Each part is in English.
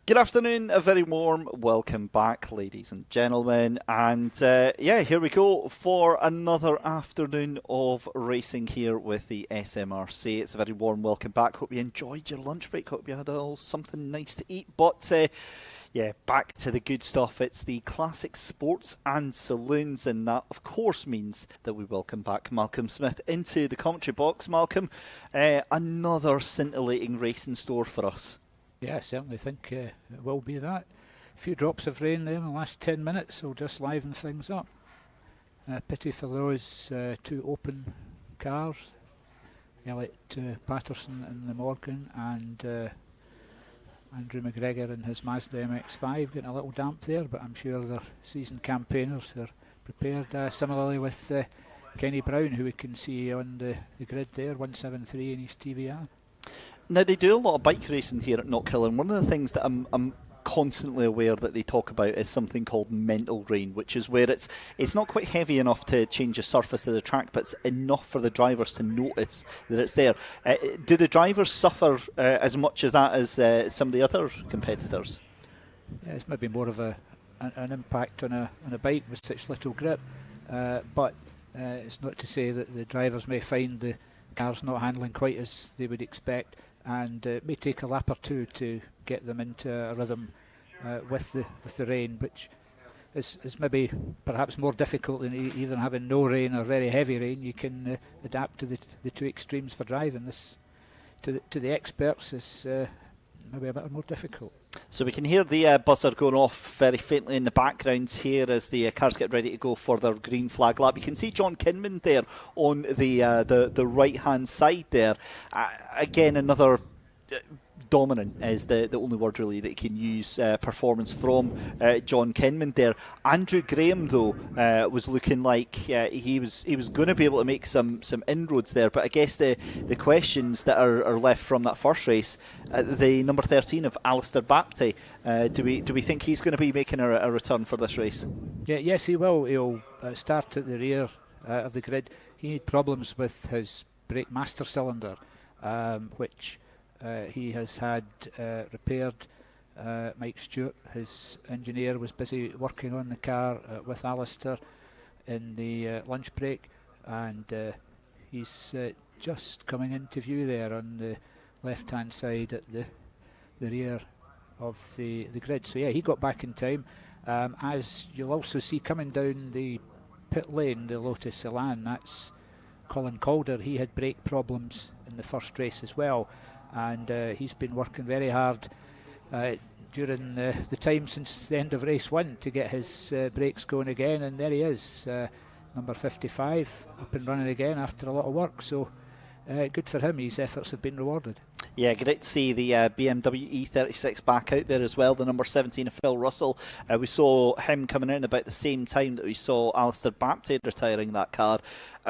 Good afternoon, a very warm welcome back, ladies and gentlemen. And here we go for another afternoon of racing here with the SMRC. It's a very warm welcome back. Hope you enjoyed your lunch break. Hope you had something nice to eat. But back to the good stuff. It's the classic sports and saloons, and that, of course, means that we welcome back Malcolm Smith into the commentary box. Malcolm, another scintillating race in store for us. Yeah, I certainly think it will be that. A few drops of rain there in the last 10 minutes will just liven things up. Pity for those two open cars, Elliot Patterson in the Morgan and Andrew McGregor in his Mazda MX-5, getting a little damp there, but I'm sure they're seasoned campaigners. They're prepared. Similarly with Kenny Brown, who we can see on the grid there, 173 in his TVR. Now, they do a lot of bike racing here at KNOCKHILL, and one of the things that I'm constantly aware that they talk about is something called mental rain, which is where it's not quite heavy enough to change the surface of the track, but it's enough for the drivers to notice that it's there. Do the drivers suffer as much as that as some of the other competitors? Yeah, it's maybe more of an impact on a bike with such little grip, but it's not to say that the drivers may find the cars not handling quite as they would expect, and it may take a lap or two to get them into a rhythm with the rain, which is maybe perhaps more difficult than even having no rain or very heavy rain. You can adapt to the two extremes for driving. This to the experts is maybe a bit more difficult. So we can hear the buzzer going off very faintly in the background here as the cars get ready to go for their green flag lap. You can see John Kinman there on the right hand side there. Again, another dominant is the only word really that you can use performance from John Kinman there. Andrew Graham though was looking like he was going to be able to make some inroads there, but I guess the questions that are left from that first race, the number 13 of Alistair Bapty, do we think he's going to be making a return for this race? Yes, he will. He'll start at the rear of the grid. He had problems with his brake master cylinder, which he has had repaired. Mike Stewart, his engineer, was busy working on the car with Alistair in the lunch break, and he's just coming into view there on the left hand side at the rear of the grid. So yeah, he got back in time. As you'll also see coming down the pit lane, the Lotus Elan, that's Colin Calder. He had brake problems in the first race as well, and he's been working very hard during the time since the end of race 1 to get his brakes going again, and there he is, number 55, up and running again after a lot of work. So good for him, his efforts have been rewarded. Yeah, great to see the BMW E36 back out there as well, the number 17 of Phil Russell. We saw him coming in about the same time that we saw Alistair Bapty retiring that car.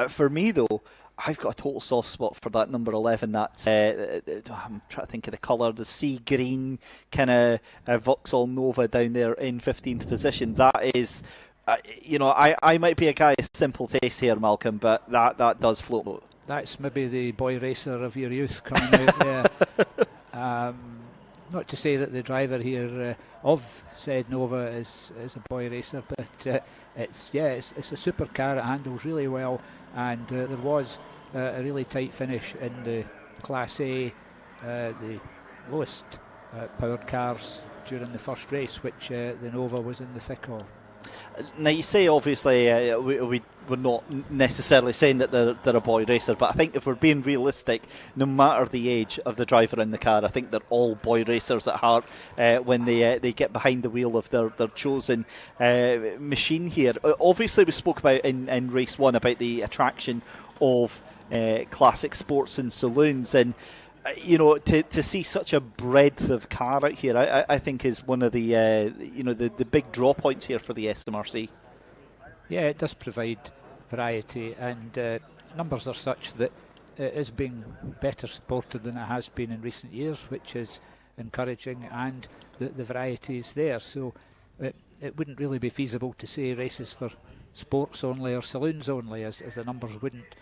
For me though, I've got a total soft spot for that number 11. That I'm trying to think of the colour, the sea green kind of Vauxhall Nova down there in 15th position. That is, I might be a guy of simple taste here, Malcolm, but that does float. That's maybe the boy racer of your youth coming out there. Not to say that the driver here of said Nova is a boy racer, but it's a super car. It handles really well, and there was a really tight finish in the Class A, the lowest powered cars during the first race, which the Nova was in the thick of. Now you say obviously we're not necessarily saying that they're a boy racer, but I think if we're being realistic, no matter the age of the driver in the car, I think they're all boy racers at heart when they get behind the wheel of their chosen machine here. Obviously we spoke about in race 1 about the attraction of classic sports and saloons, and to see such a breadth of car out here, I think is one of the the big draw points here for the SMRC. Yeah, it does provide variety, and numbers are such that it is being better supported than it has been in recent years, which is encouraging, and the variety is there. So it wouldn't really be feasible to say races for sports only or saloons only, as the numbers wouldn't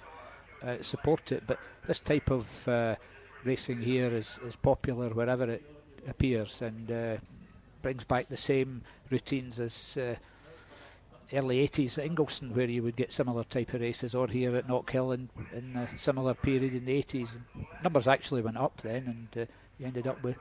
support it. But this type of racing here is popular wherever it appears, and brings back the same routines as early 80s at Ingleson, where you would get similar type of races, or here at Knockhill in a similar period in the 80s. And numbers actually went up then, and you ended up with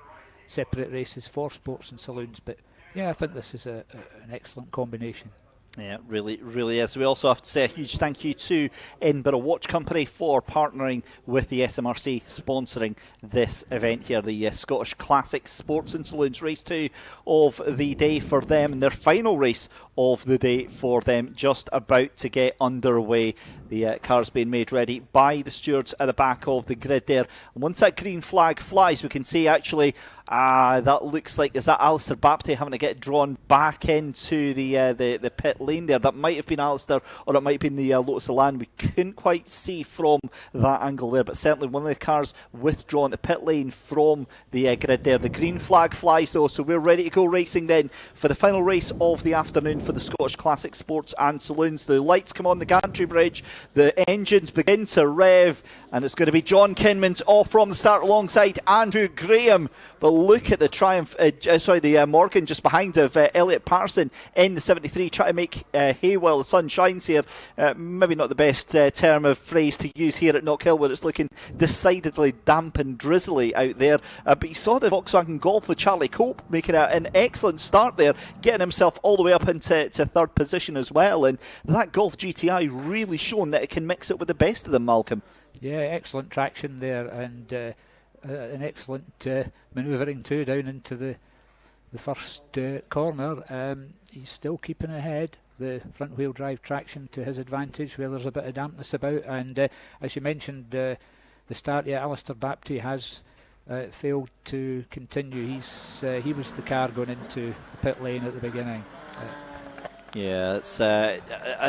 separate races for sports and saloons. But yeah, I think this is an excellent combination. Yeah, really is. We also have to say a huge thank you to Edinburgh Watch Company for partnering with the SMRC, sponsoring this event here, the Scottish Classic Sports and Saloons Race 2 of the day for them, and their final race of the day for them just about to get underway. The cars being made ready by the stewards at the back of the grid there. And once that green flag flies, we can see actually that looks like, is that Alistair Bapty having to get drawn back into the pit lane there? That might have been Alistair, or it might have been the Lotus Elan. We couldn't quite see from that angle there, but certainly one of the cars withdrawn to pit lane from the grid there. The green flag flies though, so we're ready to go racing then for the final race of the afternoon for the Scottish Classic Sports and Saloons. The lights come on the gantry bridge, the engines begin to rev, and it's going to be John Kinman off from the start alongside Andrew Graham. But look at the Triumph, the Morgan just behind of Elliot Patterson in the 73, trying to make hay while the sun shines here. Maybe not the best term of phrase to use here at Knockhill, where it's looking decidedly damp and drizzly out there. But you saw the Volkswagen Golf with Charlie Cope making an excellent start there, getting himself all the way up into third position as well. And that Golf GTI really shown that it can mix it with the best of them, Malcolm. Yeah, excellent traction there, and an excellent manoeuvring too down into the first corner. He's still keeping ahead. The front wheel drive traction to his advantage where there's a bit of dampness about, and as you mentioned, the start, Alistair Bapty has failed to continue. He was the car going into the pit lane at the beginning. Yeah, it's a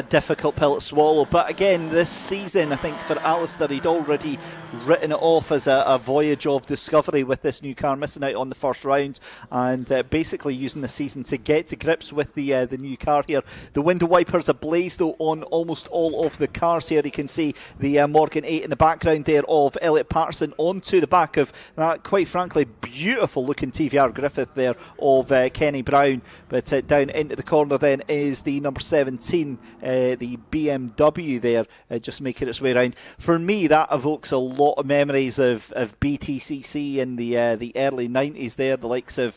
difficult pill to swallow. But again, this season, I think for Alistair, he'd already written it off as a voyage of discovery with this new car, missing out on the first round, and basically using the season to get to grips with the new car here. The window wipers ablaze though on almost all of the cars here. You can see the Morgan 8 in the background there of Elliot Patterson onto the back of that, quite frankly, beautiful looking TVR Griffith there of Kenny Brown. But down into the corner then is the number 17, the BMW there, just making its way around. For me, that evokes a lot of memories of BTCC in the early 90s there, the likes of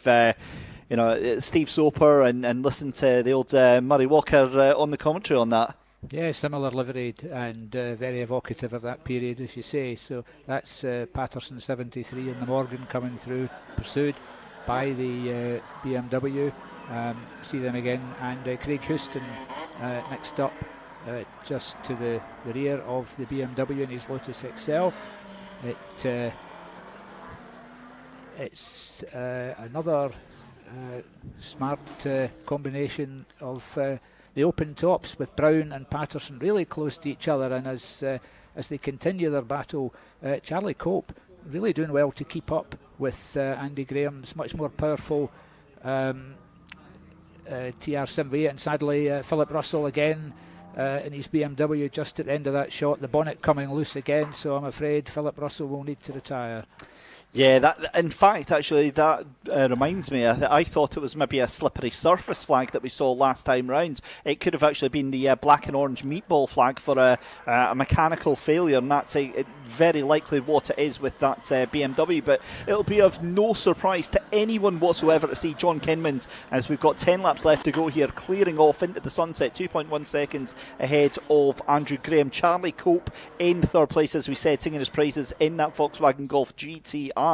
Steve Soper, and listen to the old Murray Walker on the commentary on that. Yeah, similar liveried and very evocative of that period, as you say. So that's Patterson 73 and the Morgan coming through, pursued by the BMW. See them again, and Craig Houston next up, just to the rear of the BMW in his Lotus XL. It's another smart combination of the open tops with Brown and Patterson really close to each other, and as they continue their battle, Charlie Cope really doing well to keep up with Andy Graham's much more powerful TR78, and sadly Philip Russell again in his BMW just at the end of that shot, the bonnet coming loose again, so I'm afraid Philip Russell will need to retire. Yeah, that in fact, actually, that reminds me, I thought it was maybe a slippery surface flag that we saw last time round. It could have actually been the black and orange meatball flag for a mechanical failure, and that's very likely what it is with that BMW. But it'll be of no surprise to anyone whatsoever to see John Kinman, as we've got 10 laps left to go here, clearing off into the sunset, 2.1 seconds ahead of Andrew Graham. Charlie Cope in third place, as we said, singing his praises in that Volkswagen Golf GTI.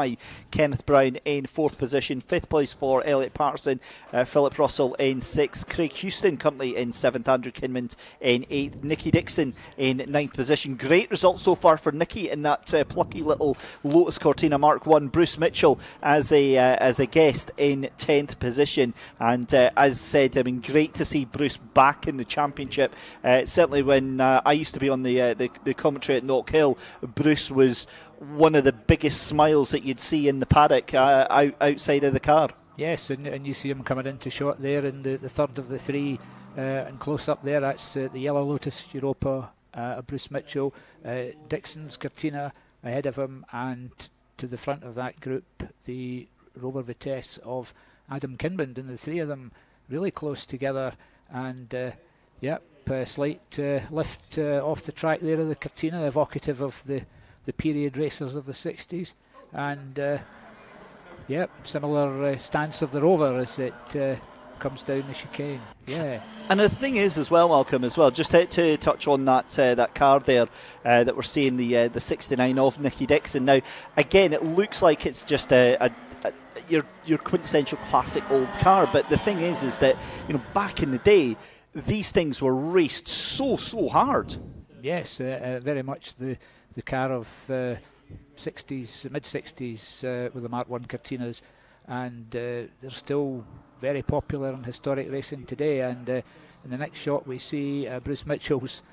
Kenneth Brown in fourth position, fifth place for Elliot Patterson, Philip Russell in sixth, Craig Houston currently in seventh, Andrew Kinman in eighth, Nicky Dixon in ninth position. Great results so far for Nicky in that plucky little Lotus Cortina Mark 1. Bruce Mitchell as a guest in 10th position, and as said, I mean, great to see Bruce back in the championship. Certainly when I used to be on the commentary at Knockhill, Bruce was one of the biggest smiles that you'd see in the paddock outside of the car. Yes, and you see him coming into shot there in the third of the three, and close up there, that's the Yellow Lotus Europa, Bruce Mitchell. Dixon's Cortina ahead of him, and to the front of that group, the Rover Vitesse of Adam Kinmond, and the three of them really close together. And slight lift off the track there of the Cortina, evocative of the period racers of the 60s. And similar stance of the Rover as it comes down the chicane. Yeah. And the thing is as well, Malcolm, as well, just to touch on that car there that we're seeing, the 69 of Nicky Dixon. Now, again, it looks like it's just your quintessential classic old car, but the thing is that, you know, back in the day, these things were raced so hard. Yes, very much the car of 60s, mid-60s with the Mark 1 Cortinas, and they're still very popular in historic racing today. And in the next shot we see Bruce Mitchell's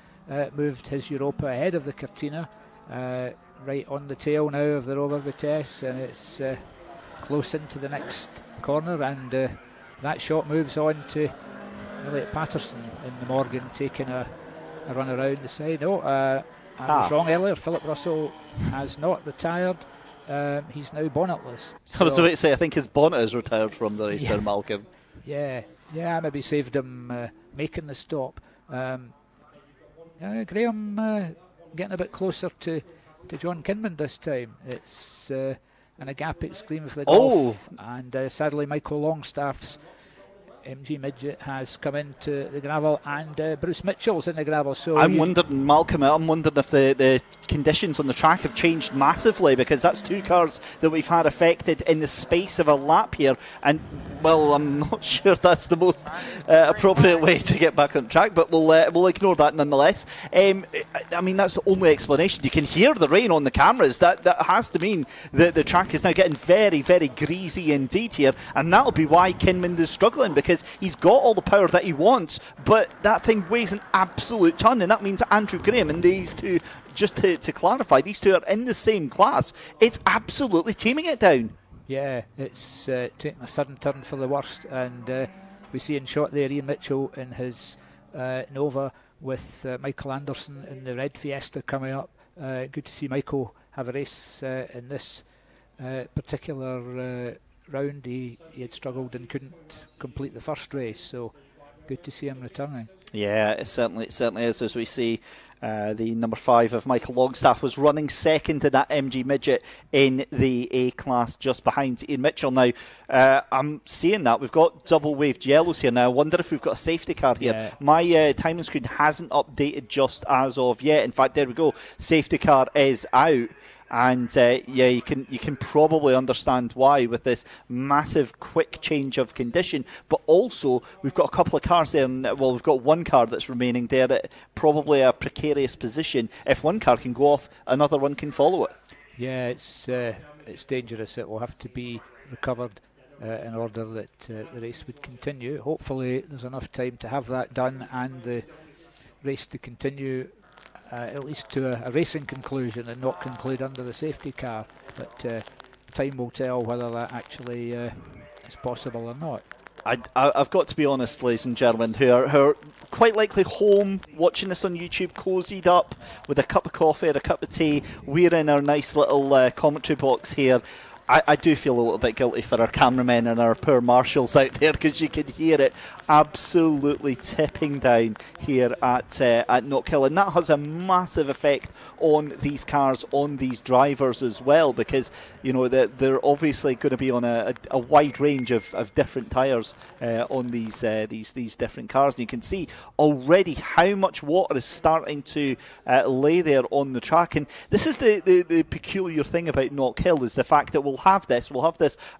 moved his Europa ahead of the Cortina, right on the tail now of the Rover Vitesse, and it's close into the next corner, and that shot moves on to Elliot Patterson in the Morgan, taking a run around the side. I was wrong earlier. Philip Russell has not retired. He's now bonnetless. I was about to say, I think his bonnet is retired from the race there, Malcolm. Yeah, maybe saved him making the stop. Graham getting a bit closer to John Kinmond this time. It's in a gap extreme of the Golf, and sadly Michael Longstaff's MG Midget has come into the gravel, and Bruce Mitchell's in the gravel. So I'm wondering, Malcolm, if the conditions on the track have changed massively, because that's two cars that we've had affected in the space of a lap here, and well, I'm not sure that's the most appropriate way to get back on track, but we'll ignore that nonetheless. I mean, that's the only explanation. You can hear the rain on the cameras. That has to mean that the track is now getting very, very greasy indeed here, and that'll be why Kinmond is struggling, because he's got all the power that he wants, but that thing weighs an absolute ton, and that means Andrew Graham and these two, just to clarify, these two are in the same class. It's absolutely teaming it down. Yeah, it's taking a sudden turn for the worst, and we see in shot there Ian Mitchell in his Nova with Michael Anderson in the red Fiesta coming up. Good to see Michael have a race in this particular round. He had struggled and couldn't complete the first race, so good to see him returning. Yeah, it certainly is, as we see. The number 5 of Michael Longstaff was running second to that MG Midget in the A class, just behind Ian Mitchell. Now, I'm seeing that we've got double waved yellows here now. I wonder if we've got a safety car here. Yeah. My timing screen hasn't updated just as of yet. In fact, there we go. Safety car is out. And you can probably understand why, with this massive quick change of condition. But also, we've got a couple of cars there, and we've got one car that's remaining there at probably a precarious position. If one car can go off, another one can follow it. Yeah, it's dangerous. It will have to be recovered in order that the race would continue. Hopefully, there's enough time to have that done and the race to continue at least to a racing conclusion and not conclude under the safety car. But time will tell whether that actually is possible or not. I've got to be honest, ladies and gentlemen, who are quite likely home watching this on YouTube, cozied up with a cup of coffee or a cup of tea. We're in our nice little commentary box here. I do feel a little bit guilty for our cameramen and our poor marshals out there, because you can hear it absolutely tipping down here at Knockhill, and that has a massive effect on these cars, on these drivers as well, because you know they're obviously going to be on a wide range of different tyres on these different cars, and you can see already how much water is starting to lay there on the track. And this is the peculiar thing about Knockhill, is the fact that we'll have this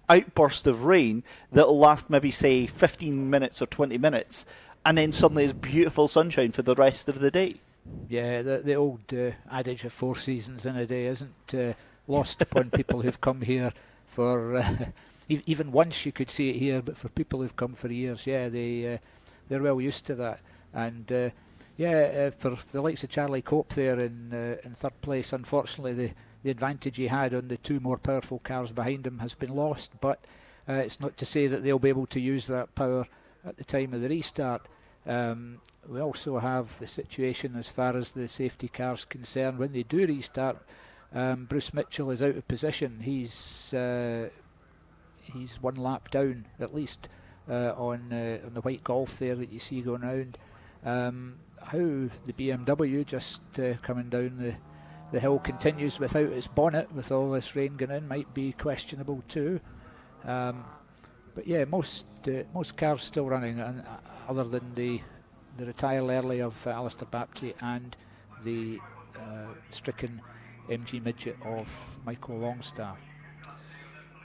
outburst of rain that will last maybe say 15 minutes or 20 minutes, and then suddenly it's beautiful sunshine for the rest of the day. Yeah, the old adage of 4 seasons in a day isn't lost upon people who've come here for even once. You could see it here, but for people who've come for years, they're well used to that. And for the likes of Charlie Cope there in third place, unfortunately the advantage he had on the 2 more powerful cars behind him has been lost, but it's not to say that they'll be able to use that power at the time of the restart. We also have the situation as far as the safety car's concerned. When they do restart, Bruce Mitchell is out of position. He's he's one lap down at least on the white Golf there that you see going round. How the BMW just coming down the hill continues without its bonnet with all this rain going in might be questionable too. But yeah, most cars still running, and other than the retire early of Alistair Baptiste and the stricken MG midget of Michael Longstaff.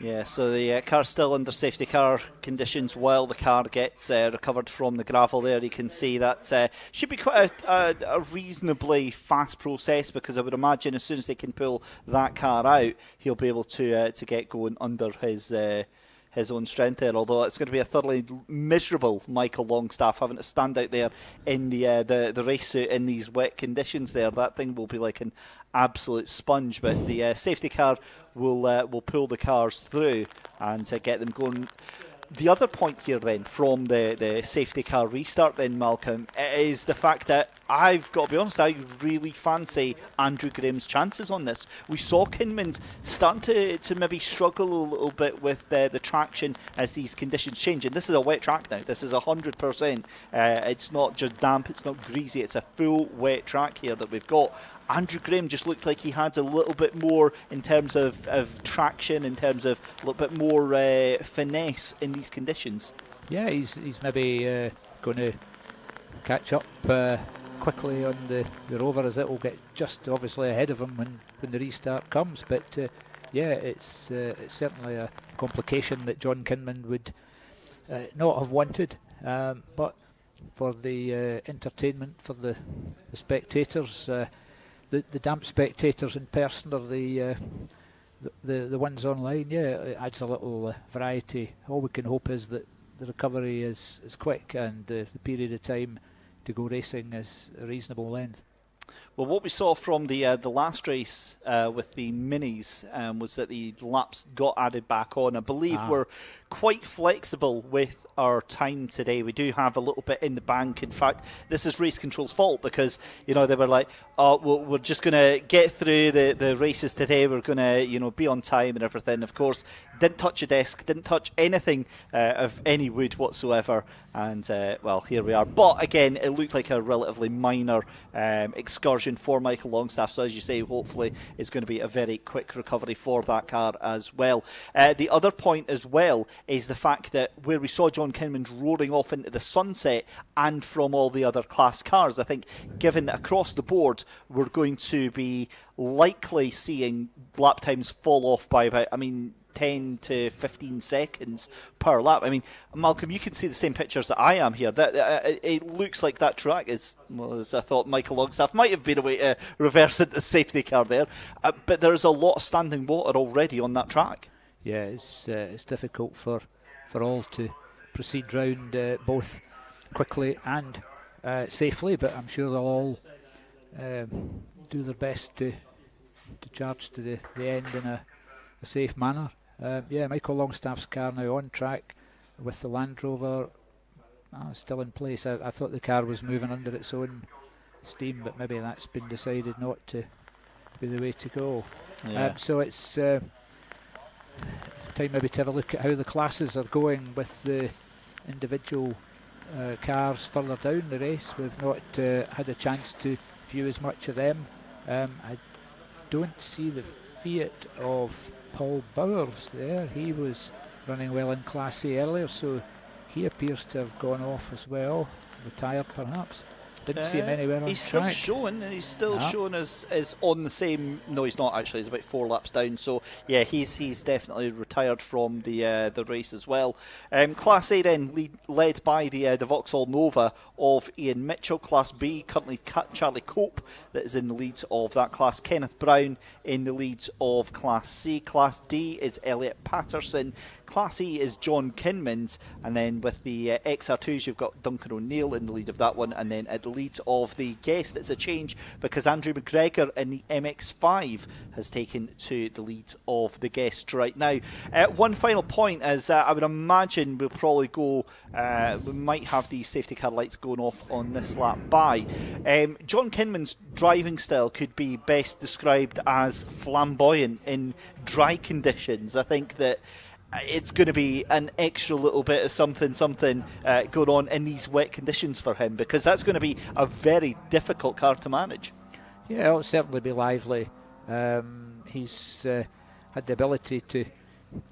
Yeah, so the car's still under safety car conditions while the car gets recovered from the gravel there. You can see that should be quite a reasonably fast process, because I would imagine as soon as they can pull that car out, he'll be able to get going under his own strength there, although it's going to be a thoroughly miserable Michael Longstaff having to stand out there in the race suit in these wet conditions there. That thing will be like an absolute sponge, but the safety car will pull the cars through and get them going. The other point here then from the safety car restart then, Malcolm, is the fact that I've got to be honest, I really fancy Andrew Graham's chances on this. We saw Kinman starting to maybe struggle a little bit with the traction as these conditions change. And this is a wet track now. This is 100%. It's not just damp, it's not greasy, it's a full wet track here that we've got. Andrew Graham just looked like he had a little bit more in terms of traction, in terms of a little bit more finesse in these conditions. Yeah, he's maybe going to catch up quickly on the Rover, as it will get just obviously ahead of him when the restart comes. But yeah, it's certainly a complication that John Kinman would not have wanted. But for the entertainment, for the spectators, the damp spectators in person or the ones online, yeah, it adds a little variety. All we can hope is that the recovery is quick and the period of time to go racing is a reasonable length. Well, what we saw from the last race with the minis was that the laps got added back on. I believe we're quite flexible with our time today. We do have a little bit in the bank. In fact, this is Race Control's fault, because they were like, oh, well, we're just going to get through the races today. We're going to be on time and everything. Of course, didn't touch a desk, didn't touch anything of any wood whatsoever. And, well, here we are. But, again, it looked like a relatively minor excursion for Michael Longstaff. So, as you say, hopefully it's going to be a very quick recovery for that car as well. The other point as well is the fact that where we saw John Kinman roaring off into the sunset and from all the other class cars, I think given that across the board we're going to be likely seeing lap times fall off by about, 10 to 15 seconds per lap. Malcolm, you can see the same pictures that I am here. It looks like that track is, well, as I thought Michael Longstaff might have been a way to reverse into the safety car there, but there's a lot of standing water already on that track. Yeah, it's difficult for all to proceed round both quickly and safely, but I'm sure they'll all do their best to charge to the end in a safe manner. Michael Longstaff's car now on track with the Land Rover still in place. I thought the car was moving under its own steam, but maybe that's been decided not to be the way to go. Yeah. So it's time maybe to have a look at how the classes are going with the individual cars further down the race. We've not had a chance to view as much of them. I don't see the Fiat of Paul Bowers there. He was running well in Class A earlier, so he appears to have gone off as well, retired perhaps. Didn't see him anywhere on he's track. He's still showing as on the same. No, he's not actually. He's about 4 laps down. So yeah, he's definitely retired from the race as well. Class A then led by the Vauxhall Nova of Ian Mitchell. Class B currently Charlie Cope that is in the lead of that class. Kenneth Brown in the lead of Class C. Class D is Elliot Patterson. Class E is John Kinmans, and then with the XR2s you've got Duncan O'Neill in the lead of that one, and then at the lead of the guest it's a change because Andrew McGregor in the MX5 has taken to the lead of the guest right now. One final point is I would imagine we'll probably go, we might have these safety car lights going off on this lap by. John Kinman's driving style could be best described as flamboyant in dry conditions. I think that it's going to be an extra little bit of something going on in these wet conditions for him, because that's going to be a very difficult car to manage. Yeah, it'll certainly be lively. He's had the ability to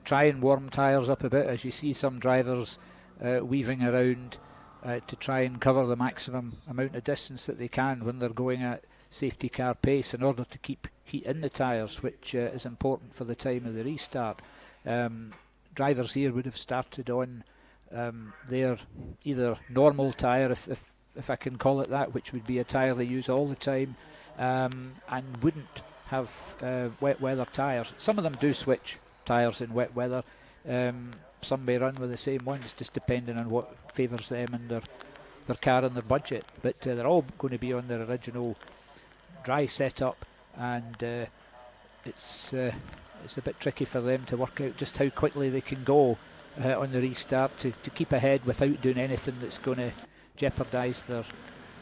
try and warm tyres up a bit, as you see some drivers weaving around to try and cover the maximum amount of distance that they can when they're going at safety car pace in order to keep heat in the tyres, which is important for the time of the restart. Drivers here would have started on their either normal tyre, if I can call it that, which would be a tyre they use all the time, and wouldn't have wet weather tyres. Some of them do switch tyres in wet weather. Some may run with the same ones, just depending on what favours them and their car and their budget. But they're all going to be on their original dry setup, and it's a bit tricky for them to work out just how quickly they can go on the restart to keep ahead without doing anything that's going to jeopardise their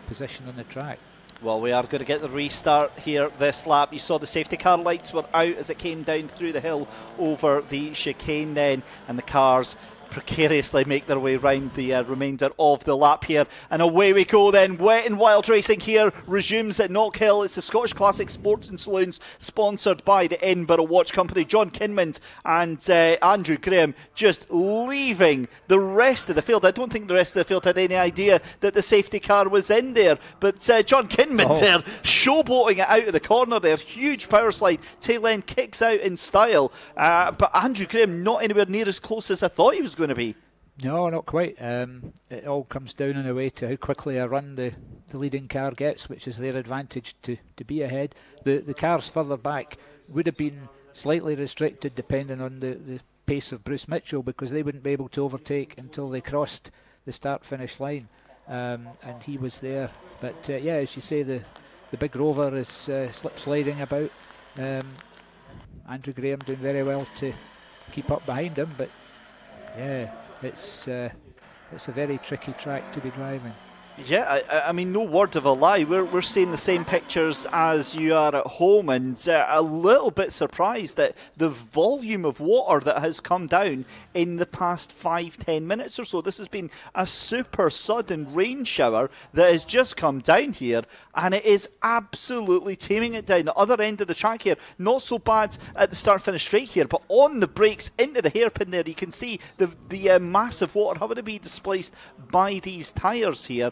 position on the track. Well, we are going to get the restart here this lap. You saw the safety car lights were out as it came down through the hill over the chicane then, and the cars precariously make their way round the remainder of the lap here, and away we go then. Wet and Wild racing here resumes at Knockhill. It's the Scottish Classic Sports and Saloons, sponsored by the Edinburgh Watch Company. John Kinmans and Andrew Graham just leaving the rest of the field. I don't think the rest of the field had any idea that the safety car was in there, but John Kinman there showboating it out of the corner there. Huge power slide, tail end kicks out in style, but Andrew Graham not anywhere near as close as I thought he was going to be. No, not quite. It all comes down in a way to how quickly a run the leading car gets, which is their advantage to be ahead. The cars further back would have been slightly restricted depending on the pace of Bruce Mitchell, because they wouldn't be able to overtake until they crossed the start-finish line, and he was there. But yeah, as you say, the big Rover is slip-sliding about. Andrew Graham doing very well to keep up behind him, but yeah, it's a very tricky track to be driving. Yeah, I mean, no word of a lie. We're seeing the same pictures as you are at home, and a little bit surprised at the volume of water that has come down in the past 5-10 minutes or so. This has been a super sudden rain shower that has just come down here, and it is absolutely taming it down. The other end of the track here, not so bad at the start-finish straight here, but on the brakes into the hairpin there, you can see the massive water having to be displaced by these tyres here.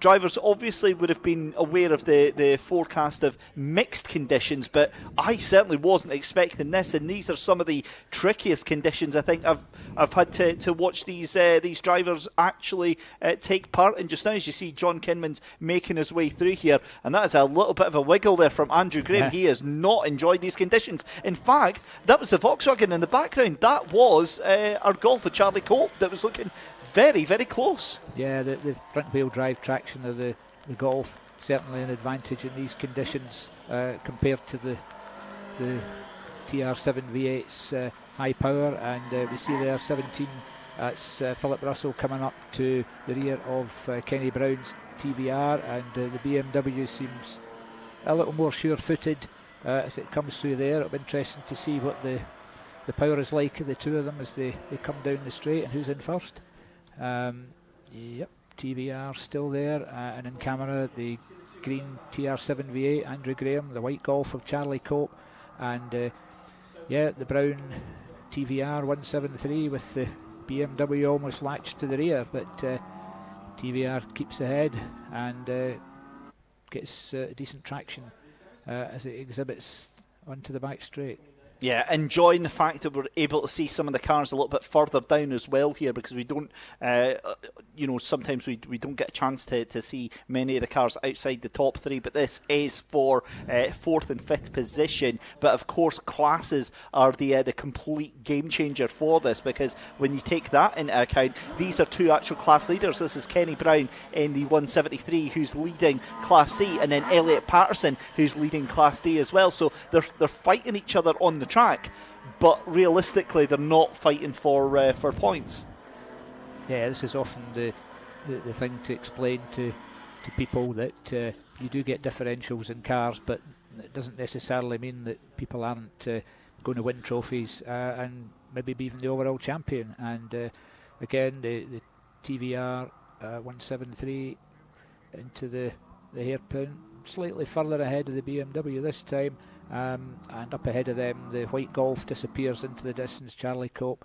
Drivers obviously would have been aware of the forecast of mixed conditions, but I certainly wasn't expecting this, and these are some of the trickiest conditions I think I've had to watch these drivers actually take part in just now. As you see John Kinman's making his way through here, and that is a little bit of a wiggle there from Andrew Graham. Yeah. He has not enjoyed these conditions. In fact, that was the Volkswagen in the background. That was our Golf with Charlie Cope that was looking very, very close. Yeah, the front-wheel drive traction of the Golf, certainly an advantage in these conditions compared to the TR7 V8's high power. And we see there 17, that's Philip Russell coming up to the rear of Kenny Brown's TVR, and the BMW seems a little more sure-footed as it comes through there. It'll be interesting to see what the power is like of the two of them as they come down the straight, and who's in first. Yep, TVR still there, and in camera the green TR7 V8 Andrew Graham, the white Golf of Charlie Cope, and yeah, the brown TVR 173 with the BMW almost latched to the rear, but TVR keeps ahead and gets decent traction as it exhibits onto the back straight. Yeah, enjoying the fact that we're able to see some of the cars a little bit further down as well here, because we don't, sometimes we don't get a chance to see many of the cars outside the top three, but this is for 4th and 5th position. But of course, classes are the complete game changer for this, because when you take that into account, these are two actual class leaders. This is Kenny Brown in the 173 who's leading Class C, and then Elliot Patterson who's leading Class D as well. So they're fighting each other on the track, but realistically they're not fighting for points. Yeah, this is often the thing to explain to people, that you do get differentials in cars, but it doesn't necessarily mean that people aren't going to win trophies, and maybe be even the overall champion. And again, the TVR 173 into the hairpin, slightly further ahead of the BMW this time, and up ahead of them the white Golf disappears into the distance. Charlie Cope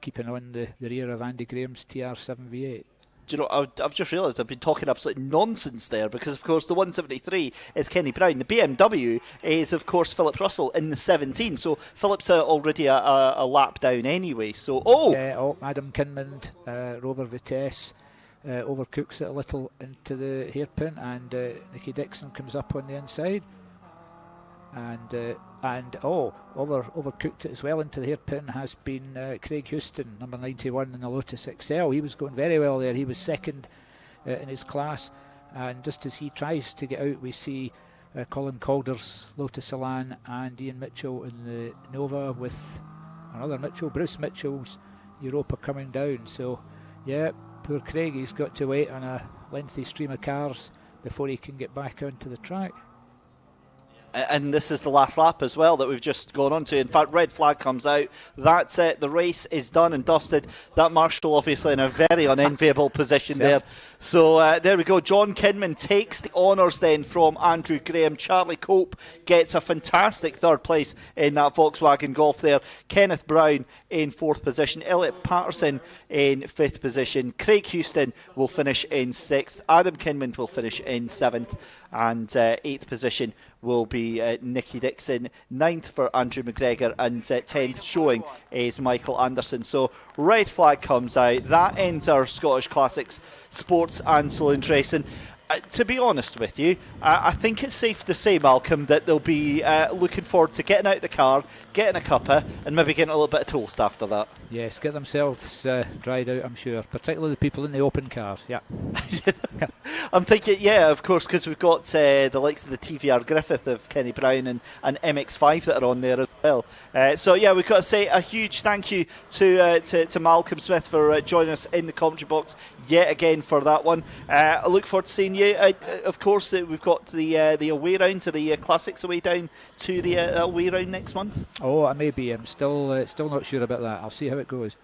keeping on the rear of Andy Graham's TR7 V8. Do you know, I've just realised I've been talking absolute nonsense there, because of course the 173 is Kenny Brown, the BMW is of course Philip Russell in the 17, so Philip's already a lap down anyway. So Adam Kinman, Rover Vitesse, overcooks it a little into the hairpin, and Nicky Dixon comes up on the inside, and overcooked it as well into the hairpin has been Craig Houston, number 91 in the Lotus XL. He was going very well there. He was second in his class, and just as he tries to get out, we see Colin Calder's Lotus Elan and Ian Mitchell in the Nova with another Mitchell, Bruce Mitchell's Europa coming down. So yeah, poor Craig, he's got to wait on a lengthy stream of cars before he can get back onto the track. And this is the last lap as well that we've just gone on to. In fact, red flag comes out. That's it. The race is done and dusted. That Marshall obviously in a very unenviable position there. So there we go. John Kinman takes the honours then from Andrew Graham. Charlie Cope gets a fantastic third place in that Volkswagen Golf there. Kenneth Brown in fourth position. Elliot Patterson in fifth position. Craig Houston will finish in sixth. Adam Kinman will finish in seventh. And eighth position will be Nicky Dixon. Ninth for Andrew McGregor, and 10th showing is Michael Anderson. So red flag comes out. That ends our Scottish Classics Sports and Saloons racing. To be honest with you, I think it's safe to say, Malcolm, that they'll be looking forward to getting out the car, getting a cuppa, and maybe getting a little bit of toast after that. Yes, get themselves dried out, I'm sure. Particularly the people in the open cars, yeah. I'm thinking, yeah, of course, because we've got the likes of the TVR Griffith of Kenny Brown and MX5 that are on there as well. So, yeah, we've got to say a huge thank you to Malcolm Smith for joining us in the commentary box yet again for that one. I look forward to seeing you. Of course, we've got the away round to the Classics away down to the away round next month. Oh, I may be. I'm still not sure about that. I'll see how it goes.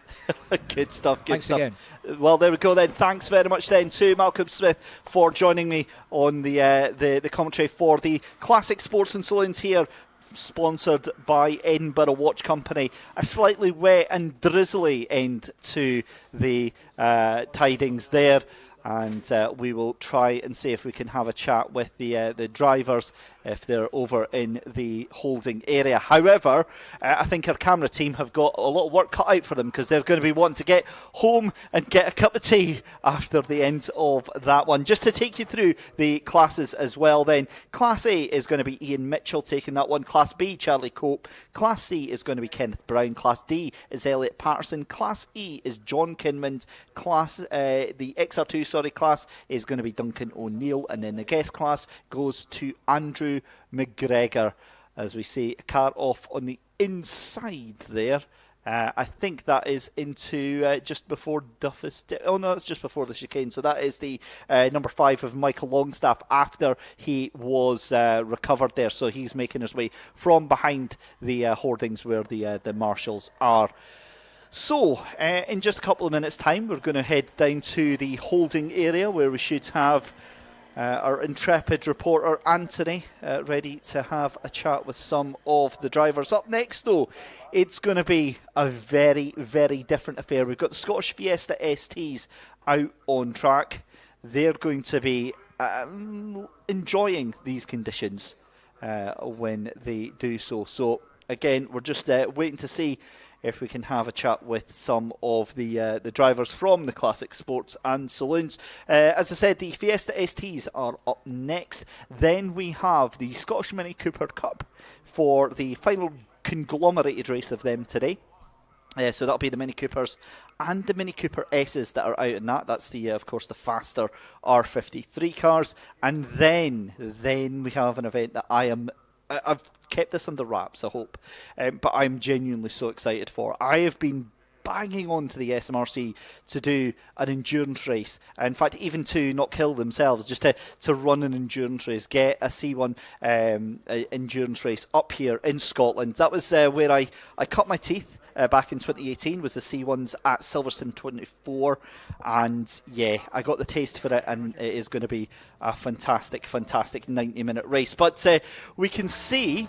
Good stuff. Thanks again. Well, there we go then. Thanks very much then to Malcolm Smith for joining me on the commentary for the Classic Sports and Saloons here, sponsored by Edinburgh Watch Company. A slightly wet and drizzly end to the tidings there. And we will try and see if we can have a chat with the drivers if they're over in the holding area. However, I think our camera team have got a lot of work cut out for them, because they're going to be wanting to get home and get a cup of tea after the end of that one. Just to take you through the classes as well then. Class A is going to be Ian Mitchell taking that one. Class B, Charlie Cope. Class C is going to be Kenneth Brown. Class D is Elliot Patterson. Class E is John Kinman. The XR2 class is going to be Duncan O'Neill. And then the guest class goes to Andrew McGregor. As we see, a car off on the inside there. I think that is into just before Duffus. Oh no, that's just before the chicane. So that is the number 5 of Michael Longstaff after he was recovered there. So he's making his way from behind the hoardings where the marshals are. So, in just a couple of minutes' time, we're going to head down to the holding area where we should have our intrepid reporter Anthony ready to have a chat with some of the drivers. Up next, though, it's going to be a very, very different affair. We've got the Scottish Fiesta STs out on track. They're going to be enjoying these conditions when they do so. So, again, we're just waiting to see if we can have a chat with some of the drivers from the Classic Sports and Saloons. As I said, the Fiesta STs are up next. Then we have the Scottish Mini Cooper Cup for the final conglomerated race of them today. So that'll be the Mini Coopers and the Mini Cooper S's that are out in that. That's the, of course, the faster R53 cars. And then we have an event that I've kept this under wraps, I hope, but I'm genuinely so excited for. I have been banging on to the SMRC to do an endurance race. In fact, even to KNOCKHILL themselves, just to run an endurance race, get a C1 endurance race up here in Scotland. That was where I cut my teeth. Back in 2018 was the C1s at Silverstone 24, and yeah, I got the taste for it, and it is going to be a fantastic 90-minute race. But we can see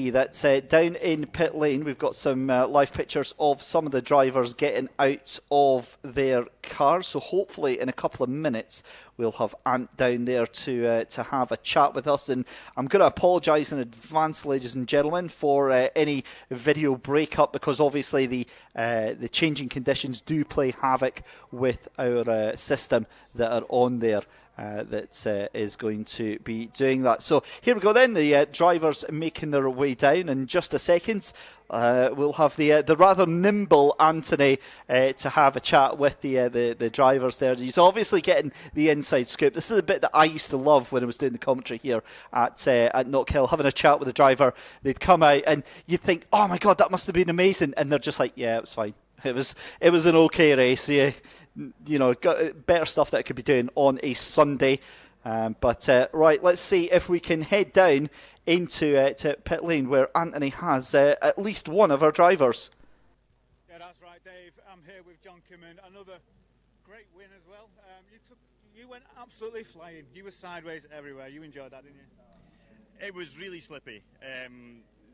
that down in pit lane we've got some live pictures of some of the drivers getting out of their cars. So hopefully in a couple of minutes we'll have Ant down there to have a chat with us. And I'm going to apologise in advance, ladies and gentlemen, for any video breakup, because obviously the changing conditions do play havoc with our system that are on there. That is going to be doing that. So here we go then, the drivers making their way down. In just a second, we'll have the rather nimble Anthony to have a chat with the drivers there. He's obviously getting the inside scoop. This is a bit that I used to love when I was doing the commentary here at KNOCKHILL, having a chat with the driver. They'd come out and you'd think, oh my God, that must have been amazing. And they're just like, yeah, it was fine. It was an okay race. Yeah. You know, got better stuff that I could be doing on a Sunday. But right, let's see if we can head down into to pit lane, where Anthony has at least one of our drivers. Yeah, that's right, Dave. I'm here with John Kinman. Another great win as well. You went absolutely flying. You were sideways everywhere. You enjoyed that, didn't you? It was really slippy.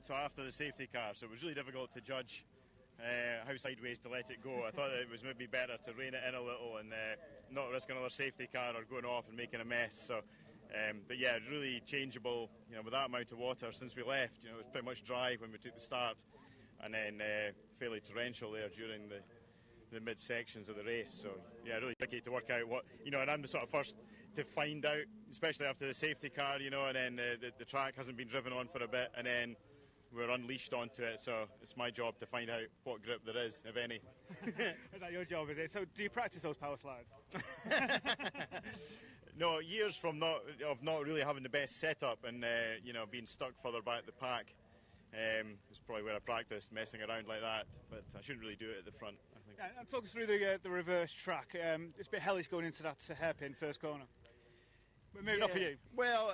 So after the safety car, so it was really difficult to judge how sideways to let it go. I thought it was maybe better to rein it in a little and not risk another safety car or going off and making a mess. So, but yeah, really changeable. You know, with that amount of water since we left, you know, it was pretty much dry when we took the start, and then fairly torrential there during the mid sections of the race. So yeah, really tricky to work out what, you know. And I'm the sort of first to find out, especially after the safety car, you know, and then the track hasn't been driven on for a bit, and then we're unleashed onto it, so it's my job to find out what grip there is, if any. Is that your job, is it? So do you practice those power slides? No, years from not really having the best setup and you know, being stuck further back the pack is probably where I practiced messing around like that, but I shouldn't really do it at the front, I think. Yeah, and talk us through the reverse track. It's a bit hellish going into that hairpin first corner. But maybe not for you. Well,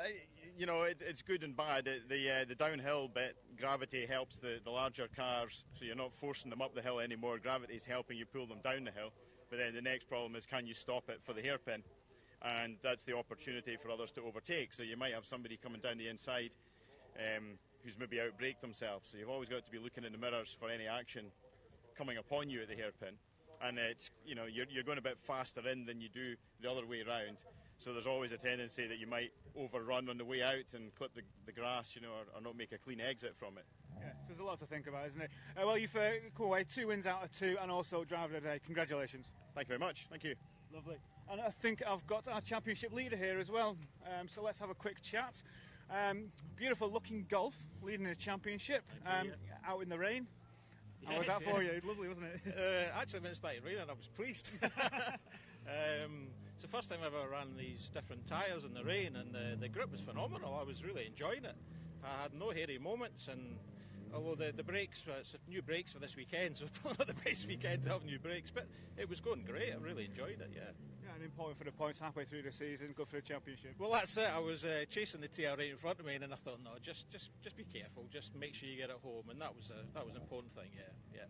you know, it's good and bad. The downhill bit, gravity helps the larger cars, so you're not forcing them up the hill anymore. Gravity is helping you pull them down the hill. But then the next problem is, can you stop it for the hairpin? And that's the opportunity for others to overtake. So you might have somebody coming down the inside who's maybe outbraked themselves. So you've always got to be looking in the mirrors for any action coming upon you at the hairpin. And it's, you know, you're going a bit faster in than you do the other way around. So there's always a tendency that you might overrun on the way out and clip the grass, you know, or not make a clean exit from it. Yeah, so there's a lot to think about, isn't it? Well, you've come away 2 wins out of 2 and also driver of the day. Congratulations. Thank you very much. Thank you. Lovely. And I think I've got our championship leader here as well. So let's have a quick chat. Beautiful looking Golf leading the championship out in the rain. How was that for you? It was lovely, wasn't it? Actually, when it started raining, I was pleased. It's the first time I ever ran these different tyres in the rain, and the grip was phenomenal. I was really enjoying it. I had no hairy moments, and although the brakes, it's new brakes for this weekend, so it's probably not the best weekend to have new brakes, but it was going great. I really enjoyed it, yeah. Yeah, and important for the points halfway through the season, go for the championship. Well, that's it. I was chasing the TR right in front of me, and then I thought, no, just be careful, just make sure you get it home, and that was an important thing, yeah.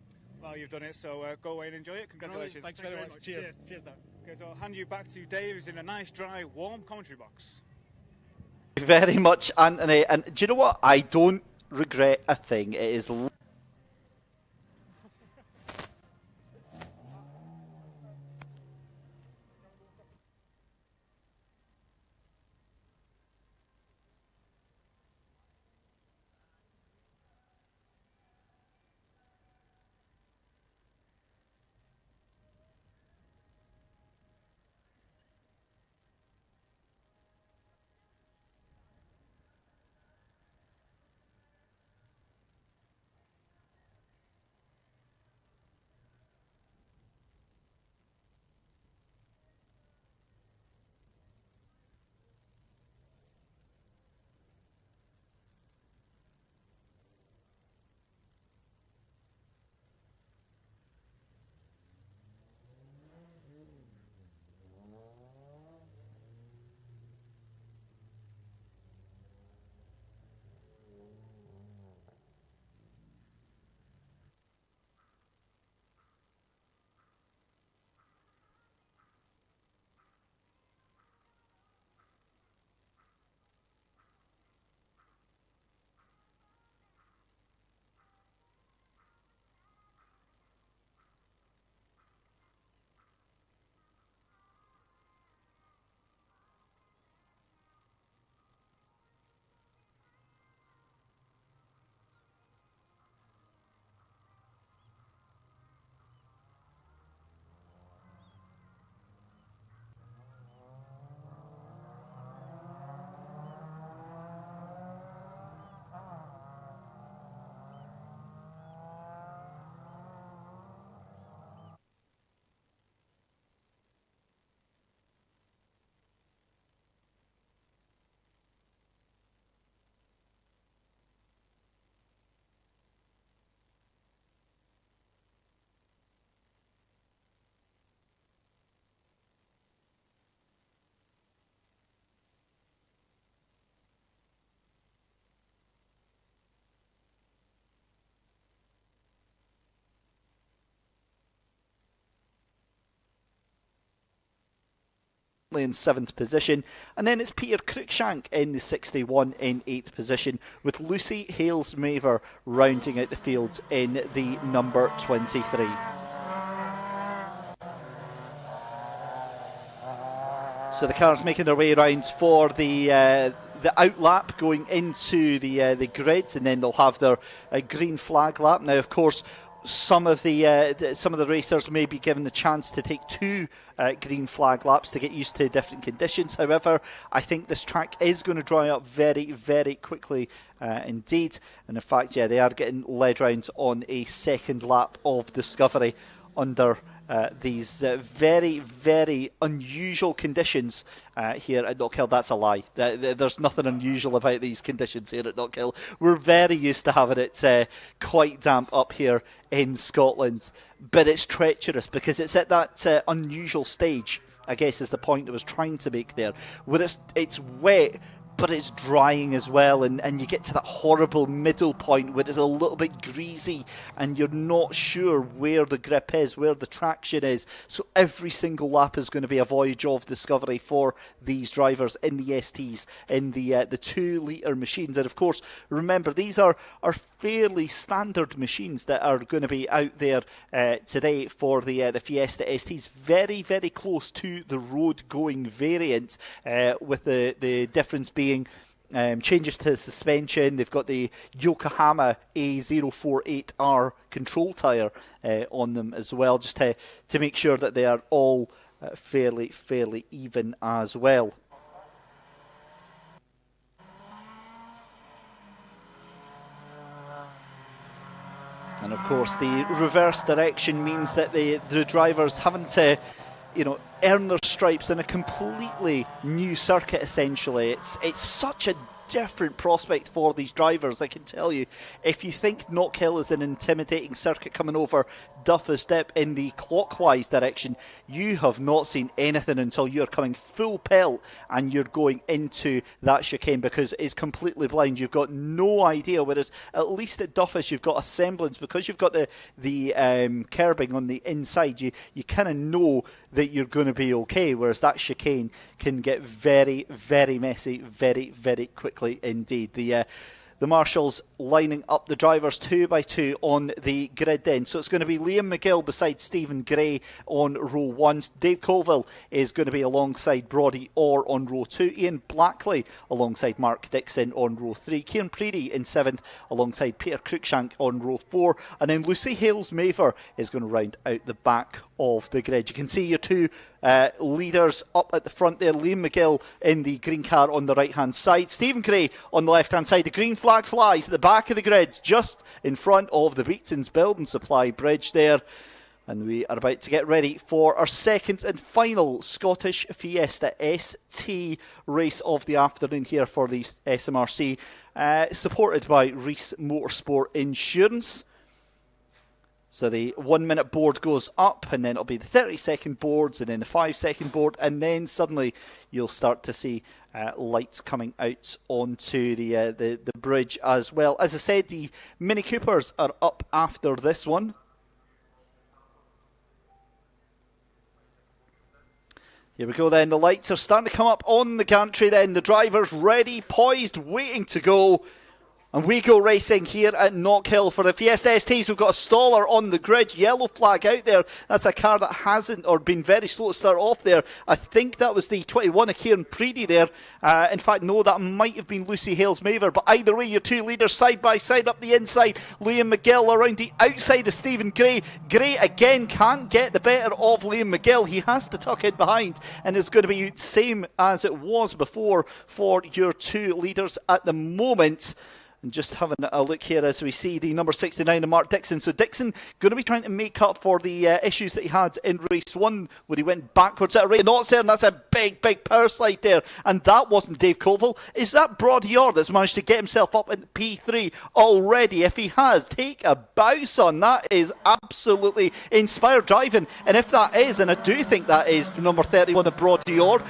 Well, you've done it, so go away and enjoy it. Congratulations. Thanks very much. Cheers. Cheers, Dan. Okay, so I'll hand you back to Dave, who's in a nice, dry, warm commentary box. Very much, Anthony. And do you know what? I don't regret a thing. It is in 7th position, and then it's Peter Cruikshank in the 61 in 8th position, with Lucy Hales-Maver rounding out the fields in the number 23. So the cars making their way around for the out lap going into the grids, and then they'll have their green flag lap. Now, of course, some of the racers may be given the chance to take 2 green flag laps to get used to different conditions. However, I think this track is going to dry up very, very quickly indeed. And in fact, yeah, they are getting led round on a second lap of Discovery under these very, very unusual conditions here at Knockhill. That's a lie. There's nothing unusual about these conditions here at Knockhill. We're very used to having it quite damp up here in Scotland, but it's treacherous because it's at that unusual stage, I guess is the point I was trying to make there, where it's wet, but it's drying as well, and you get to that horrible middle point where it's a little bit greasy and you're not sure where the grip is, where the traction is. So every single lap is going to be a voyage of discovery for these drivers in the STs, in the 2-litre machines. And of course, remember, these are fairly standard machines that are going to be out there today for the Fiesta STs. Very, very close to the road-going variant, with the difference being changes to suspension. They've got the Yokohama A048R control tyre on them as well, just to make sure that they are all fairly even as well. And of course, the reverse direction means that the drivers having to, earn their stripes in a completely new circuit, essentially. It's such a different prospect for these drivers, I can tell you. If you think Knockhill is an intimidating circuit coming over Duffus Dip in the clockwise direction, you have not seen anything until you're coming full pelt and you're going into that chicane, because it's completely blind. You've got no idea, whereas at least at Duffus you've got a semblance, because you've got the curbing on the inside. You kind of know that you're going to be okay, whereas that chicane can get very, very messy very, very quickly indeed. The marshals lining up the drivers 2 by 2 on the grid then. So it's going to be Liam McGill beside Stephen Gray on row 1. Dave Colville is going to be alongside Brodie Orr on row 2. Ian Blackley alongside Mark Dixon on row 3. Kieran Preedy in 7th alongside Peter Cruikshank on row 4. And then Lucy Hales-Maver is going to round out the back of the grid. You can see your 2 leaders up at the front there. Liam McGill in the green car on the right hand side. Stephen Gray on the left hand side. The green flag flies at the back of the grid, just in front of the Beatson's Building Supply bridge there. And we are about to get ready for our second and final Scottish Fiesta ST race of the afternoon here for the SMRC, supported by Rees Motorsport Insurance. So the 1 minute board goes up, and then it'll be the 30-second boards, and then the 5-second board, and then suddenly you'll start to see lights coming out onto the bridge as well. As I said, the Mini Coopers are up after this one. Here we go then, the lights are starting to come up on the gantry then. The drivers ready, poised, waiting to go. And we go racing here at Knockhill for the Fiesta STs. We've got a staller on the grid, yellow flag out there. That's a car that hasn't, or been very slow to start off there. I think that was the 21 of Kieran Preedy there. In fact, no, that might have been Lucy Hales-Maver. But either way, your 2 leaders side by side up the inside. Liam McGill around the outside of Stephen Gray. Gray again can't get the better of Liam McGill. He has to tuck in behind, and it's going to be the same as it was before for your 2 leaders at the moment. And just having a look here as we see the number 69 of Mark Dixon. So Dixon going to be trying to make up for the issues that he had in race 1 where he went backwards at a rate not there, and that's a big power slide there. And that wasn't Dave Colville. Is that Brodie Orr that's managed to get himself up in P3 already? If he has, take a bow, son. That is absolutely inspired driving. And if that is, and I do think that is the number 31 of Brodie Orr,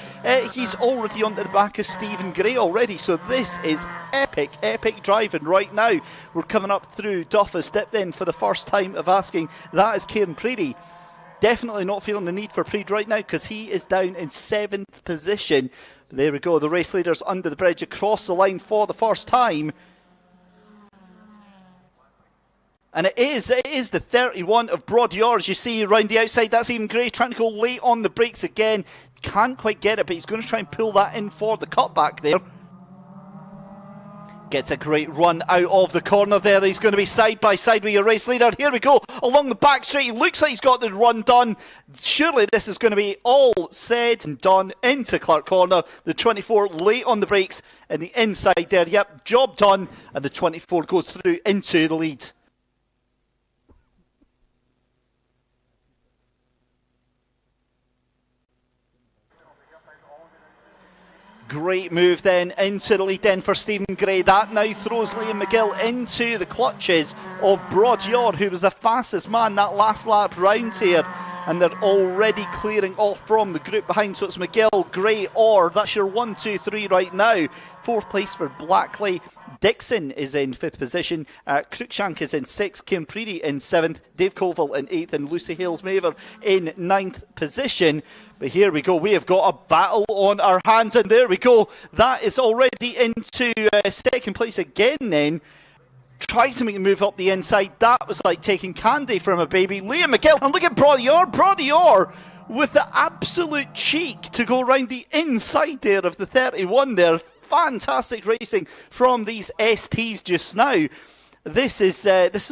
he's already onto the back of Stephen Gray already. So this is epic driving right now. We're coming up through Duffus Dip then for the first time of asking. That is Kieran Preedy. definitely not feeling the need for Preed right now because he is down in 7th position. There we go, the race leaders under the bridge across the line for the first time. And it is the 31 of Brodior, as you see around the outside. That's Ian Gray trying to go late on the brakes again. Can't quite get it, but he's going to try and pull that in for the cutback there. Gets a great run out of the corner there. He's going to be side by side with your race leader. Here we go, along the back straight. He looks like he's got the run done. Surely this is going to be all said and done into Clark Corner. The 24 late on the brakes and the inside there. Yep, job done. And the 24 goes through into the lead. Great move then into the lead then for Stephen Gray. That now throws Liam McGill into the clutches of Brodior, who was the fastest man that last lap round here. And they're already clearing off from the group behind. So it's McGill, Gray, Orr. That's your 1, 2, 3 right now. 4th place for Blackley. Dixon is in 5th position. Cruikshank is in 6th. Kim Preedy in 7th. Dave Colville in 8th. And Lucy Hales-Maver in 9th position. But here we go. We have got a battle on our hands. And there we go. That is already into 2nd place again then. Tries to make a move up the inside. That was like taking candy from a baby. Liam McGill, and look at Brodior. Brodior with the absolute cheek to go around the inside there of the 31 there. Fantastic racing from these STs just now. This is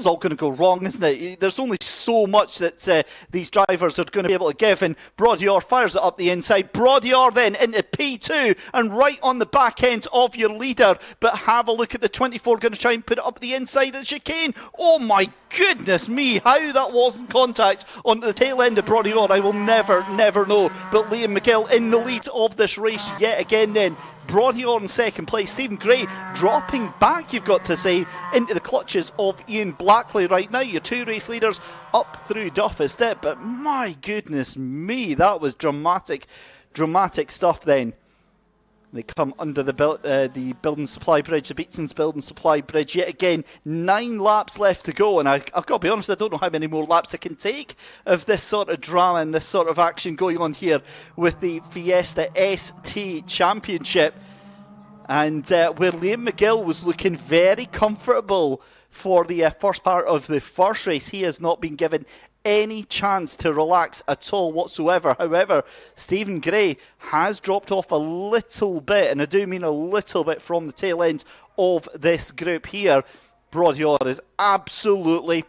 all going to go wrong, isn't it? There's only so much that these drivers are going to be able to give, and Brodior fires it up the inside. Brodior then into P2 and right on the back end of your leader. But have a look at the 24 going to try and put it up the inside of the chicane. Oh my goodness me, how that wasn't contact on the tail end of Brodior, I will never know. But Liam McGill in the lead of this race yet again then. Brodior in 2nd place. Stephen Gray dropping back, you've got to say, into the clutches of Ian Blackley right now. Your 2 race leaders up through Duff Estate. But my goodness me, that was dramatic stuff then. They come under the building supply bridge, the Beatson's building supply bridge yet again. 9 laps left to go, and I've got to be honest, I don't know how many more laps I can take of this sort of drama and this sort of action going on here with the Fiesta ST Championship. And where Liam McGill was looking very comfortable for the first part of the first race, he has not been given any chance to relax at all whatsoever. However, Stephen Gray has dropped off a little bit, and I do mean a little bit, from the tail end of this group here. Brodior is absolutely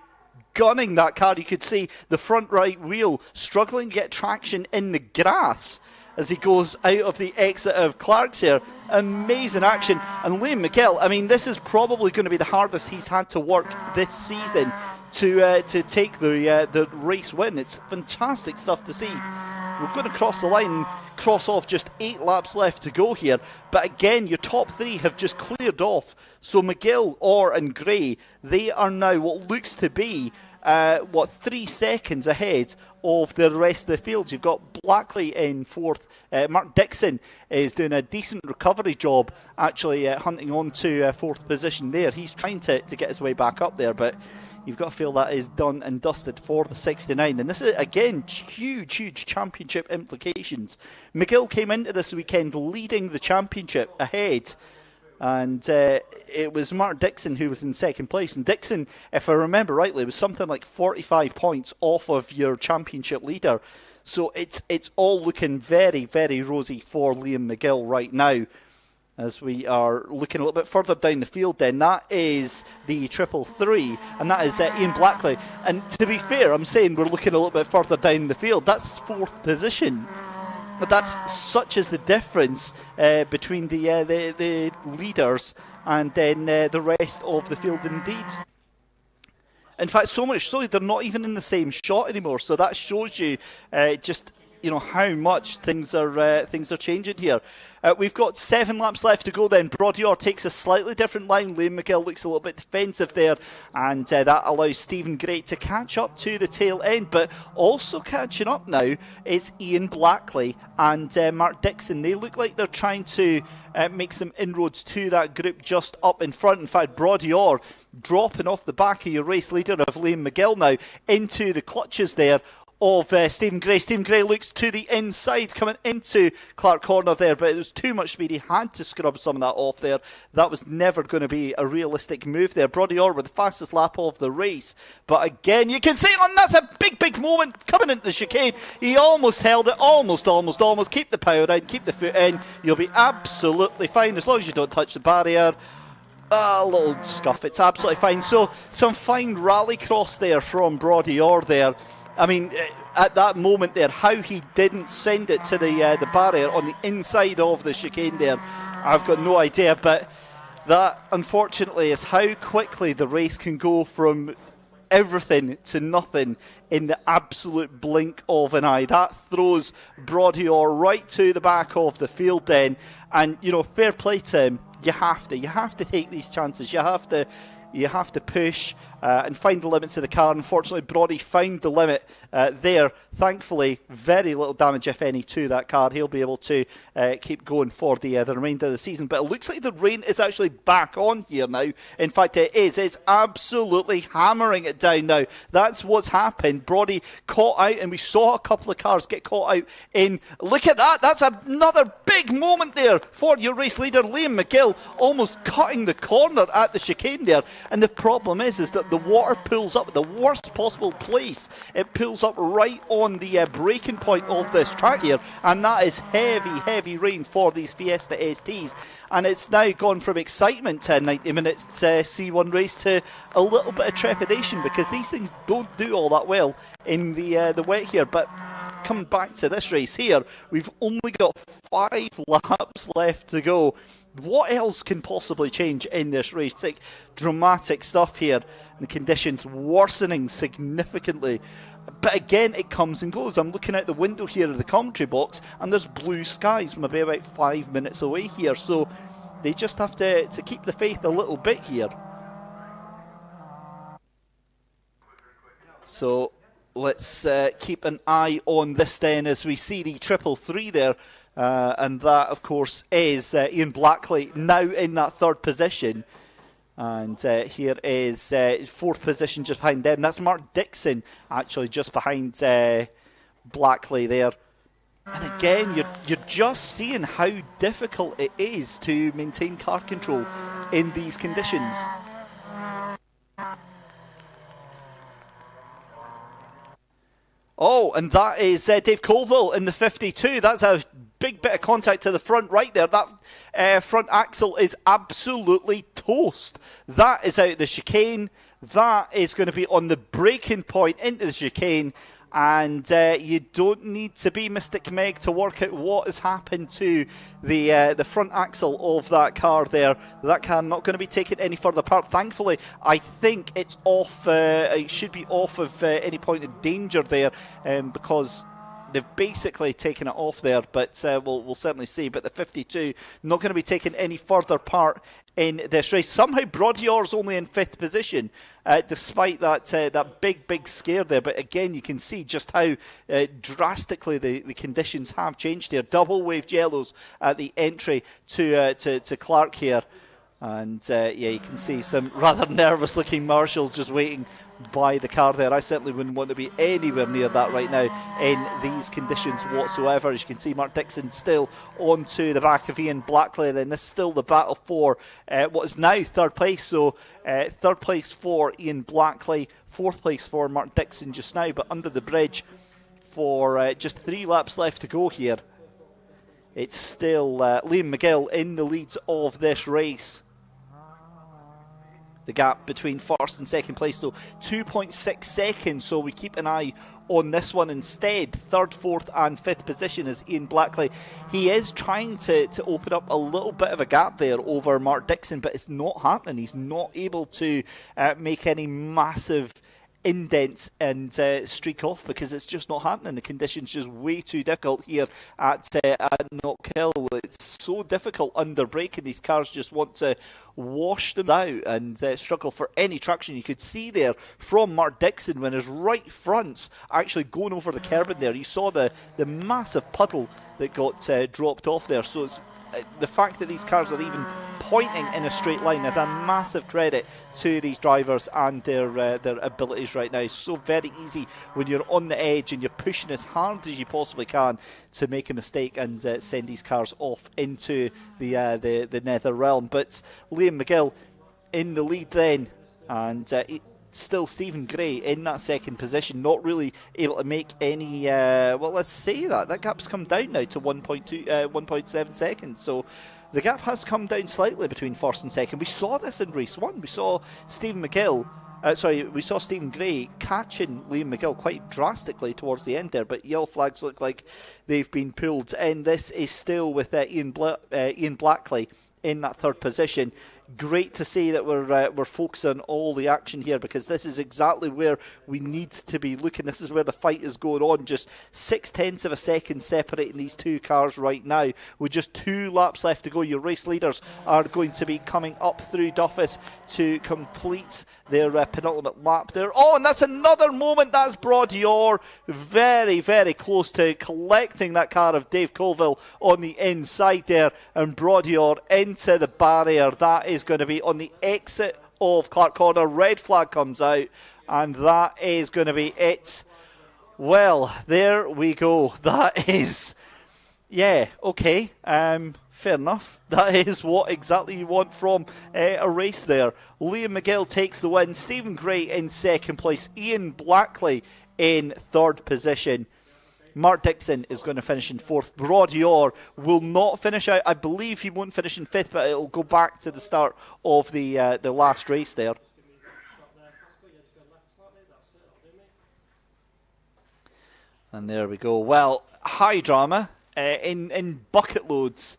gunning that car. You could see the front right wheel struggling to get traction in the grass as he goes out of the exit of Clark's here. Amazing action. And Liam McGill, I mean, this is probably going to be the hardest he's had to work this season to take the race win. It's fantastic stuff to see. We're going to cross the line and cross off just 8 laps left to go here. But again, your top 3 have just cleared off. So McGill, Orr and Gray, they are now what looks to be 3 seconds ahead of the rest of the field. You've got Blackley in 4th. Mark Dixon is doing a decent recovery job, actually hunting on to 4th position there. He's trying to get his way back up there, but you've got to feel that is done and dusted for the 69. And this is, again, huge championship implications. McGill came into this weekend leading the championship ahead. And it was Mark Dixon who was in 2nd place. And Dixon, if I remember rightly, was something like 45 points off of your championship leader. So it's all looking very, very rosy for Liam McGill right now. As we are looking a little bit further down the field then, that is the 333, and that is Ian Blackley. And to be fair, I'm saying we're looking a little bit further down the field. That's 4th position. But that's such as the difference between the leaders and then the rest of the field indeed. In fact, so much so they're not even in the same shot anymore. So that shows you just how much things are changing here. We've got 7 laps left to go then. Brodior takes a slightly different line. Liam McGill looks a little bit defensive there, and that allows Stephen Gray to catch up to the tail end. But also catching up now is Ian Blackley and Mark Dixon. They look like they're trying to make some inroads to that group just up in front. In fact, Brodior dropping off the back of your race leader of Liam McGill now into the clutches there of Stephen Gray. Stephen Gray looks to the inside, coming into Clark Corner there, but it was too much speed. He had to scrub some of that off there. That was never going to be a realistic move there. Brody Orr with the fastest lap of the race. But again, you can see, and that's a big moment coming into the chicane. He almost held it, almost. Keep the power in, keep the foot in. You'll be absolutely fine as long as you don't touch the barrier. A little scuff, it's absolutely fine. So, some fine rallycross there from Brody Orr there. I mean, at that moment there, how he didn't send it to the barrier on the inside of the chicane there, I've got no idea. But that, unfortunately, is how quickly the race can go from everything to nothing in the absolute blink of an eye. That throws Brody Orr right to the back of the field then. And, you know, fair play to him. You have to take these chances. You have to push and find the limits of the car. Unfortunately, Brody found the limit there. Thankfully, very little damage, if any, to that car. He'll be able to keep going for the remainder of the season. But it looks like the rain is actually back on here now. In fact, it is. It's absolutely hammering it down now. That's what's happened. Brody caught out, and we saw a couple of cars get caught out in... Look at that. That's another big moment there for your race leader, Liam McGill, almost cutting the corner at the chicane there. And the problem is that the water pulls up at the worst possible place. It pulls up right on the braking point of this track here, and that is heavy rain for these Fiesta STs. And it's now gone from excitement to 90 minutes C1 race to a little bit of trepidation, because these things don't do all that well in the wet here. But coming back to this race here, we've only got 5 laps left to go. What else can possibly change in this race? It's like dramatic stuff here. The conditions worsening significantly. But again, it comes and goes. I'm looking out the window here of the commentary box, and there's blue skies from about 5 minutes away here. So they just have to keep the faith a little bit here. So let's keep an eye on this then as we see the 333 there. And that, of course, is Ian Blackley now in that 3rd position. And here is 4th position just behind them. That's Mark Dixon, actually, just behind Blackley there. And again, you're just seeing how difficult it is to maintain car control in these conditions. Oh, and that is Dave Colville in the 52. That's a big bit of contact to the front right there. That front axle is absolutely toast. That is out the chicane. That is going to be on the braking point into the chicane. And you don't need to be Mystic Meg to work out what has happened to the front axle of that car there. That car not going to be taken any further apart. Thankfully, I think it's off. It should be off of any point of danger there, because they've basically taken it off there. But we'll certainly see. But the 52 not going to be taken any further part in this race. Somehow Brody Orr's only in 5th position, despite that big scare there. But again, you can see just how drastically the conditions have changed here. Double waved yellows at the entry to Clark here. And yeah, you can see some rather nervous looking marshals just waiting by the car there. I certainly wouldn't want to be anywhere near that right now in these conditions whatsoever. As you can see, Mark Dixon still onto the back of Ian Blackley. Then this is still the battle for what is now 3rd place. So 3rd place for Ian Blackley, 4th place for Mark Dixon just now. But under the bridge for just 3 laps left to go here, it's still Liam McGill in the leads of this race. The gap between 1st and 2nd place, though, 2.6 seconds. So we keep an eye on this one instead. 3rd, 4th and 5th position is Ian Blackley. He is trying to open up a little bit of a gap there over Mark Dixon, but it's not happening. He's not able to make any massive indents and streak off, because it's just not happening. The conditions just way too difficult here at Knockhill. It's so difficult under braking. These cars just want to wash them out and struggle for any traction. You could see there from Mark Dixon when his right front's actually going over the curb in there. You saw the massive puddle that got dropped off there. So it's the fact that these cars are even pointing in a straight line is a massive credit to these drivers and their abilities right now. So very easy when you're on the edge and you're pushing as hard as you possibly can to make a mistake and send these cars off into the nether realm. But Liam McGill in the lead then, and still Stephen Gray in that second position, not really able to make any, well, let's say that gap's come down now to 1.7 seconds. So the gap has come down slightly between first and second. We saw this in race 1. We saw Stephen Gray catching Liam McGill quite drastically towards the end there, but yellow flags look like they've been pulled. And this is still with Ian Blackley in that third position. Great to see that we're focusing on all the action here, because this is exactly where we need to be looking. This is where the fight is going on. Just 0.6 of a second separating these two cars right now. With just 2 laps left to go, your race leaders are going to be coming up through Duffus to complete their penultimate lap there. Oh, and that's another moment. That's Brodior very, very close to collecting that car of Dave Colville on the inside there, and Brodior into the barrier. That is going to be on the exit of Clark Corner. Red flag comes out, and that is going to be it. Well, there we go. That is, yeah, okay, fair enough. That is what exactly you want from a race there. Liam McGill takes the win. Stephen Gray in second place. Ian Blackley in third position. Mark Dixon is going to finish in fourth. Brodior will not finish out. I believe he won't finish in fifth, but it'll go back to the start of the last race there. And there we go. Well, high drama in bucket loads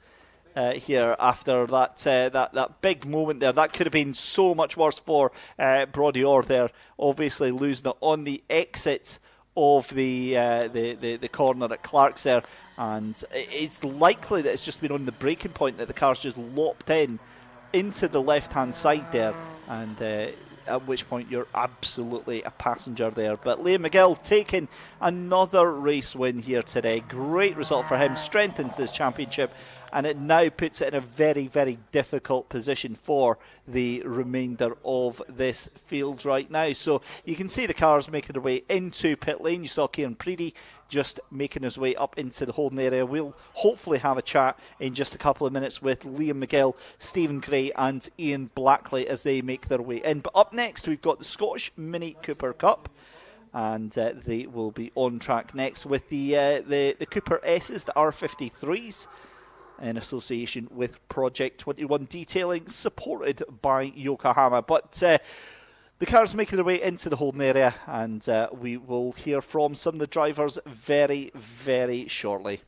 here after that big moment there. That could have been so much worse for Brodior there. Obviously losing it on the exit of the corner at Clark's there, and it's likely that it's just been on the braking point that the car's just lopped into the left hand side there, and at which point you're absolutely a passenger there. But Liam McGill taking another race win here today. Great result for him, strengthens his championship, and it now puts it in a very, very difficult position for the remainder of this field right now. So you can see the cars making their way into pit lane. You saw Kieran Preedy just making his way up into the holding area. We'll hopefully have a chat in just a couple of minutes with Liam McGill, Stephen Gray and Ian Blackley as they make their way in. But up next we've got the Scottish Mini Cooper Cup, and they will be on track next with the Cooper S's, the R53s, in association with Project 21 Detailing, supported by Yokohama. But the cars making their way into the holding area, and we will hear from some of the drivers very, very shortly.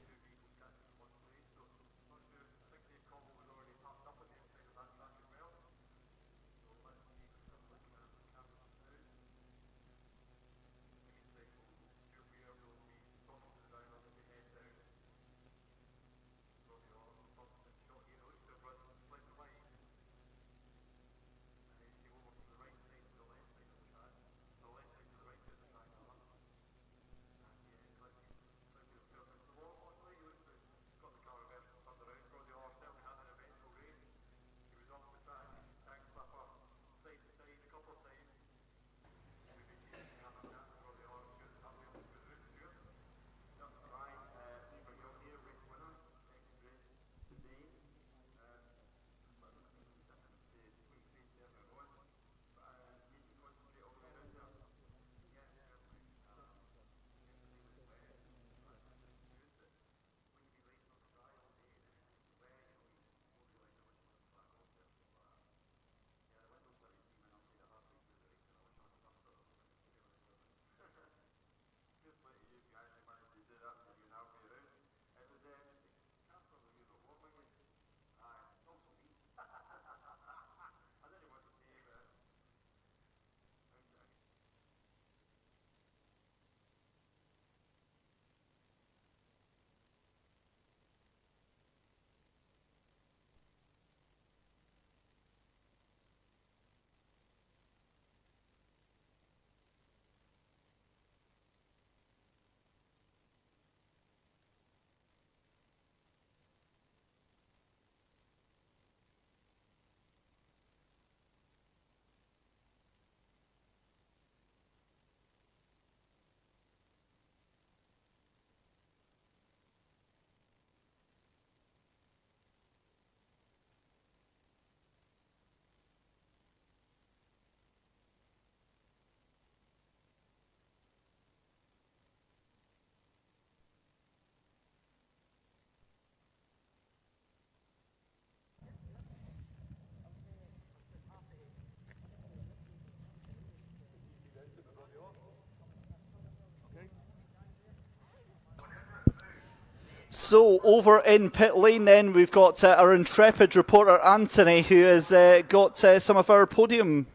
So over in pit lane then we've got our intrepid reporter Anthony, who has got some of our podium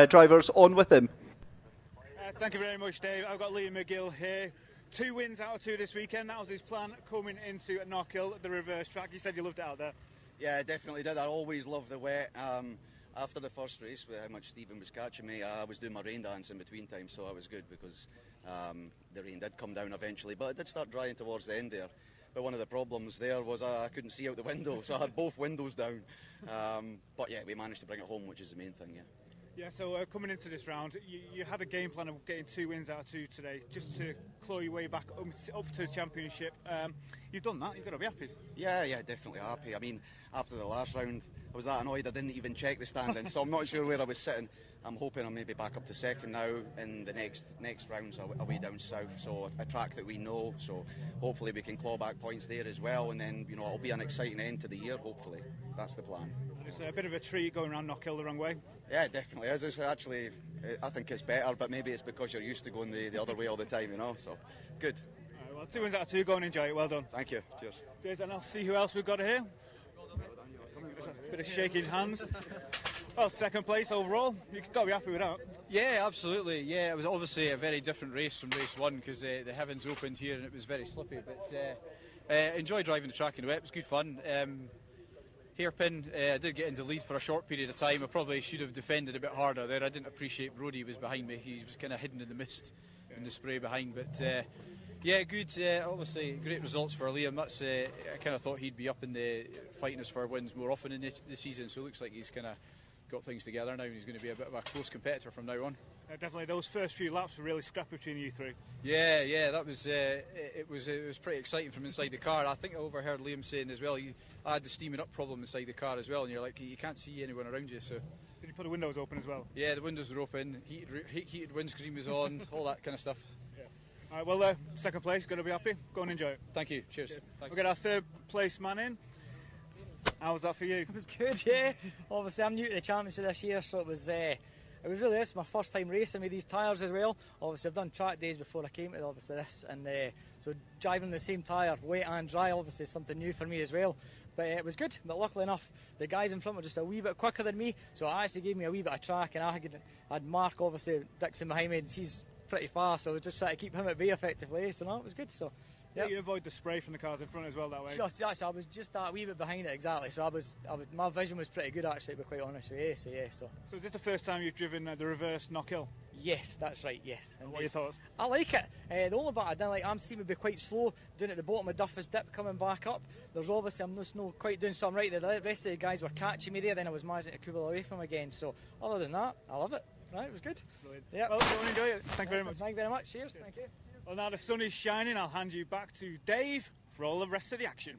drivers on with him. Thank you very much, Dave. I've got Liam McGill here. 2 wins out of 2 this weekend. That was his plan coming into Knockhill, the reverse track. You said you loved it out there. Yeah, I definitely did. I always love the wet. After the first race, with how much Stephen was catching me, I was doing my rain dance in between times, so I was good because the rain did come down eventually, but it did start drying towards the end there. But one of the problems there was I couldn't see out the window, so I had both windows down. But yeah, we managed to bring it home, which is the main thing, yeah. Yeah, so coming into this round, you had a game plan of getting 2 wins out of 2 today, just to claw your way back up to the championship. You've done that, you've got to be happy. Yeah, definitely happy. I mean, after the last round, I was that annoyed I didn't even check the standings, so I'm not sure where I was sitting. I'm hoping I'm maybe back up to second now in the next rounds away down south, so a track that we know, so hopefully we can claw back points there as well, and then, you know, it'll be an exciting end to the year, hopefully. That's the plan. It's a bit of a treat going around Knockhill the wrong way. Yeah, definitely is. It's actually, I think it's better, but maybe it's because you're used to going the other way all the time, you know, so good. Right, well, 2 wins out of 2, go and enjoy it, well done. Thank you, cheers. Cheers, and I'll see who else we've got here. A bit of shaking hands. Well, second place overall. You've got to be happy with that. Yeah, absolutely. Yeah, it was obviously a very different race from race 1 because the heavens opened here and it was very slippy. But enjoyed driving the track in the wet. It was good fun. Hairpin, I did get into lead for a short period of time. I probably should have defended a bit harder there. I didn't appreciate Brodie was behind me. He was kind of hidden in the mist and the spray behind. But yeah, good. Obviously, great results for Liam. That's I kind of thought he'd be up in the fighting us for wins more often in the season. So it looks like he's kind of got things together now and he's going to be a bit of a close competitor from now on. Definitely, those first few laps were really scrappy between you 3. Yeah, that was it was pretty exciting from inside the car. I think I overheard Liam saying as well, I had the steaming up problem inside the car as well, and you're like, you can't see anyone around you. So did you put the windows open as well? Yeah, the windows were open, heated windscreen was on, all that kind of stuff. Yeah. All right, well, second place, going to be happy. Go and enjoy it. Thank you. Cheers. We'll get our third place man in. How was that for you? It was good, yeah. Obviously, I'm new to the championship this year, so it was really this, my first time racing with these tyres as well. Obviously, I've done track days before I came to obviously this, and so driving the same tyre, wet and dry, obviously is something new for me as well. But it was good, but luckily enough, the guys in front were just a wee bit quicker than me, so it actually gave me a wee bit of track, and I had Mark, obviously, Dixon behind me, and he's pretty fast, so I was just trying to keep him at bay effectively, so no, it was good. So. Yeah, you avoid the spray from the cars in front as well that way. Just, I was just that wee bit behind it, exactly. So my vision was pretty good actually, to be quite honest with you. So is this the first time you've driven the reverse Knockhill? Yes, that's right. Yes. And what are your thoughts? I like it. The only bit I didn't like, I'm seeming to be quite slow doing it at the bottom of Duffus Dip coming back up. There's obviously I'm just not quite doing something right. The rest of the guys were catching me there. Then I was managing to cool away from them again. So other than that, I love it. Right, it was good. Yeah. Well, go and enjoy it. Thank you very much. Thank you very much. Cheers. Thank you. Well, now the sun is shining, I'll hand you back to Dave for all the rest of the action.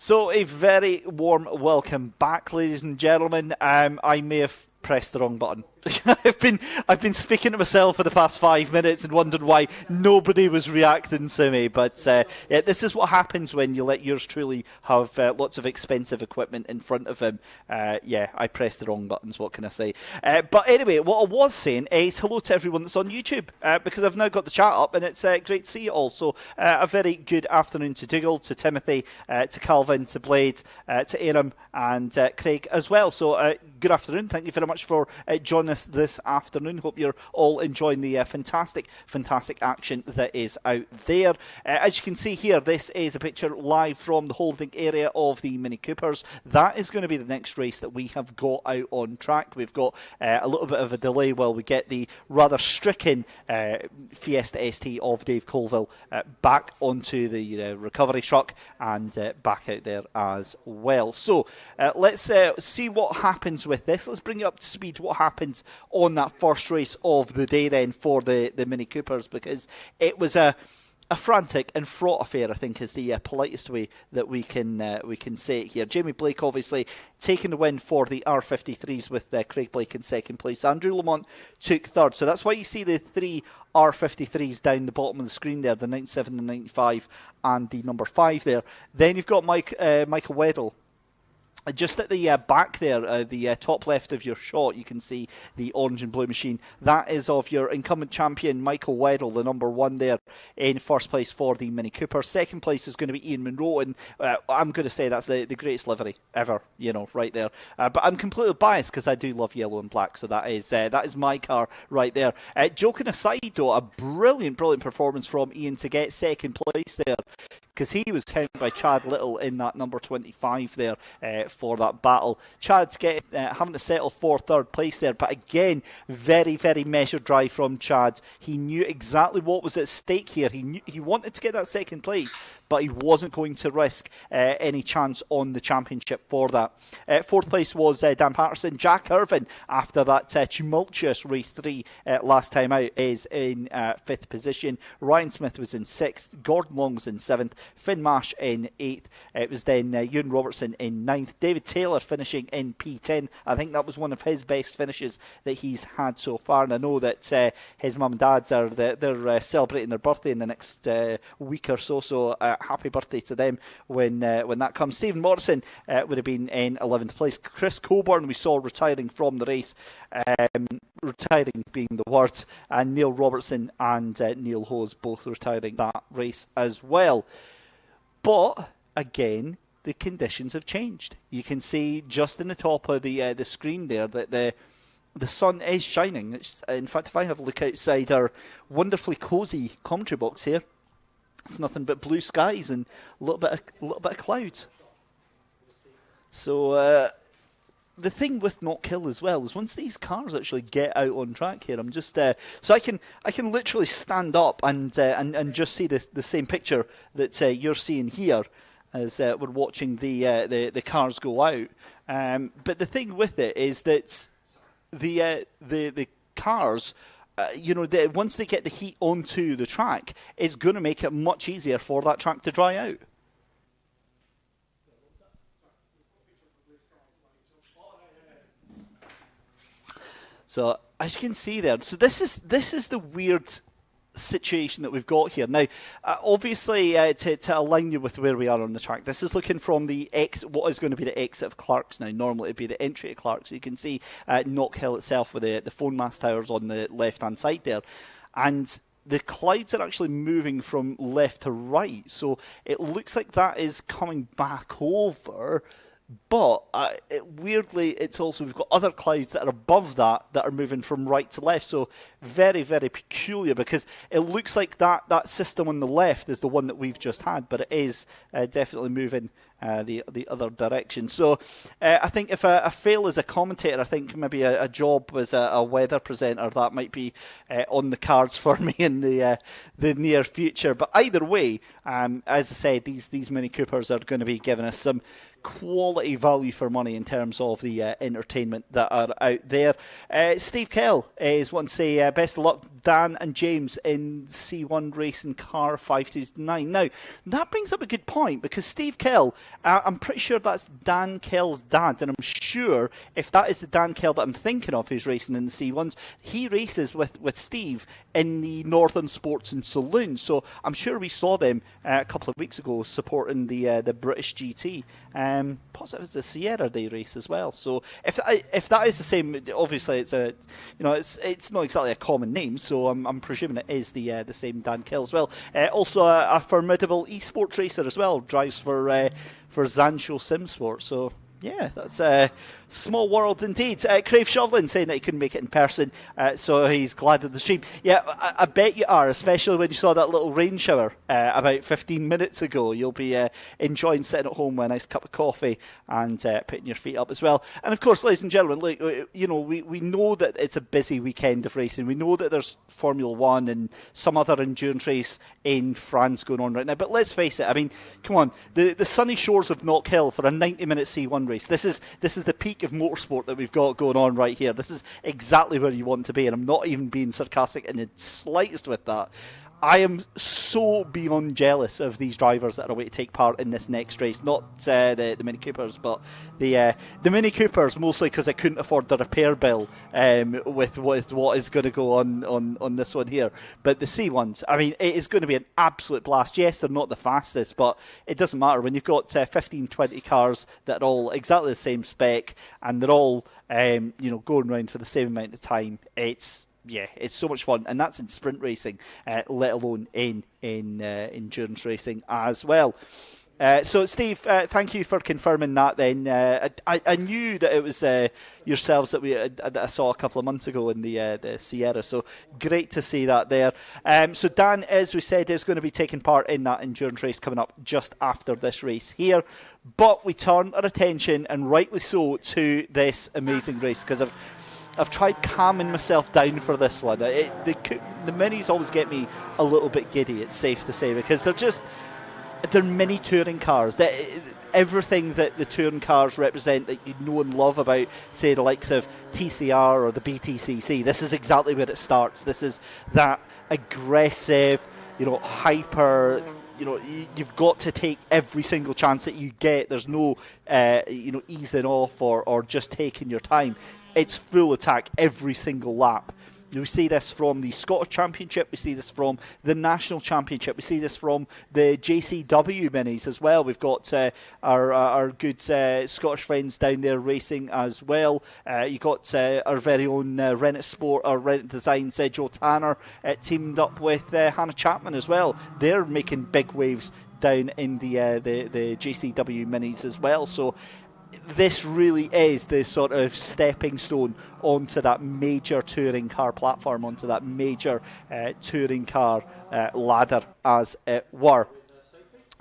So a very warm welcome back, ladies and gentlemen. I may have pressed the wrong button. I've been speaking to myself for the past 5 minutes and wondered why nobody was reacting to me. But yeah, this is what happens when you let yours truly have lots of expensive equipment in front of him. Yeah, I pressed the wrong buttons. What can I say? But anyway, what I was saying is hello to everyone that's on YouTube, because I've now got the chat up and it's great to see you all. So a very good afternoon to Dougal, to Timothy, to Calvin, to Blade, to Aram and Craig as well. So good afternoon. Thank you very much for joining us this afternoon. Hope you're all enjoying the fantastic action that is out there. As you can see here, this is a picture live from the holding area of the Mini Coopers. That is going to be the next race that we have got out on track. We've got a little bit of a delay while we get the rather stricken Fiesta ST of Dave Colville back onto the recovery truck and back out there as well. So let's see what happens with this. Let's bring you up to speed what happens on that first race of the day then for the Mini Coopers, because it was a frantic and fraught affair, I think, is the politest way that we can say it here. Jamie Blake obviously taking the win for the R53s with Craig Blake in second place. Andrew Lamont took third, so that's why you see the three R53s down the bottom of the screen there, the 97, the 95 and the number 5 there. Then you've got Michael Weddle. Just at the back there, the top left of your shot, you can see the orange and blue machine. That is of your incumbent champion, Michael Weddle, the number 1 there in first place for the Mini Cooper. Second place is going to be Ian Munro, and I'm going to say that's the greatest livery ever, right there. But I'm completely biased because I do love yellow and black, so that is my car right there. Joking aside, though, a brilliant performance from Ian to get second place there, because he was counted by Chad Little in that number 25 there for that battle. Chad's having to settle for third place there, but again, very measured drive from Chad. He knew exactly what was at stake here. He wanted to get that second place, but he wasn't going to risk any chance on the championship for that. Fourth place was Dan Patterson. Jack Irvin, after that tumultuous race 3 last time out, is in 5th position. Ryan Smith was in 6th. Gordon Long was in 7th. Finn Marsh in 8th. It was then Ewan Robertson in 9th. David Taylor finishing in P10. I think that was one of his best finishes that he's had so far. And I know that his mum and dad are they're celebrating their birthday in the next week or so. So happy birthday to them when that comes. Stephen Morrison would have been in 11th place. Chris Coburn we saw retiring from the race. Retiring being the word. And Neil Robertson and Neil Hose both retiring that race as well. But again, the conditions have changed. You can see just in the top of the screen there that the sun is shining. In fact, if I have a look outside our wonderfully cosy commentary box here, it's nothing but blue skies and a little bit of clouds. So the thing with Knockhill as well is once these cars actually get out on track here, I'm just so I can literally stand up and just see the same picture that you're seeing here as we're watching the cars go out. But the thing with it is that the cars, once they get the heat onto the track, it's going to make it much easier for that track to dry out. So as you can see there, so this is the weird situation that we've got here. Now, obviously, to align you with where we are on the track, this is looking from the what is going to be the exit of Clark's now. Normally, it'd be the entry to Clark's. So you can see Knockhill itself with the phone mast towers on the left-hand side there. And the clouds are actually moving from left to right. So it looks like that is coming back over. But weirdly, it's also, we've got other clouds that are above that are moving from right to left. So very peculiar, because it looks like that system on the left is the one that we've just had, but it is definitely moving the other direction. So I think if I fail as a commentator, I think maybe a job as a weather presenter, that might be on the cards for me in the near future. But either way, as I said, these Mini Coopers are going to be giving us some quality value for money in terms of the entertainment that are out there. Steve Kell is wanting to say best of luck, Dan and James, in C1 Racing Car 529. Now, that brings up a good point, because Steve Kell I'm pretty sure that's Dan Kell's dad, and I'm sure if that is the Dan Kell that I'm thinking of who's racing in the C1s, he races with Steve in the Northern Sports and Saloons. So I'm sure we saw them a couple of weeks ago supporting the British GT. Possibly it's the Sierra Day race as well. So if that is the same, obviously it's not exactly a common name. So I'm presuming it is the same Dan Kell as well. Also a formidable esports racer as well. Drives for Zancho Simsport. So yeah, that's a small world indeed. Crave Shovlin saying that he couldn't make it in person, so he's glad of the stream. Yeah, I bet you are, especially when you saw that little rain shower about 15 minutes ago. You'll be enjoying sitting at home with a nice cup of coffee and putting your feet up as well. And of course, ladies and gentlemen, look, we know that it's a busy weekend of racing. We know that there's Formula One and some other endurance race in France going on right now. But let's face it, I mean, come on, the sunny shores of Knockhill for a 90-minute C1 race. This is the peak of motorsport that we've got going on right here. This is exactly where you want to be, and I'm not even being sarcastic in the slightest with that. I am so beyond jealous of these drivers that are away to take part in this next race. Not the Mini Coopers, but the Mini Coopers, mostly because I couldn't afford the repair bill with what is going to go on this one here. But the C1s, I mean, it is going to be an absolute blast. Yes, they're not the fastest, but it doesn't matter. When you've got 15, 20 cars that are all exactly the same spec, and they're all going around for the same amount of time, it's so much fun, and that's in sprint racing, let alone in endurance racing as well. So, Steve, thank you for confirming that. Then I knew that it was yourselves that I saw a couple of months ago in the Sierra. So great to see that there. So Dan, as we said, is going to be taking part in that endurance race coming up just after this race here. But we turn our attention, and rightly so, to this amazing race, because I've tried calming myself down for this one. The minis always get me a little bit giddy, it's safe to say, because they're mini touring cars. Everything that the touring cars represent that you know and love about, say, the likes of TCR or the BTCC, this is exactly where it starts. This is that aggressive, hyper, you've got to take every single chance that you get. There's no, easing off or just taking your time. It's full attack every single lap. We see this from the Scottish Championship. We see this from the National Championship. We see this from the JCW minis as well. We've got our good Scottish friends down there racing as well. You've got our very own Rennet Sport, or Rennet Designs, Joe Tanner, teamed up with Hannah Chapman as well. They're making big waves down in the JCW minis as well. So this really is the sort of stepping stone onto that major touring car platform, onto that major touring car ladder, as it were.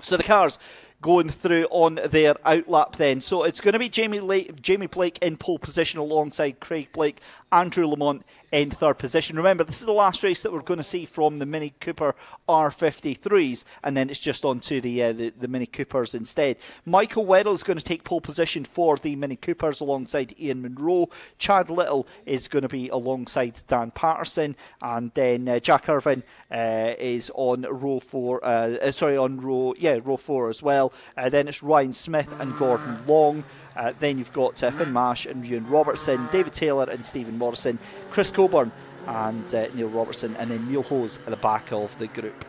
So the cars going through on their outlap then. So it's going to be Jamie Blake in pole position alongside Craig Blake, Andrew Lamont in third position. Remember, this is the last race that we're going to see from the Mini Cooper R53s, and then it's just on to the Mini Coopers instead. Michael Weddle is going to take pole position for the Mini Coopers alongside Ian Munro. Chad Little is going to be alongside Dan Patterson, and then Jack Irvin is on row 4. Row 4 as well. Then it's Ryan Smith and Gordon Long. Then you've got Finn Mash and Ewan Robertson, David Taylor and Stephen Morrison, Chris Coburn and Neil Robertson, and then Neil Hose at the back of the group.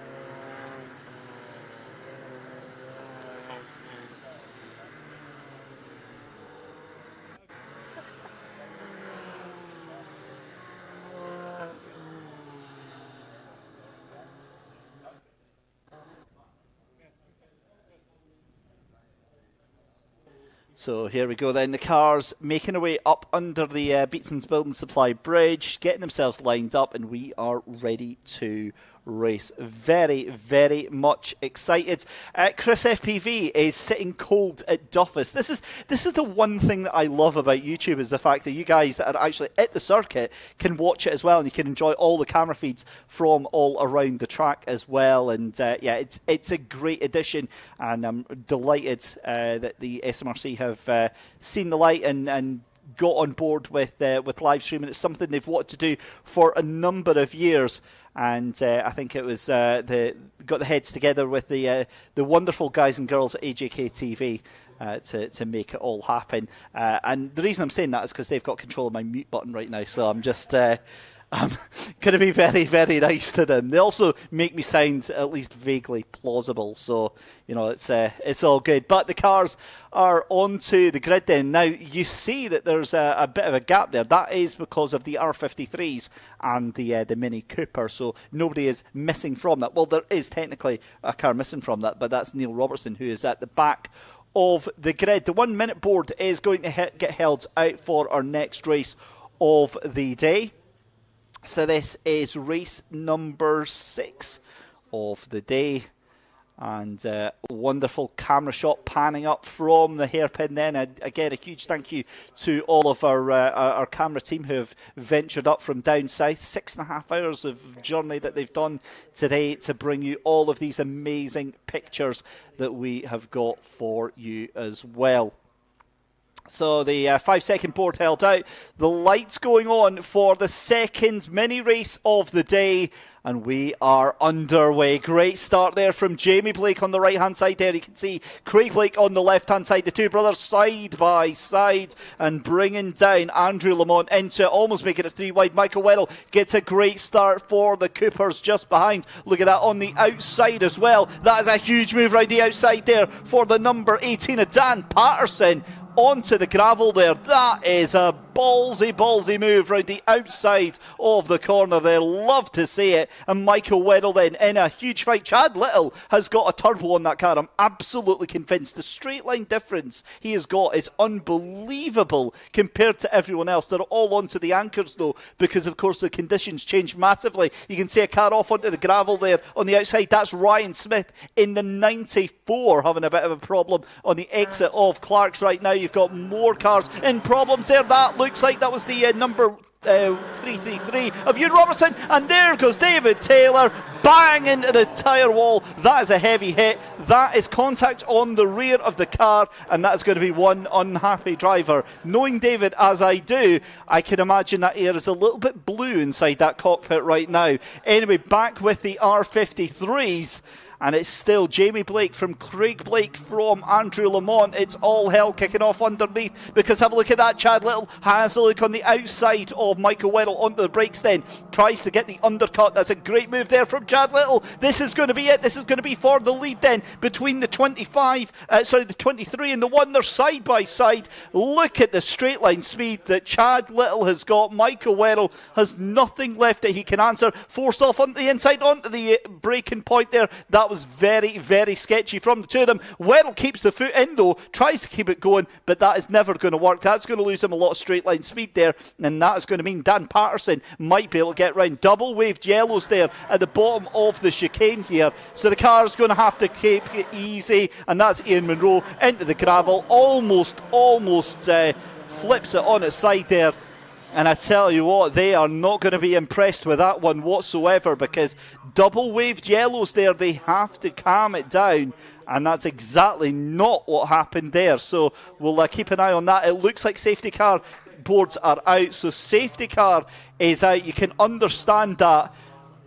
So here we go then, the cars making their way up under the Beatson's Building Supply Bridge, getting themselves lined up, and we are ready to race. Very, very much excited. Chris FPV is sitting cold at Duffus. This is the one thing that I love about YouTube, is the fact that you guys that are actually at the circuit can watch it as well, and you can enjoy all the camera feeds from all around the track as well. And it's a great addition, and I'm delighted that the SMRC have seen the light and got on board with live streaming. It's something they've wanted to do for a number of years. And I think it was got the heads together with the wonderful guys and girls at AJK TV to make it all happen. And the reason I'm saying that is because they've got control of my mute button right now. So I'm just I'm going to be very, very nice to them. They also make me sound at least vaguely plausible. So, you know, it's all good. But the cars are onto the grid then. Now, you see that there's a bit of a gap there. That is because of the R53s and the Mini Cooper. So nobody is missing from that. Well, there is technically a car missing from that, but that's Neil Robertson, who is at the back of the grid. The 1 minute board is going to get held out for our next race of the day. So this is race number 6 of the day. And wonderful camera shot panning up from the hairpin then. Again, a huge thank you to all of our camera team who have ventured up from down south. 6.5 hours of journey that they've done today to bring you all of these amazing pictures that we have got for you as well. So the 5-second board held out. The lights going on for the second mini race of the day. And we are underway. Great start there from Jamie Blake on the right-hand side there. You can see Craig Blake on the left-hand side. The two brothers side by side and bringing down Andrew Lamont into almost making it 3 wide. Michael Weddle gets a great start for the Coopers just behind. Look at that on the outside as well. That is a huge move right the outside there for the number 18 of Dan Patterson. Onto the gravel there. That is a ballsy move round the outside of the corner there. Love to see it. And Michael Weddle then in a huge fight. Chad Little has got a turbo on that car. I'm absolutely convinced. The straight line difference he has got is unbelievable compared to everyone else. They're all onto the anchors though, because of course the conditions change massively. You can see a car off onto the gravel there on the outside. That's Ryan Smith in the 94 having a bit of a problem on the exit of Clark's right now. You've got more cars in problems there. That looks like that was the number 333 of Ewan Robertson, and there goes David Taylor bang into the tyre wall. That is a heavy hit. That is contact on the rear of the car, and that is going to be one unhappy driver. Knowing David as I do, I can imagine that air is a little bit blue inside that cockpit right now. Anyway, back with the R53s. And it's still Jamie Blake from Craig Blake from Andrew Lamont. It's all hell kicking off underneath, because have a look at that. Chad Little has a look on the outside of Michael Weddle onto the brakes then. Tries to get the undercut. That's a great move there from Chad Little. This is going to be it. This is going to be for the lead then between the 23 and the 1. They're side by side. Look at the straight line speed that Chad Little has got. Michael Weddle has nothing left that he can answer. Forced off onto the inside, onto the braking point there. That was very, very sketchy from the two of them. Weddle keeps the foot in though, tries to keep it going, but that is never going to work. That's going to lose him a lot of straight line speed there, and that is going to mean Dan Patterson might be able to get round. Double waved yellows there at the bottom of the chicane here, so the car is going to have to keep it easy, and that's Ian Munro into the gravel. Almost flips it on its side there. And I tell you what, they are not going to be impressed with that one whatsoever, because double waved yellows there, they have to calm it down. And that's exactly not what happened there. So we'll keep an eye on that. It looks like safety car boards are out. So safety car is out. You can understand that.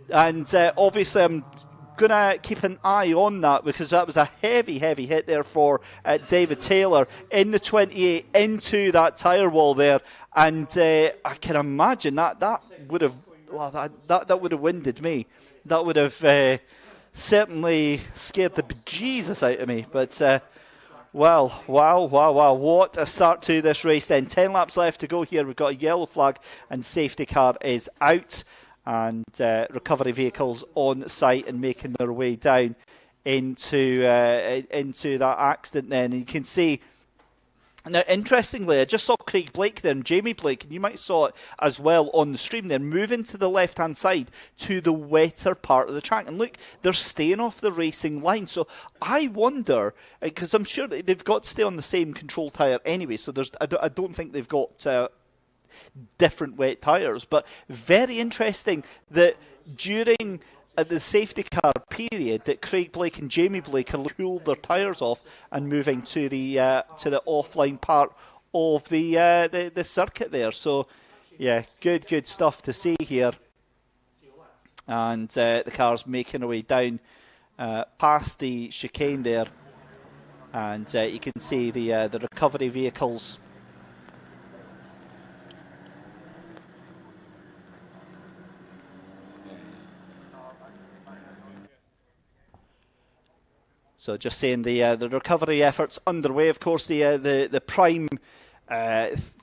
And obviously I'm going to keep an eye on that, because that was a heavy hit there for David Taylor in the 28 into that tyre wall there. And I can imagine that would have that would have winded me. That would have certainly scared the bejesus out of me. But wow, what a start to this race then. 10 laps left to go here. We've got a yellow flag and safety car is out, and recovery vehicles on site and making their way down into that accident then. And you can see. Now, interestingly, I just saw Craig Blake there and Jamie Blake, and you might have saw it as well on the stream there, moving to the left-hand side to the wetter part of the track. And look, they're staying off the racing line. So I wonder, because I'm sure they've got to stay on the same control tyre anyway, so I don't think they've got different wet tyres. But very interesting that during the safety car period that Craig Blake and Jamie Blake have cooled their tyres off and moving to the offline part of the circuit there. So, yeah, good stuff to see here. And the car's making her way down past the chicane there. And you can see the recovery vehicles. So just saying the recovery efforts underway. Of course, the prime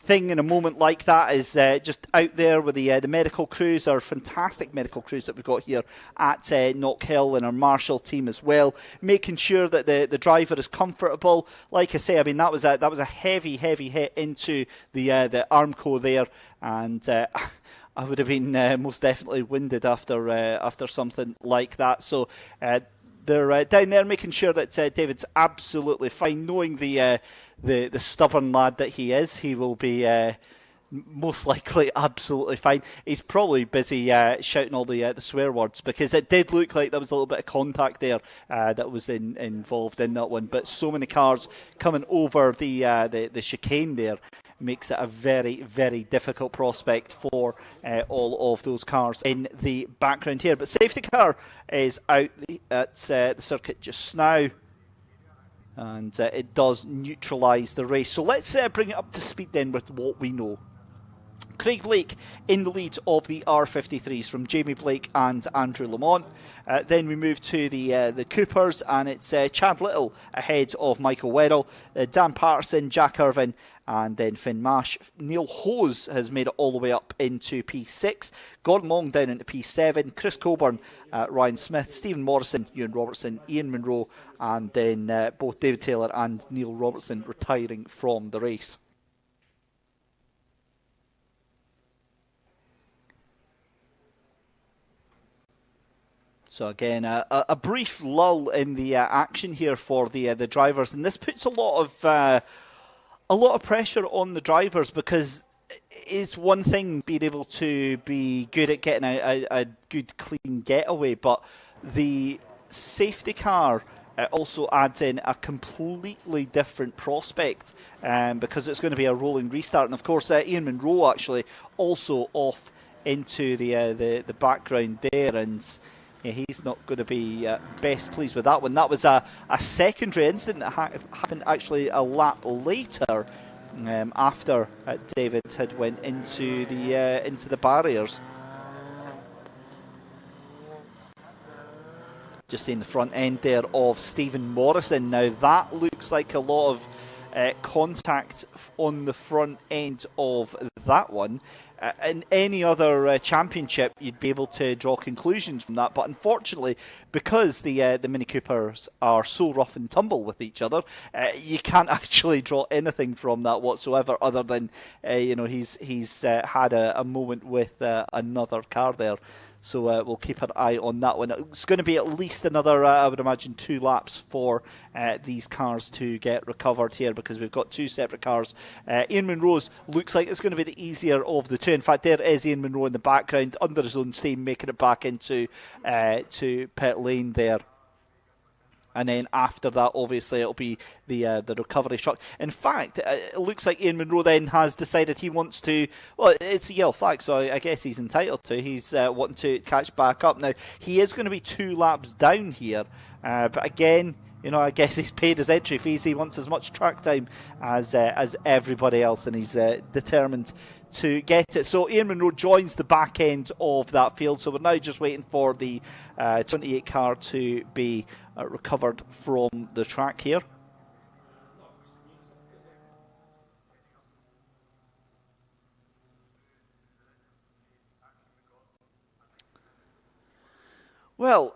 thing in a moment like that is just out there with the medical crews, our fantastic medical crews that we've got here at Knockhill, and our marshal team as well, making sure that the driver is comfortable. Like I say, I mean that was a heavy hit into the Armco there, and I would have been most definitely winded after something like that. So. They're down there making sure that David's absolutely fine, knowing the stubborn lad that he is. He will be most likely absolutely fine. He's probably busy shouting all the swear words, because it did look like there was a little bit of contact there that was involved in that one. But so many cars coming over the chicane there makes it a very, very difficult prospect for all of those cars in the background here. But safety car is out at the circuit just now, and it does neutralise the race. So let's bring it up to speed then with what we know. Craig Blake in the lead of the R53s from Jamie Blake and Andrew Lamont. Then we move to the Coopers, and it's Chad Little ahead of Michael Weddle, Dan Patterson, Jack Irvin, and then Finn Mash. Neil Hose has made it all the way up into P6. Gordon Long down into P7. Chris Coburn, Ryan Smith, Stephen Morrison, Ewan Robertson, Ian Munro, and then both David Taylor and Neil Robertson retiring from the race. So again, a brief lull in the action here for the drivers, and this puts a lot of pressure on the drivers, because it's one thing being able to be good at getting a good clean getaway, but the safety car also adds in a completely different prospect, because it's going to be a rolling restart. And of course, Ian Munro actually also off into the background there, and yeah, he's not going to be best pleased with that one. That was a secondary incident that happened actually a lap later, after David had went into the barriers. Just seeing the front end there of Stephen Morrison. Now that looks like a lot of contact on the front end of that one. In any other championship, you'd be able to draw conclusions from that. But unfortunately, because the Mini Coopers are so rough and tumble with each other, you can't actually draw anything from that whatsoever, other than he's had a moment with another car there. So we'll keep an eye on that one. It's going to be at least another, I would imagine, 2 laps for these cars to get recovered here, because we've got 2 separate cars. Ian Munro's looks like it's going to be the easier of the 2. In fact, there is Ian Munro in the background under his own steam, making it back into to pit lane there. And then after that, obviously, it'll be the recovery truck. In fact, it looks like Ian Munro then has decided he wants to... Well, it's a yellow flag, so I guess he's entitled to. He's wanting to catch back up. Now, he is going to be 2 laps down here. But again, I guess he's paid his entry fees. He wants as much track time as everybody else, and he's determined to get it. So Ian Munro joins the back end of that field. So we're now just waiting for the 28 car to be recovered from the track here. Well,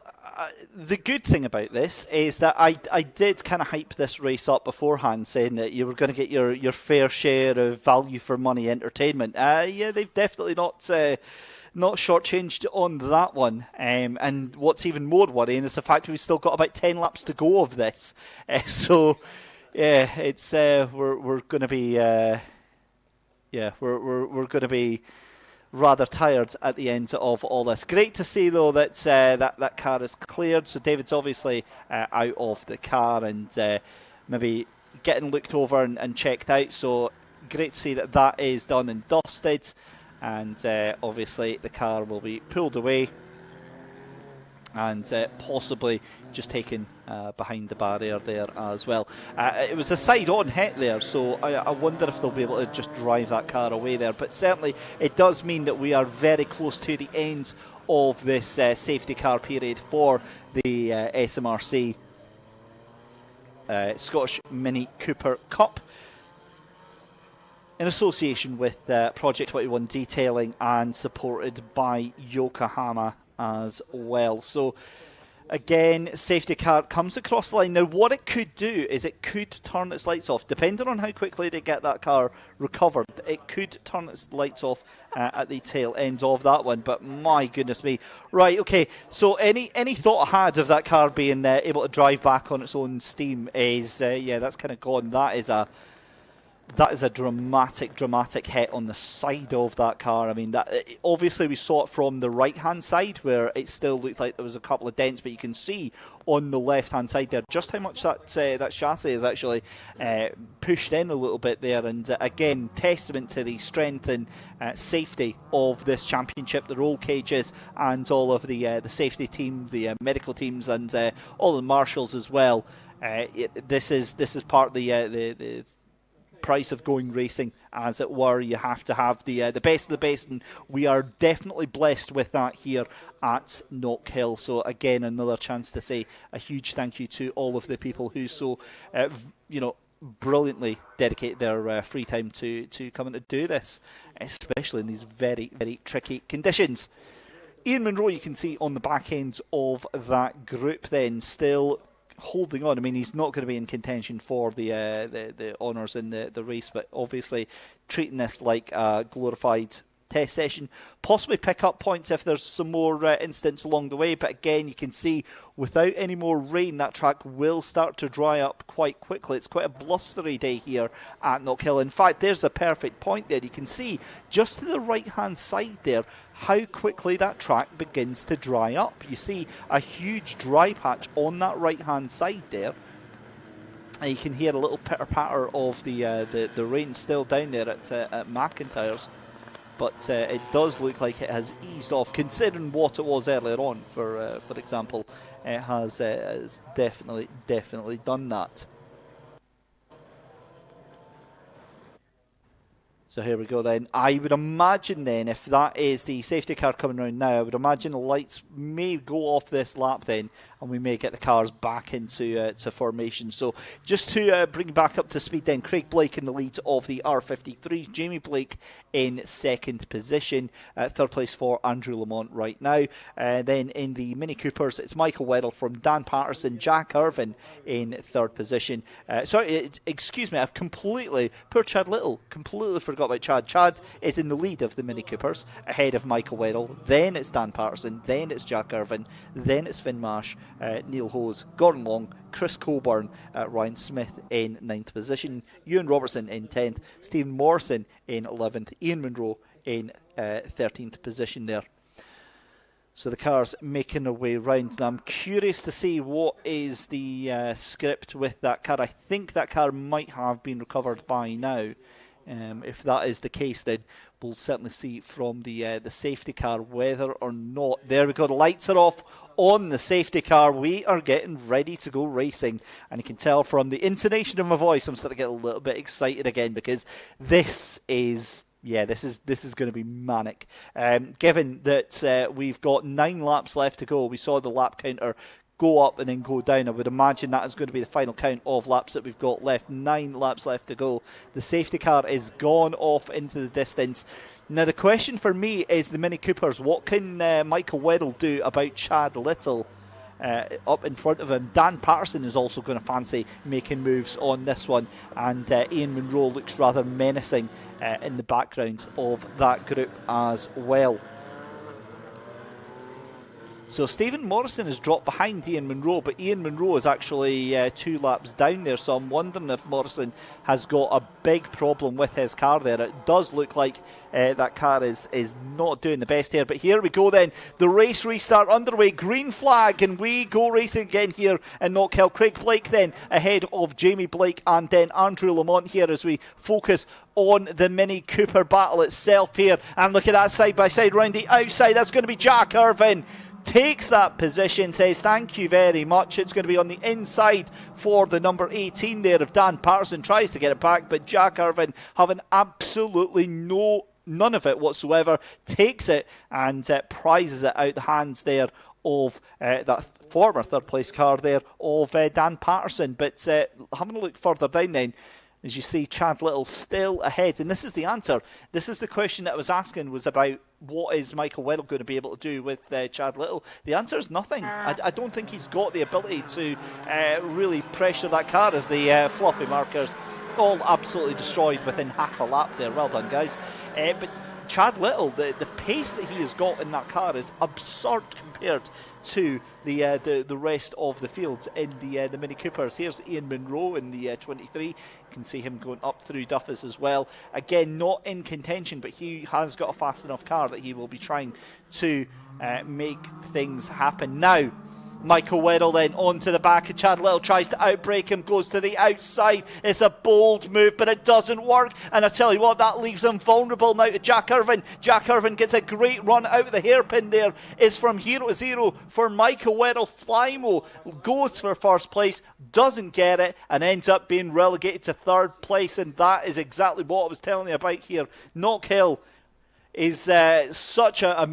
the good thing about this is that I did kind of hype this race up beforehand, saying that you were going to get your fair share of value for money entertainment. Yeah, they've definitely not shortchanged on that one. And what's even more worrying is the fact we've still got about 10 laps to go of this. So yeah, it's we're going to be we're going to be rather tired at the end of all this. Great to see though that that car is cleared. So David's obviously out of the car and maybe getting looked over and checked out. So great to see that that is done and dusted, and obviously the car will be pulled away and possibly just taken behind the barrier there as well. It was a side-on hit there, so I wonder if they'll be able to just drive that car away there. But certainly it does mean that we are very close to the end of this safety car period for the SMRC Scottish Mini Cooper Cup, in association with Project 21 Detailing and supported by Yokohama as well. So again, safety car comes across the line. Now what it could do is it could turn its lights off, depending on how quickly they get that car recovered. It could turn its lights off at the tail end of that one, but my goodness me. Right, okay, so any thought I had of that car being able to drive back on its own steam is yeah, that's kind of gone. That is a dramatic hit on the side of that car. I mean, that obviously we saw it from the right-hand side where it still looked like there was a couple of dents, but you can see on the left-hand side there just how much that chassis is actually pushed in a little bit there. And again, testament to the strength and safety of this championship, the roll cages and all of the safety teams, the medical teams, and all the marshals as well. This is part of the price of going racing, as it were. You have to have the best of the best, and we are definitely blessed with that here at Knockhill. So again, another chance to say a huge thank you to all of the people who so brilliantly dedicate their free time to coming to do this, especially in these very, very tricky conditions. Ian Munro, you can see on the back end of that group then, still holding on. I mean, he's not going to be in contention for the honours in the race, but obviously treating this like a glorified test session, possibly pick up points if there's some more incidents along the way. But again, you can see without any more rain, that track will start to dry up quite quickly. It's quite a blustery day here at Knockhill. In fact, there's a perfect point there. You can see just to the right hand side there how quickly that track begins to dry up. You see a huge dry patch on that right hand side there. And you can hear a little pitter patter of the rain still down there at McIntyre's. But it does look like it has eased off, considering what it was earlier on. For example, it has definitely done that. So here we go then. I would imagine then, if that is the safety car coming around now, I would imagine the lights may go off this lap then, and we may get the cars back into formation. So just to bring back up to speed then, Craig Blake in the lead of the R53, Jamie Blake in second position, third place for Andrew Lamont right now. Then in the Mini Coopers, it's Michael Weddle from Dan Patterson, Jack Irvin in third position. Excuse me, poor Chad Little, completely forgot about Chad. Chad is in the lead of the Mini Coopers, ahead of Michael Weddle. Then it's Dan Patterson, then it's Jack Irvin, then it's Finn Marsh, Neil Hose, Gordon Long, Chris Colburn, Ryan Smith in 9th position, Ewan Robertson in 10th, Stephen Morrison in 11th, Ian Munro in 13th position there. So the cars making their way round. Now I'm curious to see what is the script with that car. I think that car might have been recovered by now. If that is the case, then we'll certainly see from the safety car whether or not. There we go, the lights are off on the safety car. We are getting ready to go racing, and you can tell from the intonation of my voice I'm starting to get a little bit excited again, because this is going to be manic. Given that we've got 9 laps left to go, we saw the lap counter go up and then go down. I would imagine that is going to be the final count of laps that we've got left. 9 laps left to go. The safety car is gone off into the distance. Now the question for me is the Mini Coopers. What can Michael Weddle do about Chad Little up in front of him? Dan Patterson is also going to fancy making moves on this one, and Ian Munro looks rather menacing in the background of that group as well. So Stephen Morrison has dropped behind Ian Munro, but Ian Munro is actually 2 laps down there, so I'm wondering if Morrison has got a big problem with his car there. It does look like that car is not doing the best here, but here we go then. The race restart underway, green flag, and we go racing again here in Knockhill. Craig Blake then ahead of Jamie Blake and then Andrew Lamont here as we focus on the Mini Cooper battle itself here. And look at that side-by-side round the outside. That's going to be Jack Irvine. Takes that position, says thank you very much. It's going to be on the inside for the number 18 there if Dan Patterson tries to get it back, but Jack Irvine having absolutely none of it whatsoever, takes it and prizes it out the hands there of that former third place car there of Dan Patterson. But having a look further down then, as you see, Chad Little still ahead. And this is the answer. This is the question that I was asking, was about what is Michael Weddle going to be able to do with Chad Little. The answer is nothing. I don't think he's got the ability to really pressure that car, as the floppy markers all absolutely destroyed within half a lap there. Well done, guys. But Chad Little, the pace that he has got in that car is absurd compared to the rest of the fields in the Mini Coopers. Here's Ian Munro in the 23. You can see him going up through Duffus as well. Again, not in contention, but he has got a fast enough car that he will be trying to make things happen. Now, Michael Weddle then onto the back of Chad Little, tries to outbrake him, goes to the outside. It's a bold move, but it doesn't work. And I tell you what, that leaves him vulnerable now to Jack Irvine. Jack Irvine gets a great run out of the hairpin there. It's from 0-0 for Michael Weddle. Flymo goes for first place, doesn't get it, and ends up being relegated to third place. And that is exactly what I was telling you about here. Knockhill is such a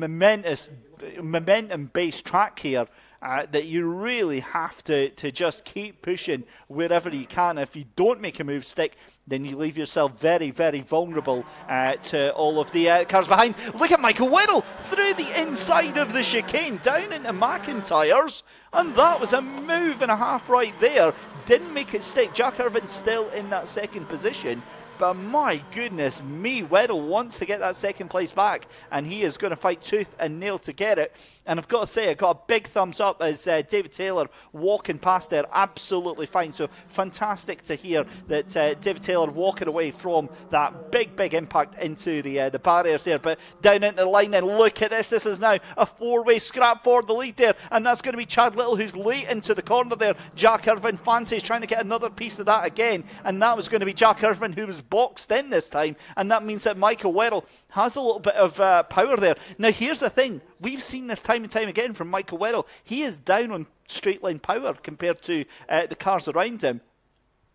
momentum-based track here. That you really have to just keep pushing wherever you can. If you don't make a move stick, then you leave yourself very, very vulnerable to all of the cars behind. Look at Michael Weddle through the inside of the chicane, down into McIntyre's, and that was a move and a half right there. Didn't make it stick. Jack Irvine still in that second position. But my goodness me, Weddle wants to get that second place back, and he is going to fight tooth and nail to get it. And I've got to say, I got a big thumbs up as David Taylor walking past there, absolutely fine. So fantastic to hear that David Taylor walking away from that big impact into the barriers there. But down into the line then, look at this. This is now a four-way scrap for the lead there, and that's going to be Chad Little, who's late into the corner there. Jack Irvine fancies trying to get another piece of that again, and that was going to be Jack Irvine, who was boxed in this time, and that means that Michael Weddle has a little bit of power there. Now here's the thing, we've seen this time and time again from Michael Weddle. He is down on straight line power compared to the cars around him.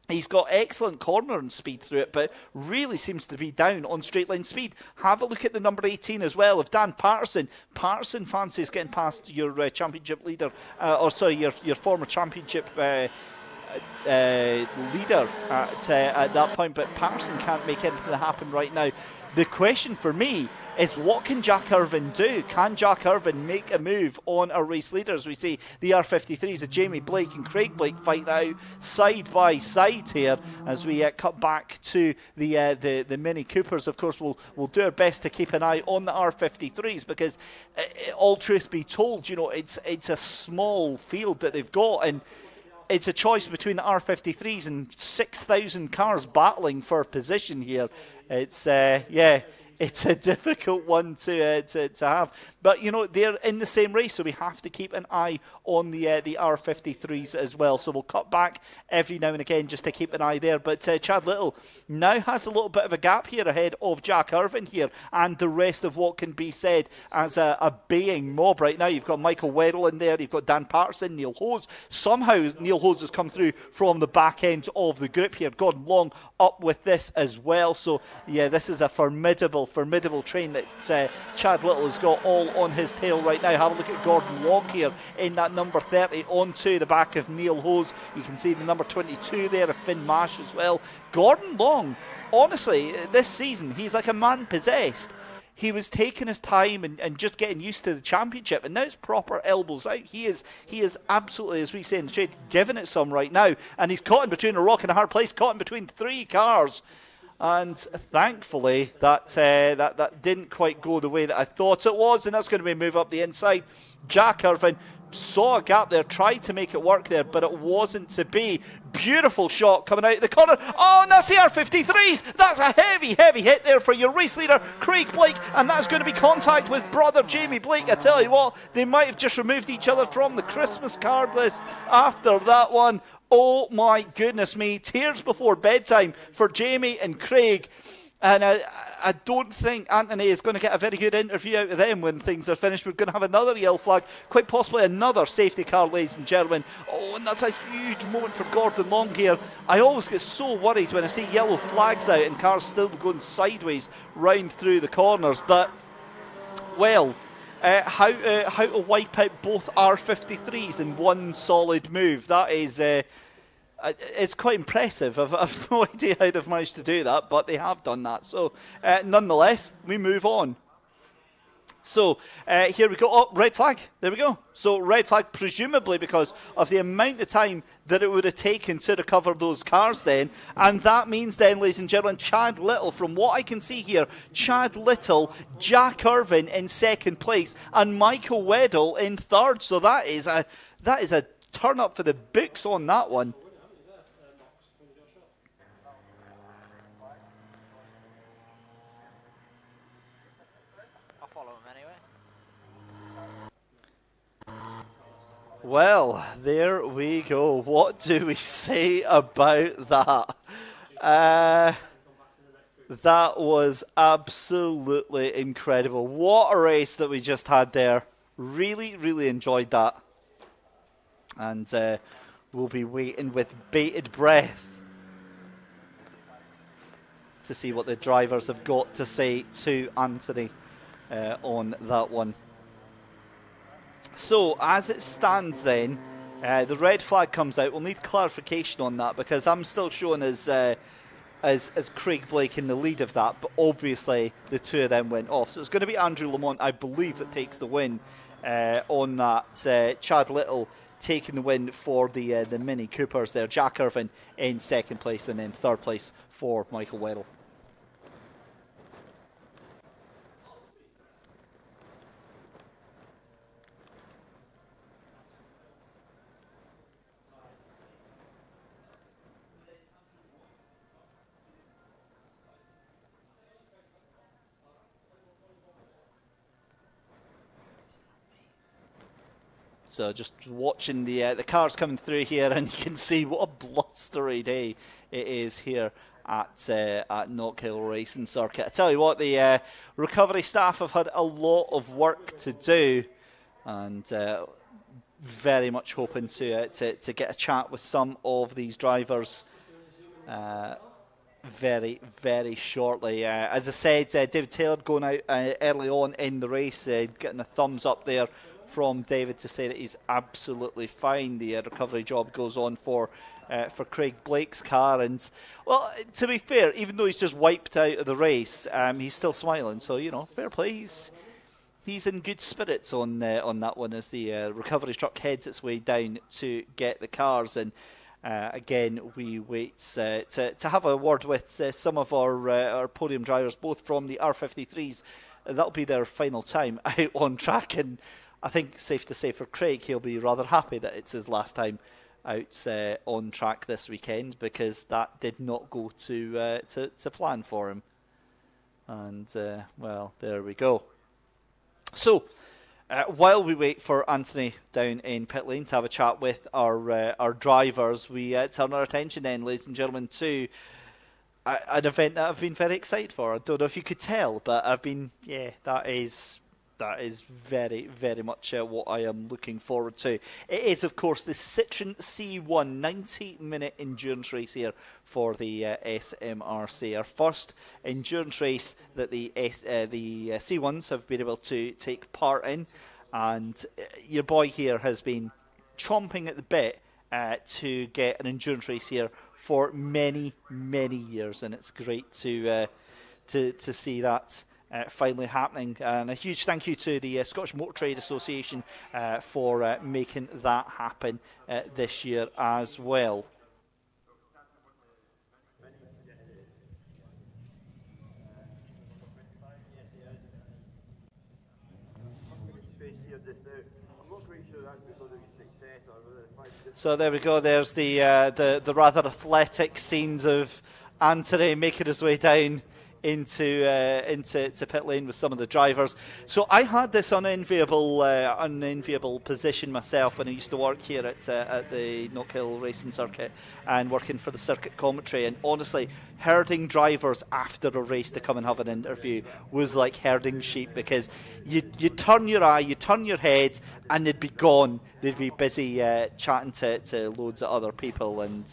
He's got excellent cornering speed through it, but really seems to be down on straight line speed. Have a look at the number 18 as well of Dan Patterson. Patterson fancies getting past your championship leader, your former championship leader at that point, but Patterson can't make anything happen right now. The question for me is, what can Jack Irvine do? Can Jack Irvine make a move on our race leaders? We see the R53s of Jamie Blake and Craig Blake fight out side by side here as we cut back to the Mini Coopers. Of course, we'll do our best to keep an eye on the R53s because, all truth be told, you know, it's a small field that they've got, and it's a choice between the R53s and 6,000 cars battling for position here. It's it's a difficult one to have. But, you know, they're in the same race, so we have to keep an eye on the R53s as well. So we'll cut back every now and again just to keep an eye there. But Chad Little now has a little bit of a gap here ahead of Jack Irvine here and the rest of what can be said as a baying mob right now. You've got Michael Weddle in there. You've got Dan Patterson, Neil Hose. Somehow Neil Hose has come through from the back end of the group here. Gordon Long up with this as well. So, yeah, this is a formidable train that Chad Little has got all on his tail right now. Have a look at Gordon Long here in that number 30 onto the back of Neil Hose. You can see the number 22 there of Finn Mash as well. Gordon Long, honestly, this season he's like a man possessed. He was taking his time and just getting used to the championship, and now it's proper elbows out. He is absolutely, as we say in the shade, giving it some right now, and he's caught in between a rock and a hard place, caught in between three cars. And thankfully, that didn't quite go the way that I thought it was, and that's going to be a move up the inside. Jack Irvine saw a gap there, tried to make it work there, but it wasn't to be. Beautiful shot coming out of the corner. Oh, and that's the R53s. That's a heavy, heavy hit there for your race leader, Craig Blake, and that's going to be contact with brother Jamie Blake. I tell you what, they might have just removed each other from the Christmas card list after that one. Oh my goodness me, tears before bedtime for Jamie and Craig. And I don't think Anthony is going to get a very good interview out of them when things are finished. We're going to have another yellow flag, quite possibly another safety car, ladies and gentlemen. Oh, and that's a huge moment for Gordon Long here. I always get so worried when I see yellow flags out and cars still going sideways round through the corners. But, well, how to wipe out both R53s in one solid move. That is... it's quite impressive. I've no idea how they've managed to do that, but they have done that. So, nonetheless, we move on. So, here we go. Oh, red flag. There we go. So, red flag, presumably because of the amount of time that it would have taken to recover those cars then. And that means then, ladies and gentlemen, Chad Little, from what I can see here, Chad Little, Jack Irvine in second place, and Michael Weddle in third. So, that is a turn up for the books on that one. Well, there we go. What do we say about that? That was absolutely incredible. What a race that we just had there. Really, really enjoyed that. And we'll be waiting with bated breath to see what the drivers have got to say to Anthony on that one. So, as it stands then, the red flag comes out. We'll need clarification on that because I'm still showing as Craig Blake in the lead of that, but obviously the two of them went off. So it's going to be Andrew Lamont, I believe, that takes the win on that. Chad Little taking the win for the Mini Coopers there. Jack Irvine in second place, and then third place for Michael Weddle. So just watching the cars coming through here, and you can see what a blustery day it is here at KNOCKHILL Racing Circuit. I tell you what, the recovery staff have had a lot of work to do, and very much hoping to get a chat with some of these drivers very, very shortly. As I said, David Taylor going out early on in the race, getting a thumbs up there from David to say that he's absolutely fine. The recovery job goes on for Craig Blake's car, and well, to be fair, even though he's just wiped out of the race, he's still smiling. So fair play. He's in good spirits on that one as the recovery truck heads its way down to get the cars. And again, we wait to have a word with some of our podium drivers, both from the R53s. That'll be their final time out on track, and I think safe to say for Craig, he'll be rather happy that it's his last time out on track this weekend, because that did not go to plan for him. And well, there we go. So while we wait for Anthony down in pit lane to have a chat with our drivers, we turn our attention then, ladies and gentlemen, to an event that I've been very excited for. I don't know if you could tell, but I've been, that is very, very much what I am looking forward to. It is, of course, the Citroen C1 90-minute endurance race here for the SMRC. Our first endurance race that the C1s have been able to take part in. And your boy here has been chomping at the bit to get an endurance race here for many, many years. And it's great to see that finally happening, and a huge thank you to the Scottish Motor Trade Association for making that happen this year as well. So there we go. There's the rather athletic scenes of Anthony making his way down into pit lane with some of the drivers. So I had this unenviable position myself when I used to work here at the KNOCKHILL racing circuit and working for the circuit commentary. And honestly, herding drivers after a race to come and have an interview was like herding sheep, because you turn your eye, you turn your head, and they'd be gone. They'd be busy chatting to loads of other people, and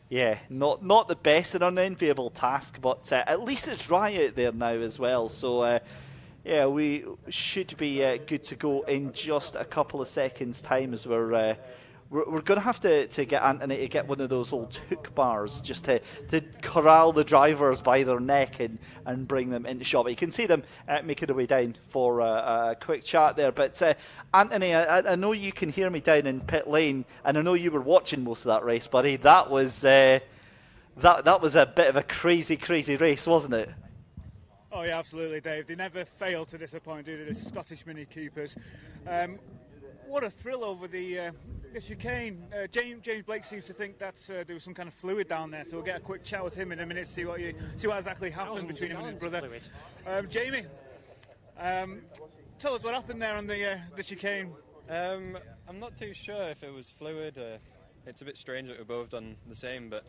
yeah, not the best and unenviable task, but at least it's dry out there now as well. So yeah, we should be good to go in just a couple of seconds' time, as we're going to have to get Anthony to get one of those old hook bars just to corral the drivers by their neck and bring them into shot. But you can see them making their way down for a quick chat there. But Anthony, I know you can hear me down in pit lane, and I know you were watching most of that race, buddy. That was that was a bit of a crazy race, wasn't it? Oh yeah, absolutely, Dave. They never fail to disappoint, do they, the Scottish Mini Coopers? What a thrill over the chicane. James Blake seems to think that there was some kind of fluid down there, so we'll get a quick chat with him in a minute, see what exactly happened between him and his brother. Jamie, tell us what happened there on the chicane. I'm not too sure if it was fluid. It's a bit strange that we've both done the same, but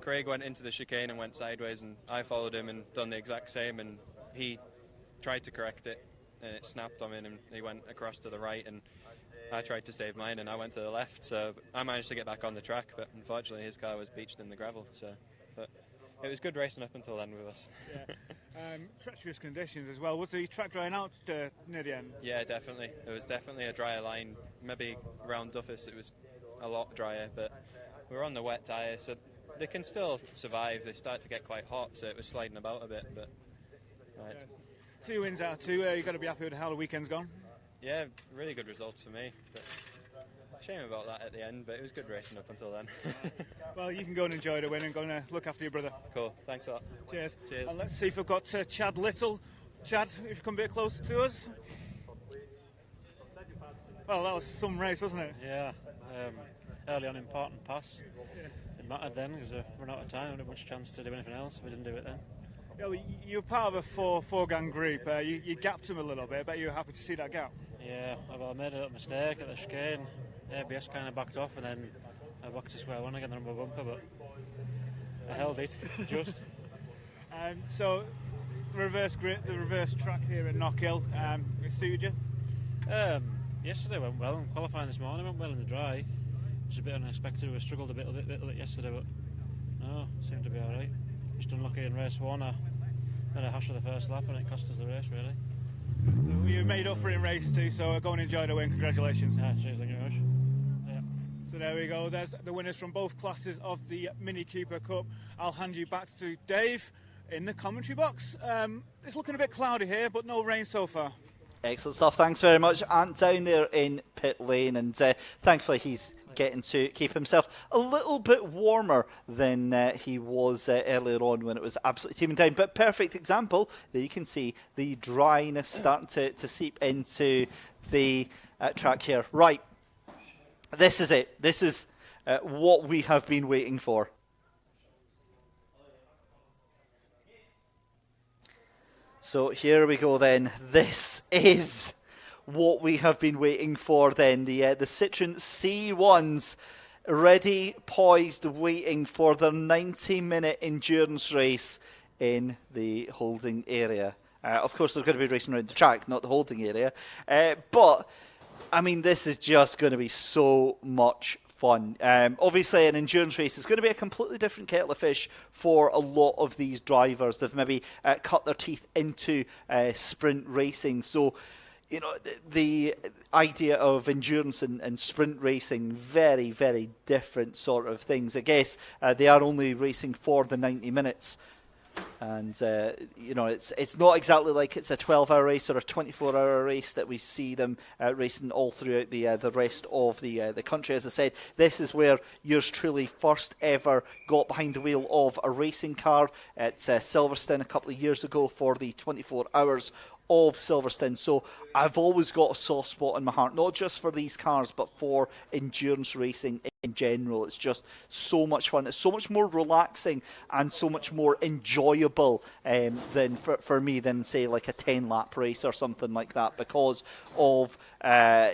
Craig went into the chicane and went sideways, and I followed him and done the exact same, and he tried to correct it, and it snapped on him, and he went across to the right, and I tried to save mine, and I went to the left, so I managed to get back on the track, but unfortunately his car was beached in the gravel, but it was good racing up until then with us. Yeah. Treacherous conditions as well. Was the track drying out near the end? Yeah, definitely. It was definitely a drier line. Maybe around Duffus it was a lot drier, but we were on the wet tyres, so they can still survive. They start to get quite hot, so it was sliding about a bit, but right. 2 wins out of 2. You've got to be happy with how the weekend's gone. Yeah, really good results for me. But shame about that at the end, but it was good racing up until then. Well, you can go and enjoy the win and go and look after your brother. Cool, thanks a lot. Cheers. Cheers. And let's see if we've got Chad Little. Chad, if you come a bit closer to us. Well, that was some race, wasn't it? Yeah, early on important pass. Yeah. It mattered then because we ran out of time. We didn't have much chance to do anything else. We didn't do it then. Yeah, well, you're part of a four-gang group. You gapped him a little bit. I bet you were happy to see that gap. Yeah, well, I made a little mistake at the chicane. ABS kind of backed off, and then I backed to square one again, the number bumper, but I held it, just. So, the reverse track here at KNOCKHILL, it suited you? Yesterday went well, and qualifying this morning went well in the dry. It was a bit unexpected. We struggled a bit yesterday, but no, it seemed to be alright. Just unlucky in race 1. I had a hash of the first lap, and it cost us the race, really. So you made up for it in race 2, so go and enjoy the win. Congratulations. Yeah, cheers, thank you very much. Yeah. So there we go. There's the winners from both classes of the Mini Cooper Cup. I'll hand you back to Dave in the commentary box. It's looking a bit cloudy here, but no rain so far. Excellent stuff. Thanks very much, Ant, down there in pit lane, and thankfully he's getting to keep himself a little bit warmer than he was earlier on when it was absolutely teeming down. But perfect example, there you can see the dryness starting to seep into the track here. Right, this is it. This is what we have been waiting for. So here we go then. This is what we have been waiting for then. The Citroen C1s ready, poised, waiting for their 90-minute endurance race in the holding area. Of course, they're going to be racing around the track, not the holding area. But, I mean, this is just going to be so much fun. Obviously, an endurance race is going to be a completely different kettle of fish for a lot of these drivers. They've maybe cut their teeth into sprint racing. So, you know, the idea of endurance and sprint racing, very, very different sort of things. I guess they are only racing for the 90 minutes. And, you know, it's not exactly like it's a 12-hour race or a 24-hour race that we see them racing all throughout the rest of the country. As I said, this is where yours truly first ever got behind the wheel of a racing car at Silverstone a couple of years ago for the 24 hours of Silverstone. So I've always got a soft spot in my heart, not just for these cars, but for endurance racing in general. It's just so much fun. It's so much more relaxing and so much more enjoyable than for me than, say, like a 10-lap race or something like that, because of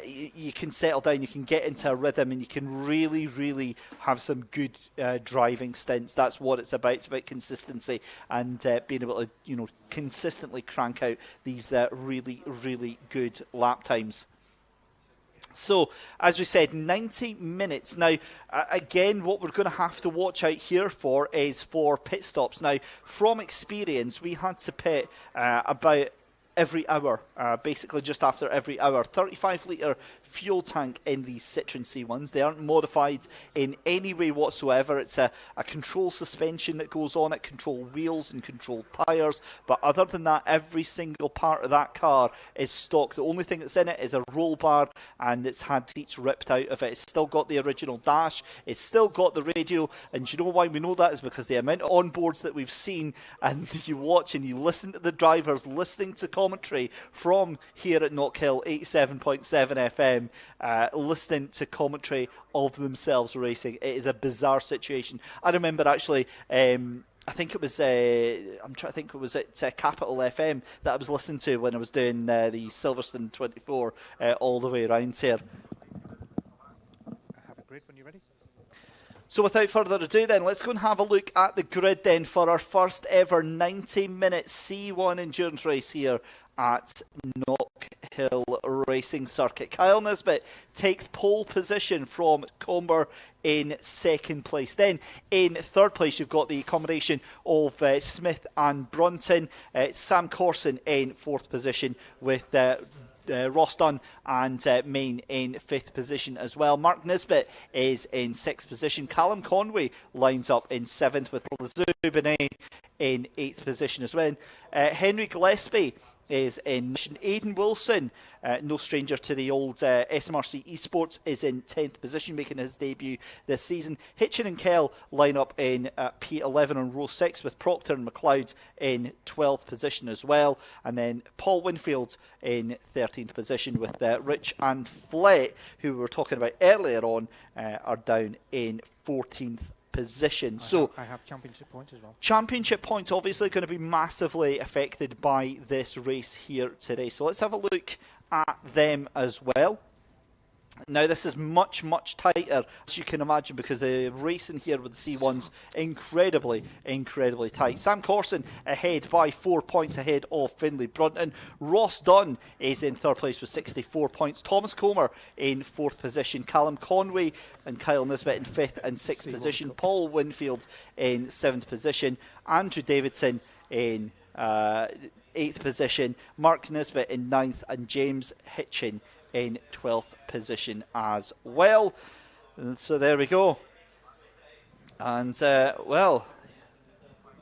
you can settle down, you can get into a rhythm, and you can really, really have some good driving stints. That's what it's about. It's about consistency and being able to, consistently crank out these really, really good lap times. So, as we said, 90 minutes. Now, again, what we're going to have to watch out here for is for pit stops. Now, from experience, we had to pit about every hour, basically just after every hour. 35-litre fuel tank in these Citroen C1s. They aren't modified in any way whatsoever. It's a control suspension that goes on it, control wheels and control tyres. But other than that, every single part of that car is stock. The only thing that's in it is a roll bar, and it's had seats ripped out of it. It's still got the original dash. It's still got the radio. And you know why we know that is because the amount of onboards that we've seen, and you watch and you listen to the drivers listening to commentary from here at Knockhill 87.7 FM, listening to commentary of themselves racing. It is a bizarre situation. I remember actually, I think it was, I'm trying to think, it was at Capital FM that I was listening to when I was doing the Silverstone 24 all the way around here. Have a great when you're ready. So without further ado then, let's go and have a look at the grid then for our first ever 90-minute C1 endurance race here at Knockhill Racing Circuit. Kyle Nisbet takes pole position from Comber in second place. Then in third place you've got the combination of Smith and Brunton. Sam Corson in fourth position with Ross Dunn and Main in fifth position as well. Mark Nisbet is in sixth position. Callum Conway lines up in seventh with Lazubine in eighth position as well. Henry Gillespie is in Aidan Wilson, no stranger to the old SMRC Esports, is in 10th position, making his debut this season. Hitchin and Kell line up in P11 on row 6 with Proctor and McLeod in 12th position as well. And then Paul Winfield in 13th position with Rich and Flett, who we were talking about earlier on, are down in 14th position. I have championship points as well. Championship points obviously going to be massively affected by this race here today. So let's have a look at them as well. Now this is much, much tighter, as you can imagine, because the racing here with the C1's incredibly, incredibly tight. Sam Corson ahead by 4 points ahead of Finlay Brunton. Ross Dunn is in third place with 64 points. Thomas Comer in fourth position. Callum Conway and Kyle Nisbet in fifth and sixth position. Paul Winfield in seventh position. Andrew Davidson in eighth position. Mark Nisbet in ninth, and James Hitchin in 12th position as well. And so there we go. And, well,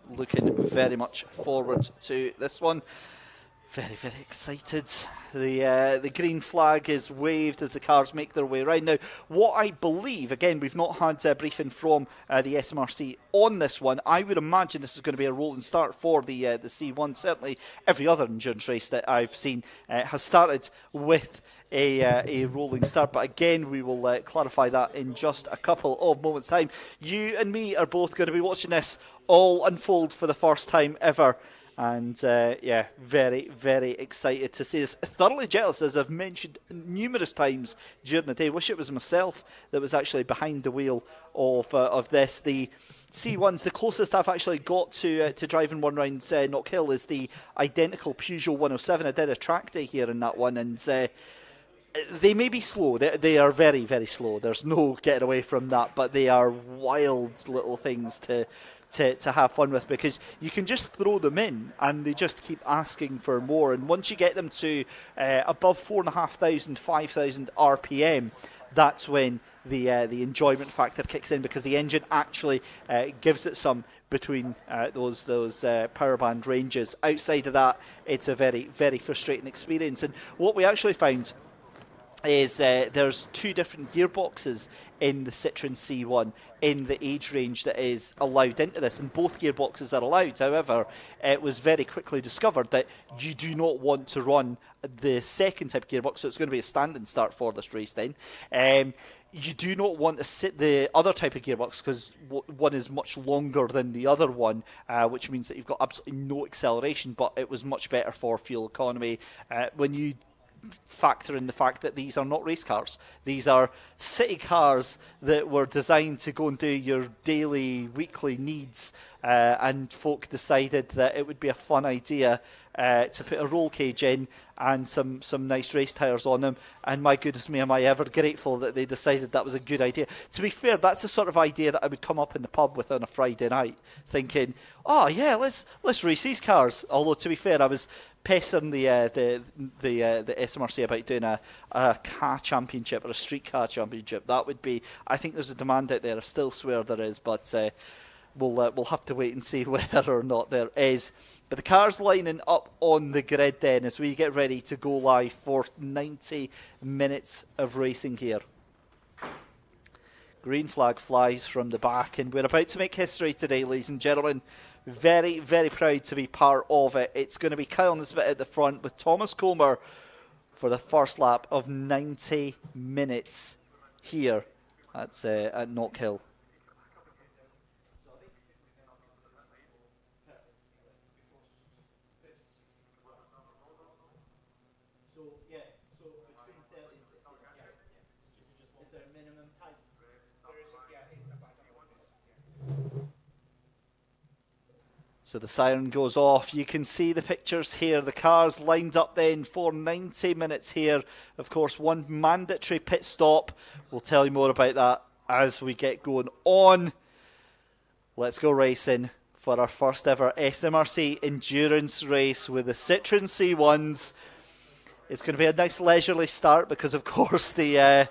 looking very much forward to this one. Very, very excited. The green flag is waved as the cars make their way around. Now, what I believe, again, we've not had a briefing from the SMRC on this one. I would imagine this is going to be a rolling start for the C1. Certainly, every other endurance race that I've seen has started with a rolling start. But again, we will clarify that in just a couple of moments' time. You and me are both going to be watching this all unfold for the first time ever. And yeah, very, very excited to see this. Thoroughly jealous, as I've mentioned numerous times during the day. Wish it was myself that was actually behind the wheel of this. The C1s, the closest I've actually got to driving one round Knockhill is the identical Peugeot 107. I did a track day here in that one, and they may be slow. They are very, very slow. There's no getting away from that, but they are wild little things to have fun with, because you can just throw them in and they just keep asking for more. And once you get them to above 4,500, 5,000 RPM, that's when the enjoyment factor kicks in, because the engine actually gives it some between those power band ranges. Outside of that, it's a very, very frustrating experience. And what we actually found is there's 2 different gearboxes in the Citroen C1 in the age range that is allowed into this, and both gearboxes are allowed. However, it was very quickly discovered that you do not want to run the second type of gearbox, so it's going to be a standing start for this race then. You do not want to sit the other type of gearbox because one is much longer than the other one, which means that you've got absolutely no acceleration, but it was much better for fuel economy. When you factor in the fact that these are not race cars. These are city cars that were designed to go and do your daily, weekly needs, and folk decided that it would be a fun idea to put a roll cage in and some nice race tyres on them, and my goodness me, am I ever grateful that they decided that was a good idea. To be fair, that's the sort of idea that I would come up in the pub with on a Friday night, thinking, oh yeah, let's race these cars. Although to be fair, I was pestering the SMRC about doing a car championship or a street car championship. That would be, I think there's a demand out there. I still swear there is, but we'll have to wait and see whether or not there is. But the cars lining up on the grid then as we get ready to go live for 90 minutes of racing here. Green flag flies from the back, and we're about to make history today, ladies and gentlemen. Very, very proud to be part of it. It's going to be Kyle Nisbet at the front with Thomas Comer for the first lap of 90 minutes here at Knockhill. So the siren goes off. You can see the pictures here. The cars lined up then for 90 minutes here. Of course, one mandatory pit stop. We'll tell you more about that as we get going on. Let's go racing for our first ever SMRC endurance race with the Citroen C1s. It's going to be a nice leisurely start because, of course, the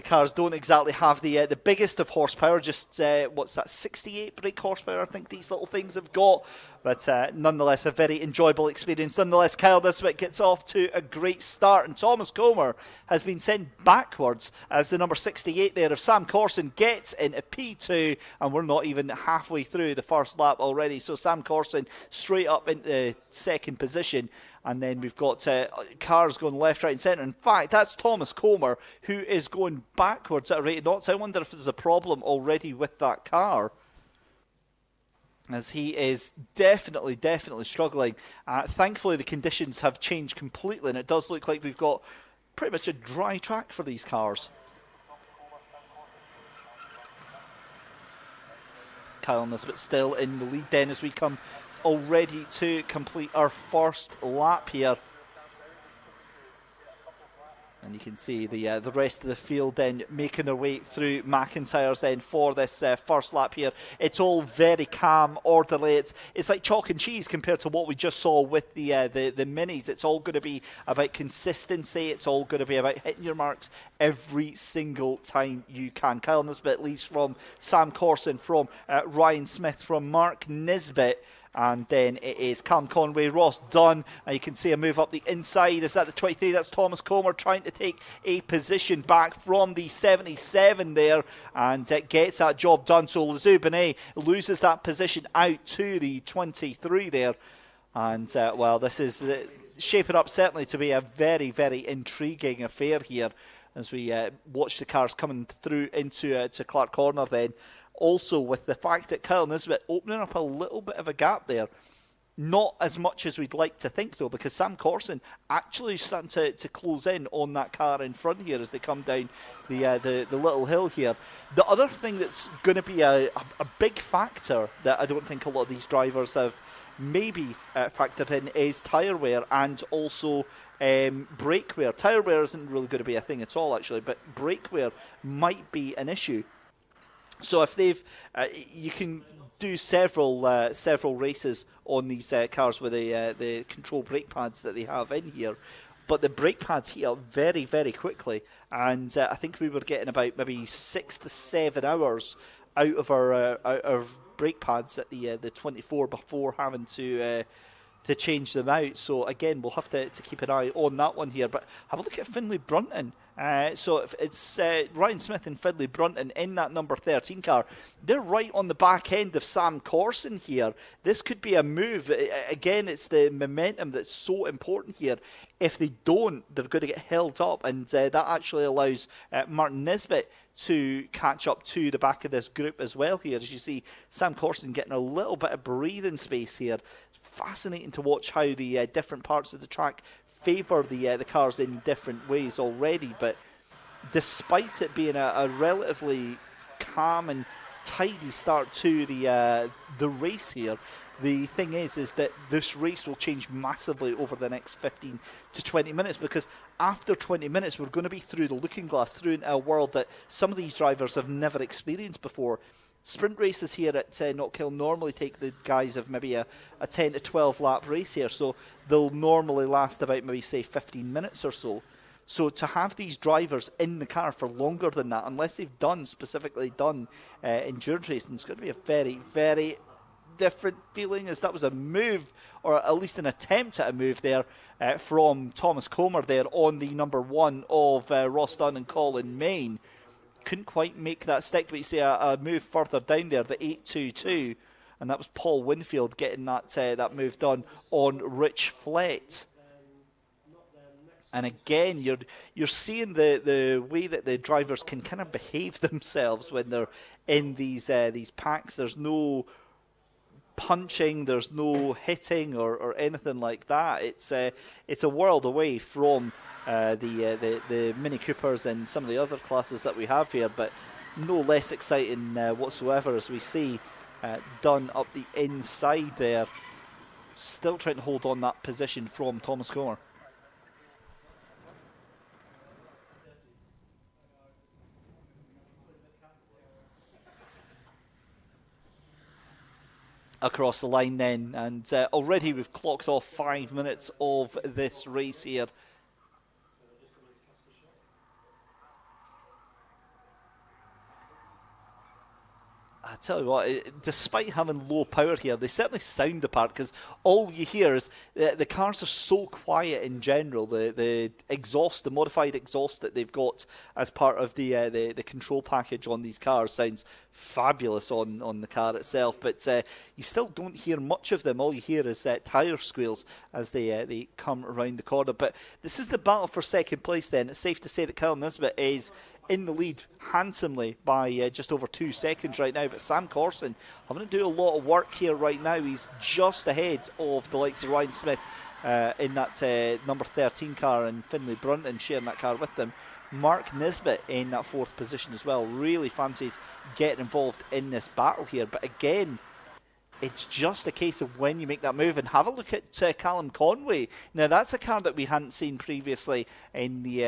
cars don't exactly have the biggest of horsepower, just, 68 brake horsepower, I think these little things have got. But nonetheless, a very enjoyable experience. Nonetheless, Kyle Nisbet gets off to a great start, and Thomas Comer has been sent backwards as the number 68 there of Sam Corson gets into P2, and we're not even halfway through the first lap already. So Sam Corson straight up into second position. And then we've got cars going left, right and centre. In fact, that's Thomas Comer who is going backwards at a rate of knots. I wonder if there's a problem already with that car, as he is definitely struggling. Thankfully, the conditions have changed completely, and it does look like we've got pretty much a dry track for these cars. Kyle Nisbet still in the lead then as we come already to complete our first lap here. And you can see the rest of the field then making their way through McIntyre's then for this first lap here. It's all very calm, orderly. It's like chalk and cheese compared to what we just saw with the minis. It's all going to be about consistency. It's all going to be about hitting your marks every single time you can. Kyle Nisbet leads from Sam Corson, from Ryan Smith, from Mark Nisbet. And then it is Cam Conway, Ross Dunn, and you can see a move up the inside. Is that the 23? That's Thomas Comer trying to take a position back from the 77 there, and gets that job done. So Lizu Benet loses that position out to the 23 there. And, well, this is shaping up certainly to be a very, very intriguing affair here as we watch the cars coming through into Clark Corner then. Also, with the fact that Kyle Nisbet opening up a little bit of a gap there. Not as much as we'd like to think, though, because Sam Corson actually starting to close in on that car in front here as they come down the little hill here. The other thing that's going to be a big factor that I don't think a lot of these drivers have maybe factored in is tyre wear and also brake wear. Tyre wear isn't really going to be a thing at all, actually, but brake wear might be an issue. So if they've, you can do several races on these cars with the control brake pads that they have in here, but the brake pads heat up very, very quickly, and I think we were getting about maybe 6 to 7 hours out of our brake pads at the 24 before having to to change them out. So again, we'll have to keep an eye on that one here. But have a look at Finlay Brunton. So if it's Ryan Smith and Finlay Brunton in that number 13 car. They're right on the back end of Sam Corson here. This could be a move. Again, it's the momentum that's so important here. If they don't, they're going to get held up, and that actually allows Martin Nisbet to catch up to the back of this group as well here. As you see, Sam Corson getting a little bit of breathing space here. Fascinating to watch how the different parts of the track favour the cars in different ways already. But despite it being a relatively calm and tidy start to the race here, the thing is that this race will change massively over the next 15 to 20 minutes, because after 20 minutes we're going to be through the looking glass, through a world that some of these drivers have never experienced before. Sprint races here at Knockhill normally take the guise of maybe a 10 to 12 lap race here, so they'll normally last about maybe say 15 minutes or so. So to have these drivers in the car for longer than that, unless they've specifically done endurance racing, it's going to be a very, very different feeling, as that was a move, or at least an attempt at a move there from Thomas Comer there on the number 1 of Ross Dunn and Colin Main. Couldn't quite make that stick, but you see a move further down there, the 822, and that was Paul Winfield getting that move done on Rich Flett. And again, you're seeing the way that the drivers can kind of behave themselves when they're in these packs. There's no punching, there's no hitting or anything like that. It's a world away from the Mini Coopers and some of the other classes that we have here, but no less exciting whatsoever, as we see Dunn up the inside there, still trying to hold on that position from Thomas Comer. Across the line then, and already we've clocked off 5 minutes of this race here. I tell you what, despite having low power here, they certainly sound the part, because all you hear is the cars are so quiet in general. The exhaust, the modified exhaust that they've got as part of the control package on these cars sounds fabulous on the car itself, but you still don't hear much of them. All you hear is tyre squeals as they come around the corner. But this is the battle for second place then. It's safe to say that Kyle Nisbet is in the lead handsomely by just over 2 seconds right now, but Sam Corson having to do a lot of work here right now. He's just ahead of the likes of Ryan Smith in that number 13 car, and Finlay Brunton sharing that car with them. Mark Nisbet in that 4th position as well. Really fancies getting involved in this battle here, but again, it's just a case of when you make that move. And have a look at Callum Conway. Now, that's a car that we hadn't seen previously in the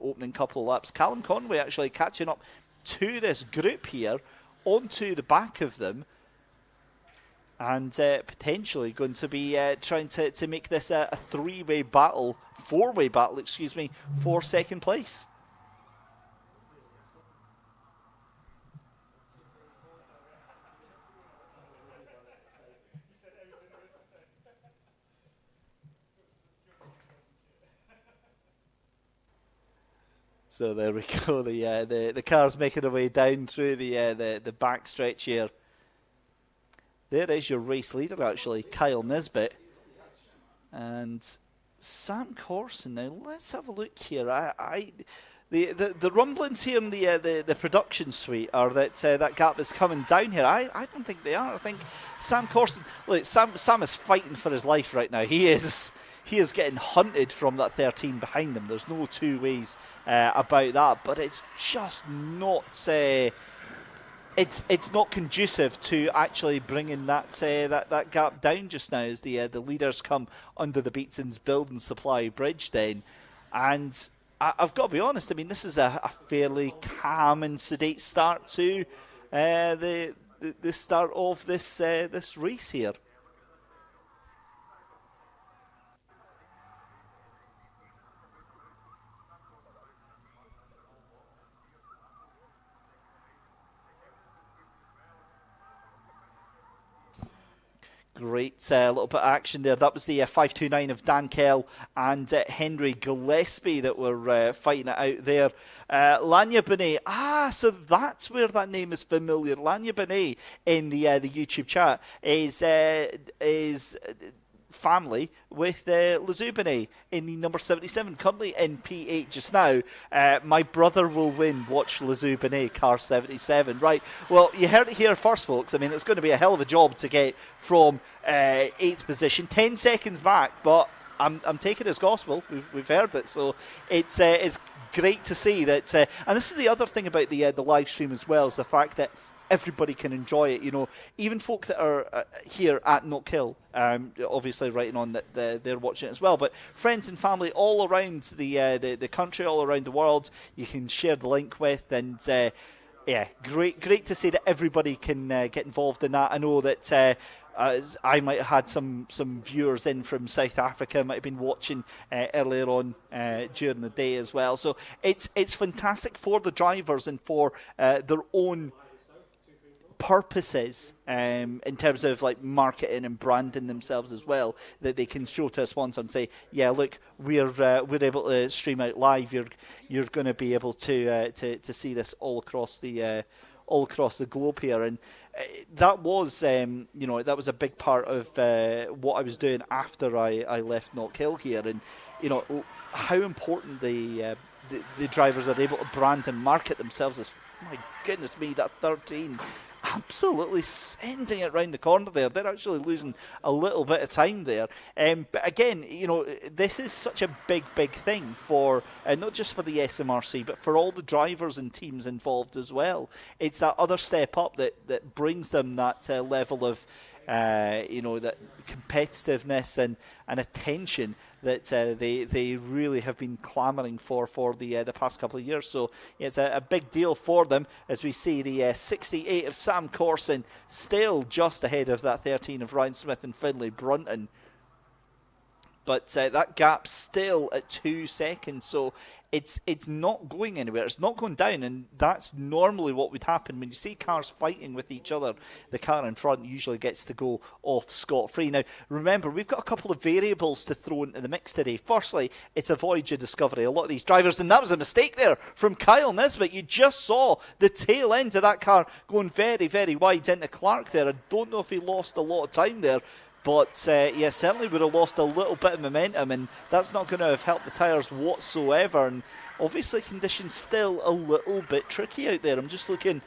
opening couple of laps. Callum Conway actually catching up to this group here, onto the back of them, and potentially going to be trying to make this a four-way battle, for second place. So there we go. The car's making their way down through the back stretch here. There is your race leader, actually, Kyle Nisbet, and Sam Corson. Now let's have a look here. The rumblings here in the production suite are that that gap is coming down here. I don't think they are. I think Sam Corson. Look, Sam is fighting for his life right now. He is getting hunted from that 13 behind them. There's no two ways about that. But it's just not. It's not conducive to actually bringing that gap down just now, as the leaders come under the Beatson's Build and Supply Bridge then. And I've got to be honest, I mean, this is a fairly calm and sedate start to the start of this race here. Great little bit of action there. That was the 529 of Dan Kell and Henry Gillespie that were fighting it out there. Lanya Bonet, so that's where that name is familiar. Lanya Bonet in the YouTube chat is family with Lizu Bonet in the number 77, currently in P8 just now. My brother will win. Watch Lizu Bonet, car 77. Right, well, you heard it here first, folks. I mean, it's going to be a hell of a job to get from 8th position, 10 seconds back, but I'm taking it as gospel. We've heard it, so it's great to see that. And this is the other thing about the live stream as well, is the fact that everybody can enjoy it. You know, even folk that are here at KNOCKHILL, obviously writing on that they're watching it as well. But friends and family all around the country, all around the world, you can share the link with. And yeah, great to see that everybody can get involved in that. I know that. I might have had some viewers in from South Africa, might have been watching earlier on during the day as well. So it's fantastic for the drivers and for their own purposes in terms of like marketing and branding themselves as well, that they can show to a sponsor and say, yeah, look, we're able to stream out live. You're going to be able to see this all across the globe here. And that was that was a big part of what I was doing after I left KNOCKHILL here. And how important the drivers are able to brand and market themselves is, my goodness me, that 13 absolutely sending it round the corner there. They're actually losing a little bit of time there. But again, this is such a big thing for, not just for the SMRC, but for all the drivers and teams involved as well. It's that other step up that brings them that level of, that competitiveness and attention that they really have been clamouring for the past couple of years. So it's a big deal for them, as we see the 68 of Sam Corson still just ahead of that 13 of Ryan Smith and Finlay Brunton. But that gap still at 2 seconds, so it's not going anywhere. It's not going down, and that's normally what would happen when you see cars fighting with each other. The car in front usually gets to go off scot-free. Now, remember, we've got a couple of variables to throw into the mix today. Firstly, it's a voyage of discovery. A lot of these drivers, and that was a mistake there from Kyle Nisbet. You just saw the tail end of that car going very, very wide into Clark there. I don't know if he lost a lot of time there. But, certainly would have lost a little bit of momentum, and that's not going to have helped the tyres whatsoever. And obviously conditions still a little bit tricky out there. I'm just looking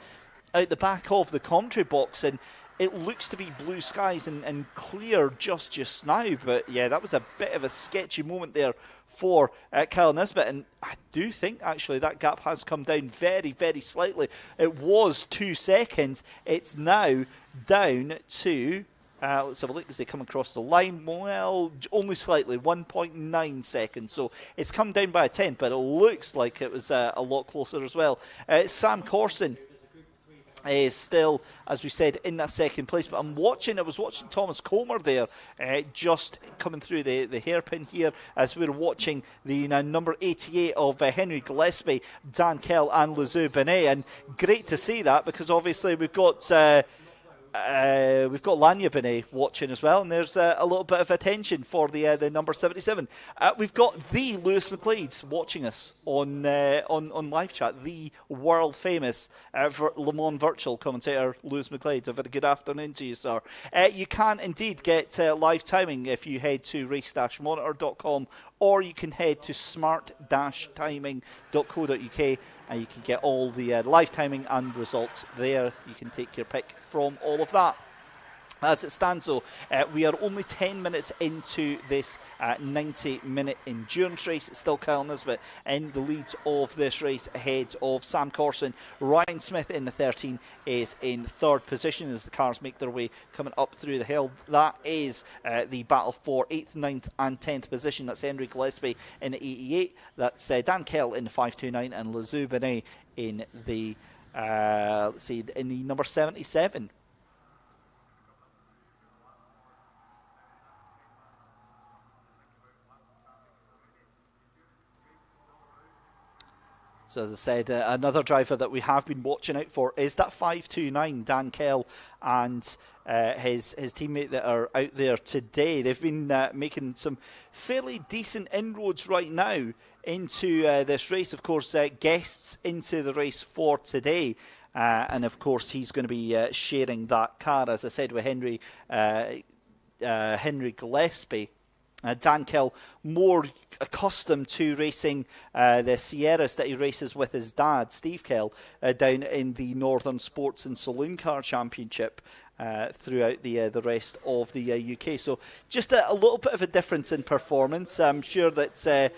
out the back of the commentary box, and it looks to be blue skies and clear just now. But, yeah, that was a bit of a sketchy moment there for Kyle Nisbet. And I do think, actually, that gap has come down very, very slightly. It was 2 seconds. It's now down to... let's have a look as they come across the line. Well, only slightly, 1.9 seconds. So it's come down by a 10, but it looks like it was a lot closer as well. Sam Corson is still, as we said, in that second place. But I was watching Thomas Comer there, just coming through the hairpin here, as we were watching the number 88 of Henry Gillespie, Dan Kell and Lizu Bonet. And great to see that, because obviously we've got Lanya Bonet watching as well, and there's a little bit of attention for the number 77. We've got the Lewis McLeod watching us on live chat, the world famous Le Mans virtual commentator Lewis McLeod. A very good afternoon to you, sir. You can indeed get live timing if you head to race-monitor.com, or you can head to smart-timing.co.uk, and you can get all the live timing and results there. You can take your pick from all of that. As it stands, though, we are only 10 minutes into this 90-minute endurance race. It's still Kyle Nisbet in the lead of this race, ahead of Sam Corson. Ryan Smith in the 13 is in third position as the cars make their way coming up through the hill. That is the battle for 8th, 9th and 10th position. That's Henry Gillespie in the 88. That's Dan Kell in the 529 and Lizu Bonet in the in the number 77. So as I said, another driver that we have been watching out for is that 529, Dan Kell, and his teammate that are out there today. They've been making some fairly decent inroads right now into this race. Of course, guests into the race for today. And of course, he's going to be sharing that car, as I said, with Henry Gillespie. Dan Kell, more accustomed to racing the Sierras that he races with his dad, Steve Kell, down in the Northern Sports and Saloon Car Championship throughout the rest of the UK. So just a little bit of a difference in performance. I'm sure that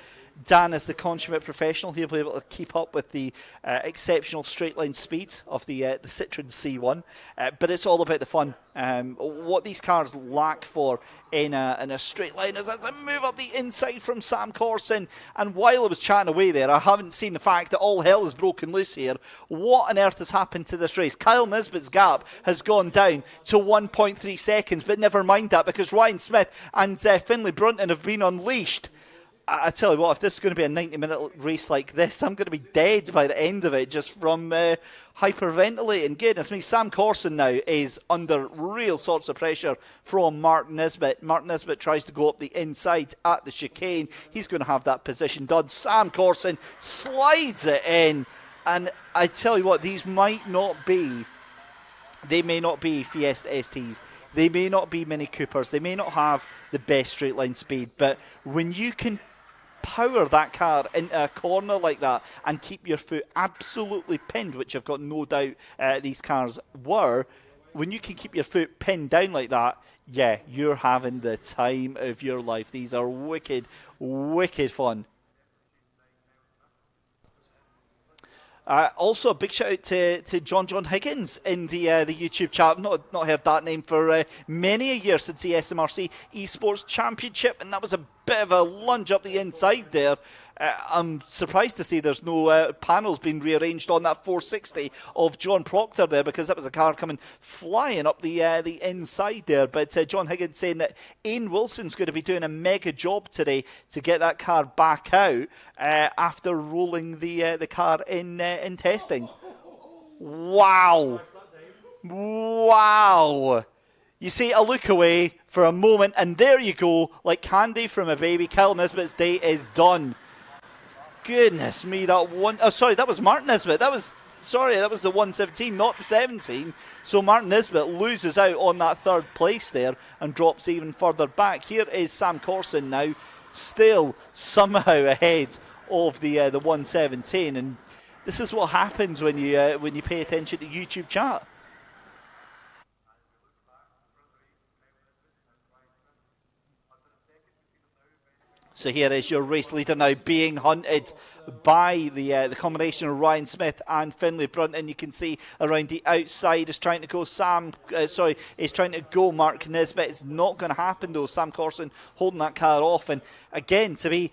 Dan, as the consummate professional, he'll be able to keep up with the exceptional straight line speed of the Citroen C1. But it's all about the fun. What these cars lack for in a straight line is a move up the inside from Sam Corson. And while I was chatting away there, I haven't seen the fact that all hell is broken loose here. What on earth has happened to this race? Kyle Nisbet's gap has gone down to 1.3 seconds, but never mind that, because Ryan Smith and Finlay Brunton have been unleashed. I tell you what, if this is going to be a 90-minute race like this, I'm going to be dead by the end of it just from hyperventilating. Goodness me, Sam Corson now is under real sorts of pressure from Mark Nisbet. Mark Nisbet tries to go up the inside at the chicane. He's going to have that position done. Sam Corson slides it in. And I tell you what, these might not be... They may not be Fiesta STs. They may not be Mini Coopers. They may not have the best straight line speed. But when you can power that car into a corner like that and keep your foot absolutely pinned, which I've got no doubt these cars were, when you can keep your foot pinned down like that, yeah, you're having the time of your life. These are wicked, wicked fun. Also, a big shout out to John Higgins in the YouTube chat. I've not heard that name for many a year since the SMRC Esports Championship, and that was a bit of a lunge up the inside there. I'm surprised to see there's no panels being rearranged on that 460 of John Proctor there, because that was a car coming flying up the inside there. But John Higgins saying that Ian Wilson's going to be doing a mega job today to get that car back out after rolling the car in testing. Wow. Wow. You see, I look away for a moment, and there you go, like candy from a baby. Kyle Nisbet's day is done. Goodness me, that one... Oh, sorry, that was Martin Nisbet. That was the 117, not the 17. So Martin Nisbet loses out on that third place there and drops even further back. Here is Sam Corson now, still somehow ahead of the 117. And this is what happens when you pay attention to YouTube chat. So here is your race leader now being hunted by the combination of Ryan Smith and Finlay Brunton. You can see around the outside is trying to go is trying to go Mark Nisbet. It's not going to happen though. Sam Corson holding that car off, and again to be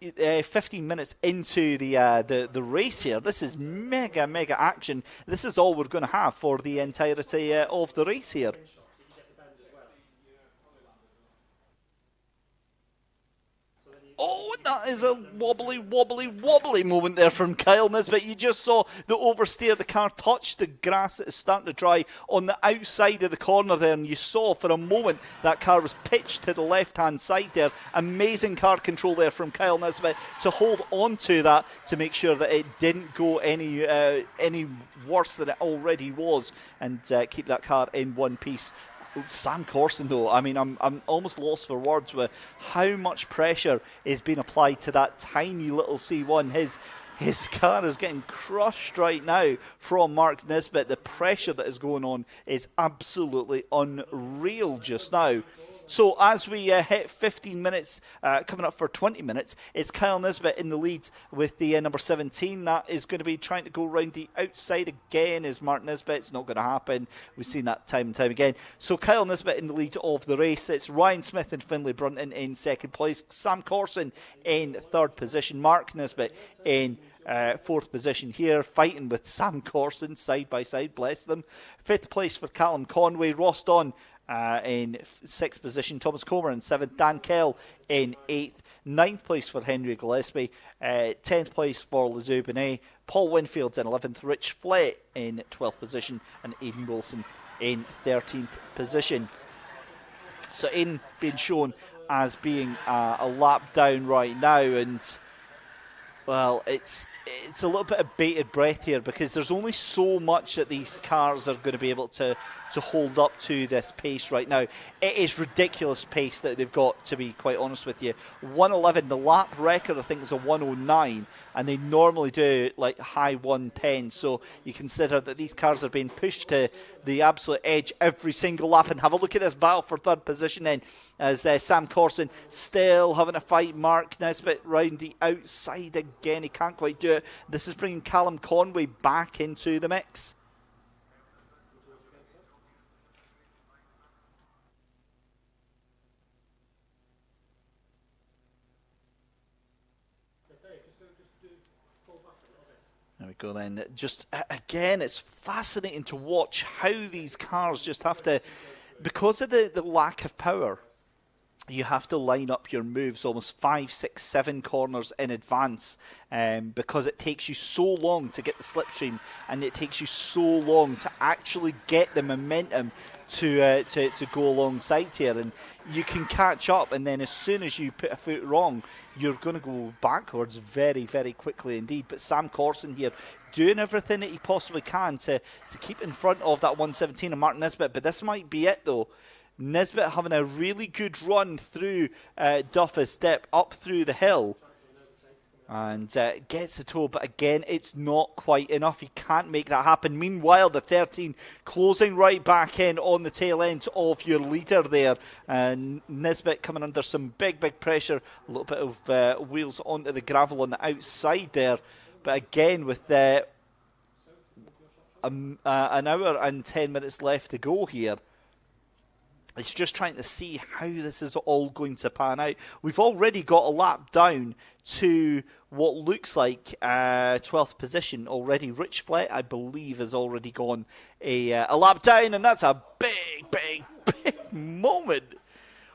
15 minutes into the race here. This is mega action. This is all we're going to have for the entirety of the race here. Oh, that is a wobbly moment there from Kyle Nisbet. You just saw the oversteer. The car touched the grass that is starting to dry on the outside of the corner there, and you saw for a moment that car was pitched to the left-hand side there. Amazing car control there from Kyle Nisbet to hold on to that to make sure that it didn't go any worse than it already was, and keep that car in one piece. Sam Corson, though, I mean, I'm almost lost for words with how much pressure is being applied to that tiny little C1. His car is getting crushed right now from Mark Nisbet. The pressure that is going on is absolutely unreal just now. So as we hit 15 minutes, coming up for 20 minutes, it's Kyle Nisbet in the lead with the number 17. That is going to be trying to go round the outside again is Mark Nisbet. It's not going to happen. We've seen that time and time again. So Kyle Nisbet in the lead of the race. It's Ryan Smith and Finlay Brunton in second place. Sam Corson in third position. Mark Nisbet in fourth position here, fighting with Sam Corson side by side, bless them. Fifth place for Callum Conway. Ross Don in 6th position. Thomas Comer in 7th. Dan Kell in 8th. 9th place for Henry Gillespie. 10th place for Lezu Benet. Paul Winfield's in 11th. Rich Flett in 12th position. And Aidan Wilson in 13th position. So Aidan being shown as being a lap down right now, and well, it's a little bit of bated breath here because there's only so much that these cars are going to be able to hold up to this pace right now. It is ridiculous pace that they've got, to be quite honest with you. 111, the lap record I think is a 109, and they normally do like high 110, so you consider that these cars are being pushed to the absolute edge every single lap. And have a look at this battle for third position then, as Sam Corson still having a fight. Mark Nesbitt round the outside again, he can't quite do it. This is bringing Callum Conway back into the mix. There we go then. Just, again, it's fascinating to watch how these cars just have to, because of the lack of power, you have to line up your moves almost 5, 6, 7 corners in advance, because it takes you so long to get the slipstream, and it takes you so long to actually get the momentum to go alongside here, and you can catch up, and then as soon as you put a foot wrong, you're going to go backwards very, very quickly indeed. But Sam Corson here doing everything that he possibly can to keep in front of that 117 and Mark Nesbitt, but this might be it though. Nesbitt having a really good run through Duffus Step up through the hill, and gets the toe, but again it's not quite enough. He can't make that happen. Meanwhile, the 13 closing right back in on the tail end of your leader there, and Nesbitt coming under some big pressure. A little bit of wheels onto the gravel on the outside there, but again with an hour and 10 minutes left to go here, it's just trying to see how this is all going to pan out. We've already got a lap down to what looks like 12th position already. Rich Flett, I believe, has already gone a lap down, and that's a big moment.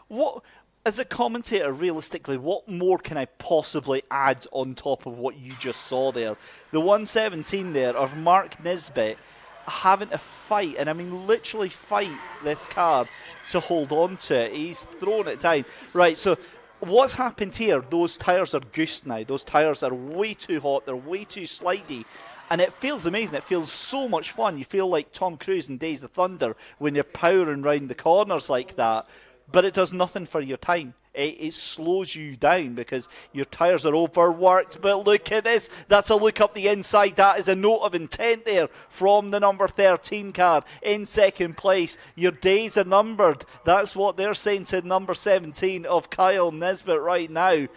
What, as a commentator, realistically, what more can I possibly add on top of what you just saw there? The 117 there of Mark Nesbitt having to fight, and I mean literally fight this car to hold on to it. He's thrown it down. Right, so what's happened here? Those tyres are goosed now. Those tyres are way too hot. They're way too slidey. And it feels amazing. It feels so much fun. You feel like Tom Cruise in Days of Thunder when you're powering round the corners like that. But it does nothing for your time. It slows you down because your tyres are overworked. But look at this. That's a look up the inside. That is a note of intent there from the number 13 car in second place. Your days are numbered. That's what they're saying to number 17 of Kyle Nesbitt right now.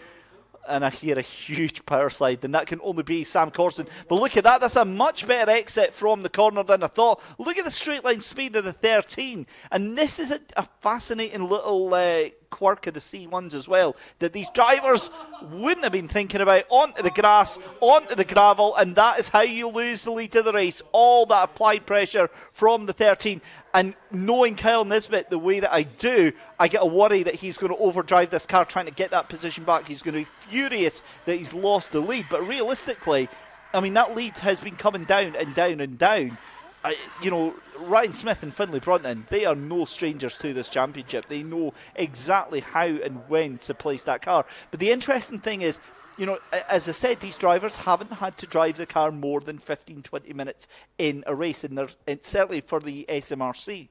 And I hear a huge power slide, and that can only be Sam Corson. But look at that. That's a much better exit from the corner than I thought. Look at the straight line speed of the 13. And this is a fascinating little quirk of the C1s as well, that these drivers wouldn't have been thinking about. Onto the grass, onto the gravel, and that is how you lose the lead of the race. All that applied pressure from the 13. And knowing Kyle Nesbitt the way that I do, I get a worry that he's going to overdrive this car trying to get that position back. He's going to be furious that he's lost the lead. But realistically, I mean, that lead has been coming down and down and down. You know, Ryan Smith and Finlay Brunton, they are no strangers to this championship. They know exactly how and when to place that car. But the interesting thing is, you know, as I said, these drivers haven't had to drive the car more than 15, 20 minutes in a race, and certainly for the SMRC.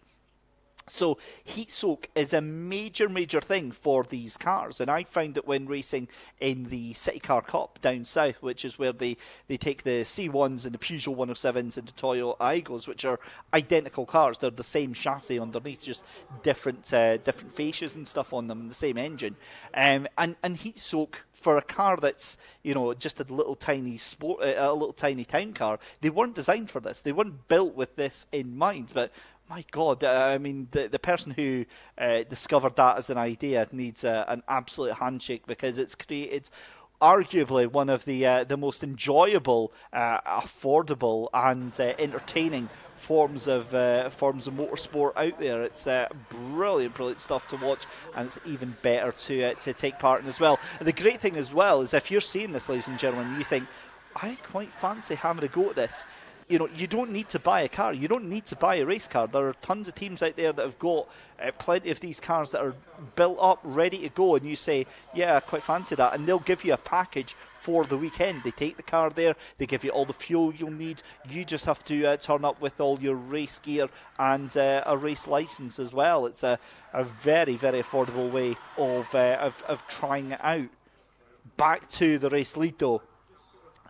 So heat soak is a major thing for these cars, and I found that when racing in the City Car Cup down south, which is where they take the C1s and the Peugeot 107s and the Toyota Aigos, which are identical cars. They're the same chassis underneath, just different fascias and stuff on them, and the same engine. And heat soak for a car that's, you know, just a little tiny town car, they weren't designed for this. They weren't built with this in mind, but my God, I mean, the person who discovered that as an idea needs an absolute handshake, because it's created arguably one of the most enjoyable, affordable, and entertaining forms of motorsport out there. It's brilliant stuff to watch, and it's even better to take part in as well. And the great thing as well is, if you're seeing this, ladies and gentlemen, you think, I quite fancy having a go at this. You know, you don't need to buy a car. You don't need to buy a race car. There are tons of teams out there that have got plenty of these cars that are built up, ready to go, and you say, yeah, I quite fancy that, and they'll give you a package for the weekend. They take the car there, they give you all the fuel you'll need. You just have to turn up with all your race gear and a race license as well. It's a very, very affordable way of trying it out. Back to the race lead though,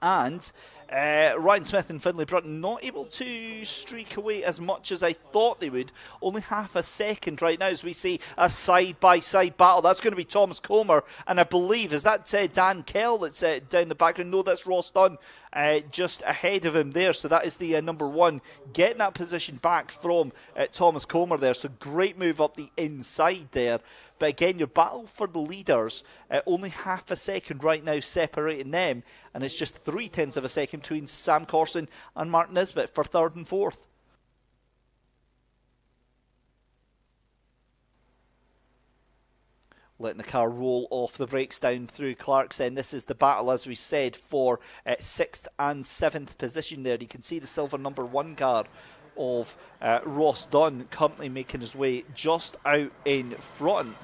and Ryan Smith and Finlay Brunton not able to streak away as much as I thought they would. Only half a second right now as we see a side-by-side battle. That's going to be Thomas Comer, and I believe, is that Dan Kell that's down the background? No, that's Ross Dunn just ahead of him there. So that is the number one, getting that position back from Thomas Comer there. So great move up the inside there. But again, your battle for the leaders, only half a second right now separating them, and it's just 0.3 of a second between Sam Corson and Mark Nisbet for third and fourth. Letting the car roll off the brakes down through Clarkson. This is the battle, as we said, for 6th and 7th position there. You can see the silver number 1 car of Ross Dunn currently making his way just out in front.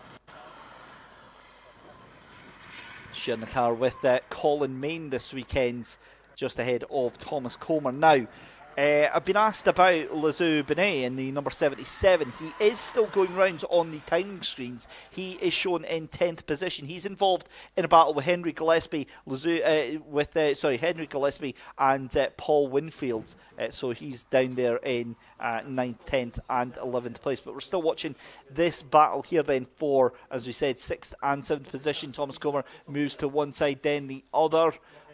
Sharing the car with Colin Main this weekend, just ahead of Thomas Comer. Now, I've been asked about Lazou Benet in the number 77. He is still going round on the timing screens. He is shown in 10th position. He's involved in a battle with Henry Gillespie, Henry Gillespie and Paul Winfield. So he's down there in 9th, 10th and 11th place. But we're still watching this battle here then for, as we said, 6th and 7th position. Thomas Comer moves to one side, then the other.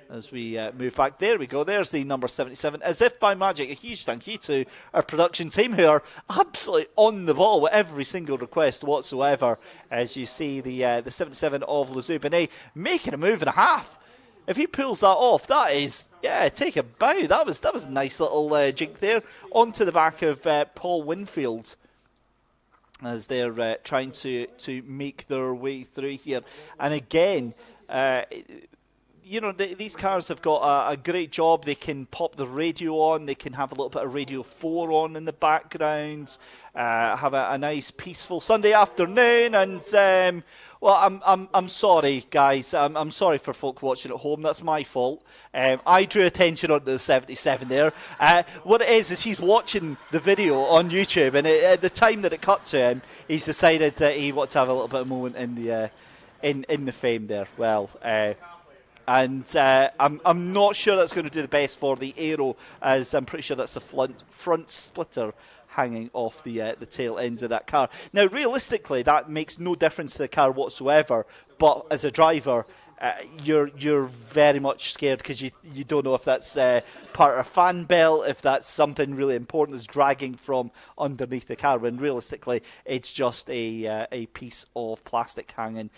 As we move back, there we go, there's the number 77. As if by magic, a huge thank you to our production team, who are absolutely on the ball with every single request whatsoever. As you see the 77 of Lazou Benet making a move and a half. If he pulls that off, that is, yeah, take a bow. That was a nice little jink there. Onto the back of Paul Winfield, as they're trying to make their way through here. And again, you know, these cars have got a great job. They can pop the radio on. They can have a little bit of Radio 4 on in the background. Have a nice, peaceful Sunday afternoon. And, well, I'm sorry, guys. I'm sorry for folk watching at home. That's my fault. I drew attention onto the 77 there. What it is he's watching the video on YouTube, and at the time that it cut to him, he's decided that he wants to have a little bit of moment in the fame there. Well, and I'm not sure that's going to do the best for the aero, as I'm pretty sure that's a front splitter hanging off the tail end of that car. Now, realistically, that makes no difference to the car whatsoever, but as a driver, you're very much scared, because you don't know if that's part of a fan belt, if that's something really important that's dragging from underneath the car, when realistically it's just a piece of plastic hanging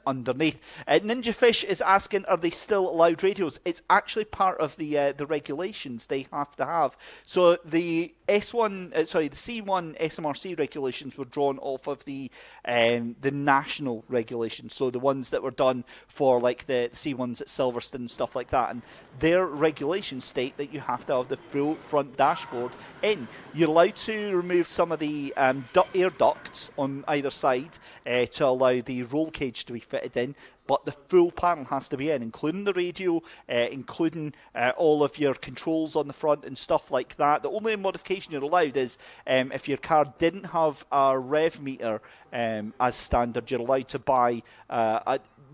underneath. Ninja Fish is asking, are they still allowed radios? It's actually part of the regulations they have to have. So the the C1 SMRC regulations were drawn off of the national regulations. So the ones that were done for like the C1s at Silverstone and stuff like that. And their regulations state that you have to have the full front dashboard in. You're allowed to remove some of the air ducts on either side to allow the roll cage to be fitted in, but the full panel has to be in, including the radio, including all of your controls on the front and stuff like that. The only modification you're allowed is if your car didn't have a rev meter as standard, you're allowed to buy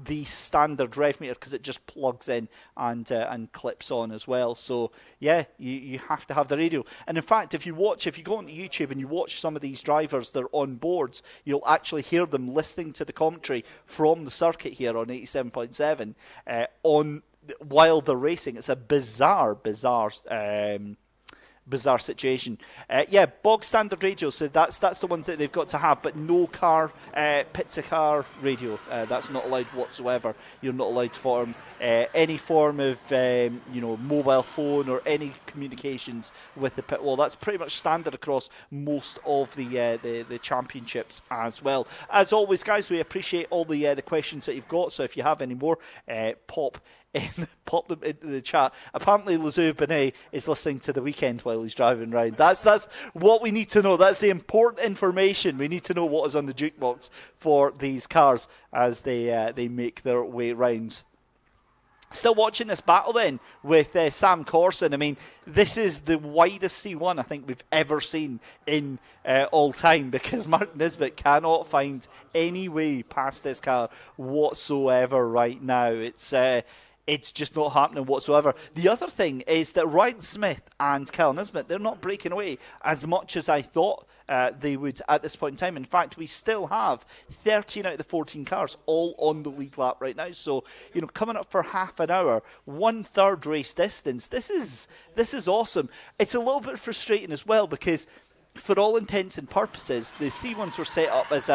the standard rev meter, because it just plugs in and clips on as well. So yeah, you have to have the radio. And in fact, if you go onto YouTube and you watch some of these drivers that are on boards, you'll actually hear them listening to the commentary from the circuit here on 87.7 while they're racing. It's a bizarre bizarre situation. Bog standard radio, so that's the ones that they've got to have, but no car, pit-to-car radio. That's not allowed whatsoever. You're not allowed to form any form of mobile phone or any communications with the pit wall. That's pretty much standard across most of the championships as well. As always, guys, we appreciate all the questions that you've got, so if you have any more, pop them into the chat. Apparently Lazou Benet is listening to The Weekend while he's driving round. That's what we need to know. That's the important information. We need to know what is on the jukebox for these cars as they make their way round. Still watching this battle then with Sam Corson. I mean, this is the widest C1 I think we've ever seen in all time, because Mark Nisbet cannot find any way past this car whatsoever right now. It's just not happening whatsoever. The other thing is that Ryan Smith and Kyle Nisbet, they're not breaking away as much as I thought they would at this point in time. In fact, we still have 13 out of the 14 cars all on the lead lap right now. So, coming up for half an hour, 1/3 race distance. This is awesome. It's a little bit frustrating as well, because for all intents and purposes, the C1s were set up as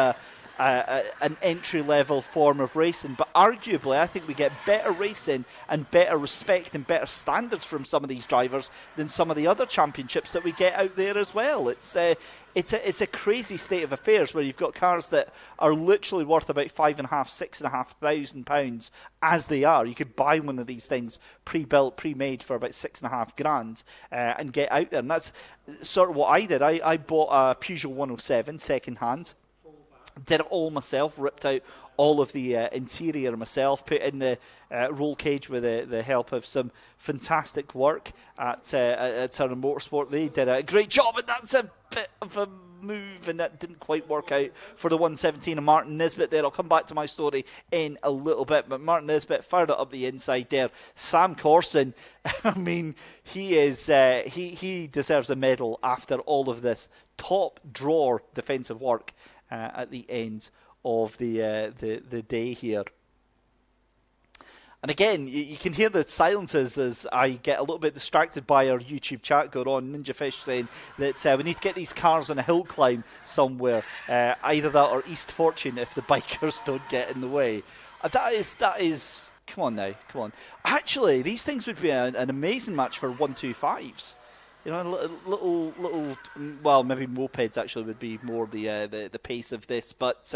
an entry-level form of racing, but arguably I think we get better racing and better respect and better standards from some of these drivers than some of the other championships that we get out there as well. It's a crazy state of affairs where you've got cars that are literally worth about £5,500, £6,500 as they are. You could buy one of these things pre-built, pre-made for about £6,500 and get out there, and that's sort of what I did. I bought a Peugeot 107 second hand. Did it all myself, ripped out all of the interior myself, put in the roll cage with the help of some fantastic work at Turner Motorsport. They did a great job, and that's a bit of a move, and that didn't quite work out for the 117 and Martin Nisbet there. I'll come back to my story in a little bit, but Martin Nisbet fired it up the inside there. Sam Corson, I mean, he is he deserves a medal after all of this top drawer defensive work at the end of the day here. And again, you can hear the silences as I get a little bit distracted by our YouTube chat going on. Ninja Fish saying that we need to get these cars on a hill climb somewhere, either that or East Fortune if the bikers don't get in the way. That is. Come on now, come on. Actually, these things would be an amazing match for 125s. Little, well, maybe mopeds actually would be more the pace of this, but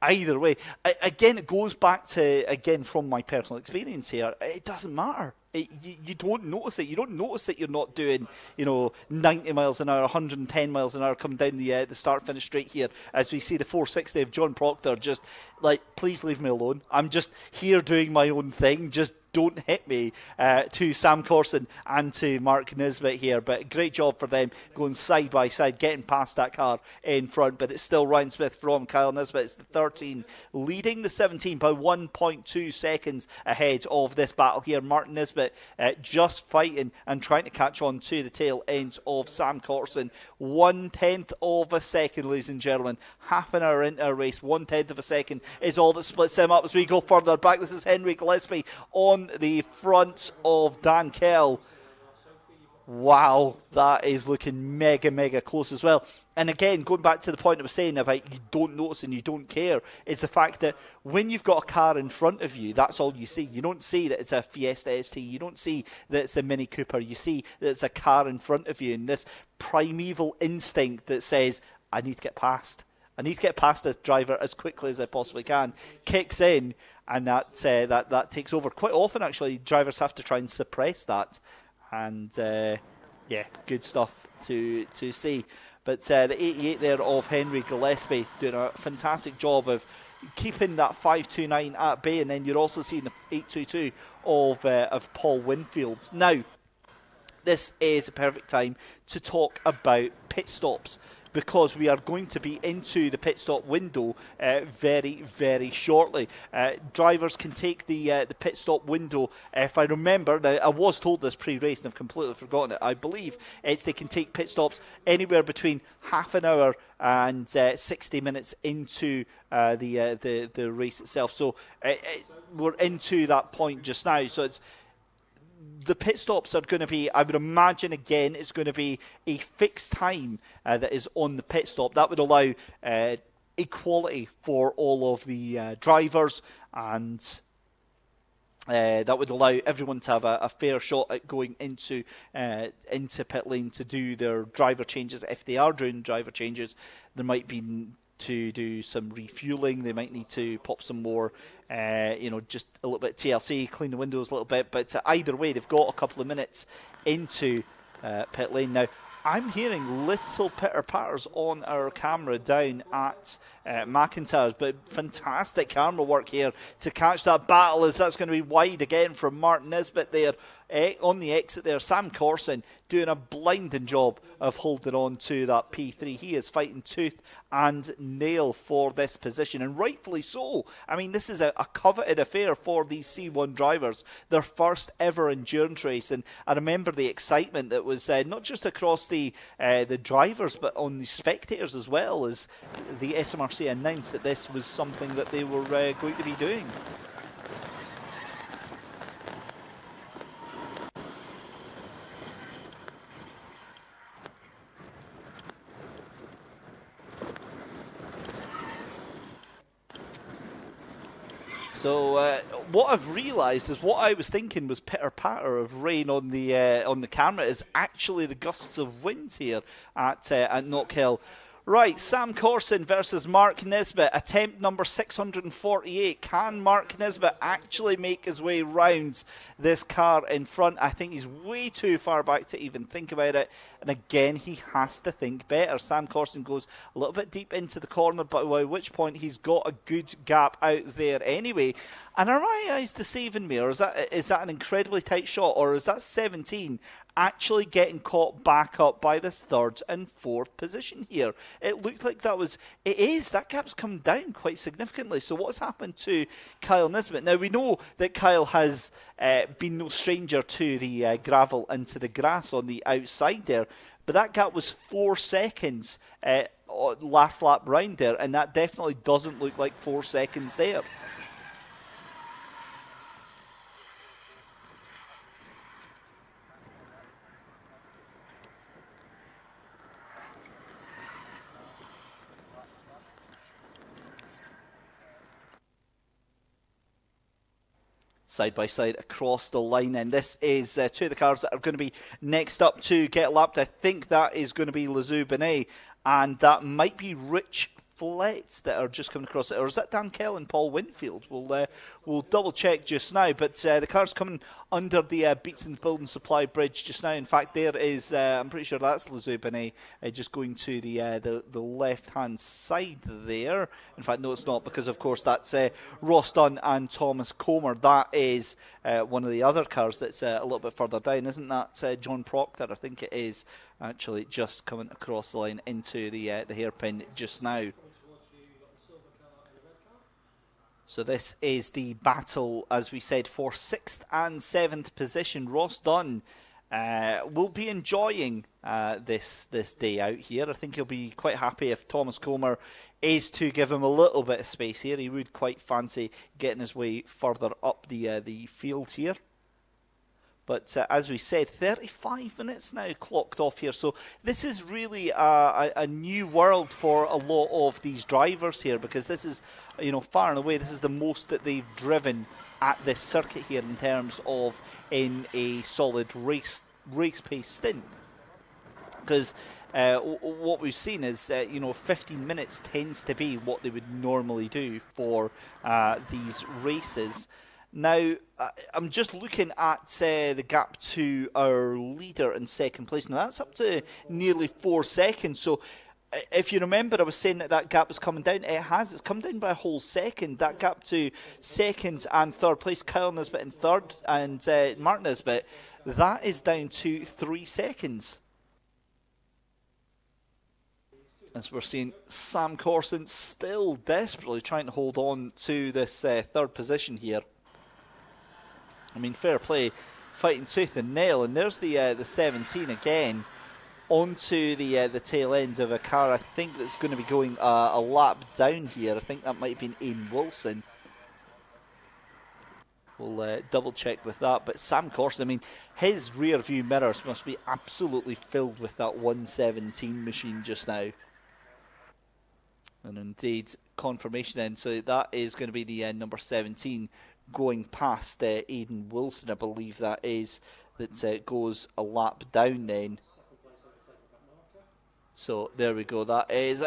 either way, again, it goes back to, again, from my personal experience here, it doesn't matter. You don't notice it. You don't notice that you're not doing, 90 miles an hour, 110 miles an hour coming down the start-finish straight here as we see the 460 of John Proctor just like, please leave me alone. I'm just here doing my own thing. Just don't hit me, to Sam Corson and to Mark Nisbet here. But great job for them going side by side, getting past that car in front. But it's still Ryan Smith from Kyle Nisbet. It's the 13 leading the 17 by 1.2 seconds ahead of this battle here. Martin Nisbet just fighting and trying to catch on to the tail end of Sam Corson. 1/10 of a second, ladies and gentlemen. Half an hour into a race, 1/10 of a second is all that splits them up as we go further back. This is Henry Gillespie on the front of Dan Kell. Wow, that is looking mega close as well. And again, going back to the point I was saying about you don't notice and you don't care, is the fact that when you've got a car in front of you, that's all you see. You don't see that it's a Fiesta ST. You don't see that it's a Mini Cooper. You see that it's a car in front of you, and this primeval instinct that says, I need to get past. I need to get past this driver as quickly as I possibly can, kicks in, and that takes over. Quite often, actually, drivers have to try and suppress that. And, good stuff to see. But the 88 there of Henry Gillespie doing a fantastic job of keeping that 529 at bay. And then you're also seeing the 822 of Paul Winfield. Now, this is a perfect time to talk about pit stops, because we are going to be into the pit stop window very shortly. Drivers can take the pit stop window, if I remember, now I was told this pre-race and I've completely forgotten it, I believe they can take pit stops anywhere between half an hour and 60 minutes into the race itself. So we're into that point just now, so the pit stops are going to be, I would imagine, again, it's going to be a fixed time that is on the pit stop. That would allow equality for all of the drivers, and that would allow everyone to have a fair shot at going into pit lane to do their driver changes. If they are doing driver changes, there might be to do some refueling. They might need to pop some more, just a little bit TLC, clean the windows a little bit. But either way, they've got a couple of minutes into pit lane. Now, I'm hearing little pitter-patters on our camera down at McIntyre's, but fantastic camera work here to catch that battle, as that's going to be wide again from Mark Nisbet there on the exit there. Sam Corson doing a blinding job of holding on to that P3. He is fighting tooth and nail for this position, and rightfully so. I mean, this is a coveted affair for these C1 drivers, their first ever endurance race, and I remember the excitement that was not just across the drivers, but on the spectators as well, as the SMRC announced that this was something that they were going to be doing. So what I've realised is what I was thinking was pitter-patter of rain on the camera is actually the gusts of wind here at Knockhill. Right, Sam Corson versus Mark Nisbet, attempt number 648. Can Mark Nisbet actually make his way round this car in front? I think he's way too far back to even think about it. And again, he has to think better. Sam Corson goes a little bit deep into the corner, but by which point he's got a good gap out there anyway. And are my eyes deceiving me, or is that an incredibly tight shot, or is that 17 actually getting caught back up by this third and fourth position here? It looked like that gap's come down quite significantly. So what's happened to Kyle Nisbet? Now, we know that Kyle has been no stranger to the gravel and to the grass on the outside there, but that gap was 4 seconds last lap round there, and that definitely doesn't look like 4 seconds there. Side by side across the line, and this is two of the cars that are going to be next up to get lapped. I think that is going to be Lazou Benet, and that might be Rich Flets that are just coming across it, or is that Dan Kell and Paul Winfield? We'll double check just now, but the car's coming under the Beatson Building Supply Bridge just now. In fact, there is I'm pretty sure that's Lazou Benet just going to the left hand side there. In fact, no, it's not, because of course that's Ross Dunn and Thomas Comer. That is one of the other cars that's a little bit further down, isn't that John Proctor? I think it is actually just coming across the line into the hairpin just now. So this is the battle, as we said, for 6th and 7th position. Ross Dunn will be enjoying this day out here. I think he'll be quite happy if Thomas Comer is to give him a little bit of space here. He would quite fancy getting his way further up the field here. But as we said, 35 minutes now clocked off here. So this is really a new world for a lot of these drivers here, because this is, far and away, this is the most that they've driven at this circuit here in terms of in a solid race pace stint. Because what we've seen is, 15 minutes tends to be what they would normally do for these races. Now, I'm just looking at the gap to our leader in second place. Now, that's up to nearly 4 seconds. So, if you remember, I was saying that gap was coming down. It's come down by a whole second. That gap to second and third place, Kyle Nisbet in third and Mark Nisbet, that is down to 3 seconds. As we're seeing Sam Corson still desperately trying to hold on to this third position here. I mean, fair play, fighting tooth and nail, and there's the 17 again onto the tail end of a car. I think that's going to be going a lap down here. I think that might have been Ian Wilson. We'll double check with that. But Sam Corson, I mean, his rear view mirrors must be absolutely filled with that 117 machine just now. And indeed, confirmation then. So that is going to be the number 17 going past Aidan Wilson, I believe that is. That goes a lap down then. So there we go. That is,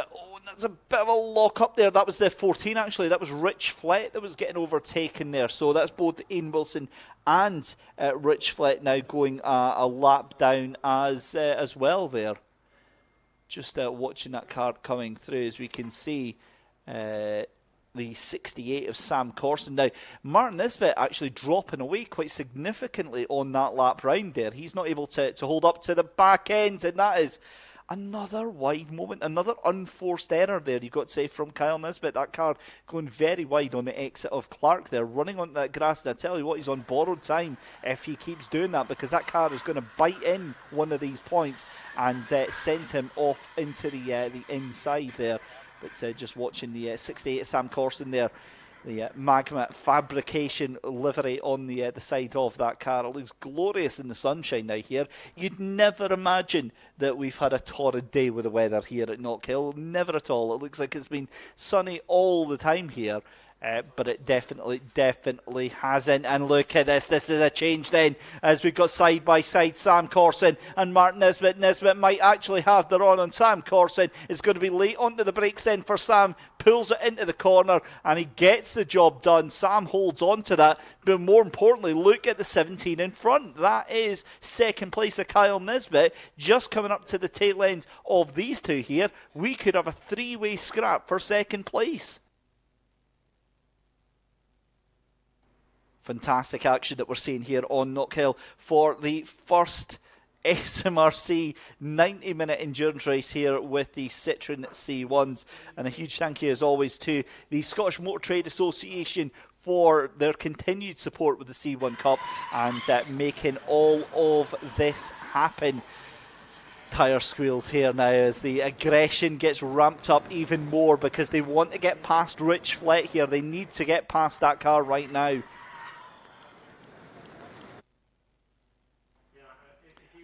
that's a bit of a lock up there. That was the 14 actually. That was Rich Flett that was getting overtaken there. So that's both Ian Wilson and Rich Flett now going a lap down as well there. Just watching that car coming through, as we can see the 68 of Sam Corson. Now, Martin Nisbet actually dropping away quite significantly on that lap round there. He's not able to hold up to the back end, and that is another wide moment, another unforced error there, you've got to say, from Kyle Nisbet. That car going very wide on the exit of Clark there, running on that grass. And I tell you what, he's on borrowed time if he keeps doing that, because that car is going to bite in one of these points and send him off into the inside there. But just watching the 68 of Sam Corson there, the Magma fabrication livery on the side of that car. It looks glorious in the sunshine now here. You'd never imagine that we've had a torrid day with the weather here at Knockhill. Never at all. It looks like it's been sunny all the time here. But it definitely hasn't. And look at this. This is a change then, as we've got side by side Sam Corson and Martin Nisbet. Nisbet might actually have the run on Sam Corson. It's going to be late onto the brakes then for Sam. Pulls it into the corner and he gets the job done. Sam holds on to that. But more importantly, look at the 17 in front. That is second place of Kyle Nisbet. Just coming up to the tail end of these two here. We could have a three-way scrap for second place. Fantastic action that we're seeing here on Knockhill for the first SMRC 90-minute endurance race here with the Citroen C1s. And a huge thank you, as always, to the Scottish Motor Trade Association for their continued support with the C1 Cup and making all of this happen. Tyre squeals here now as the aggression gets ramped up even more, because they want to get past Rich Flett here. They need to get past that car right now.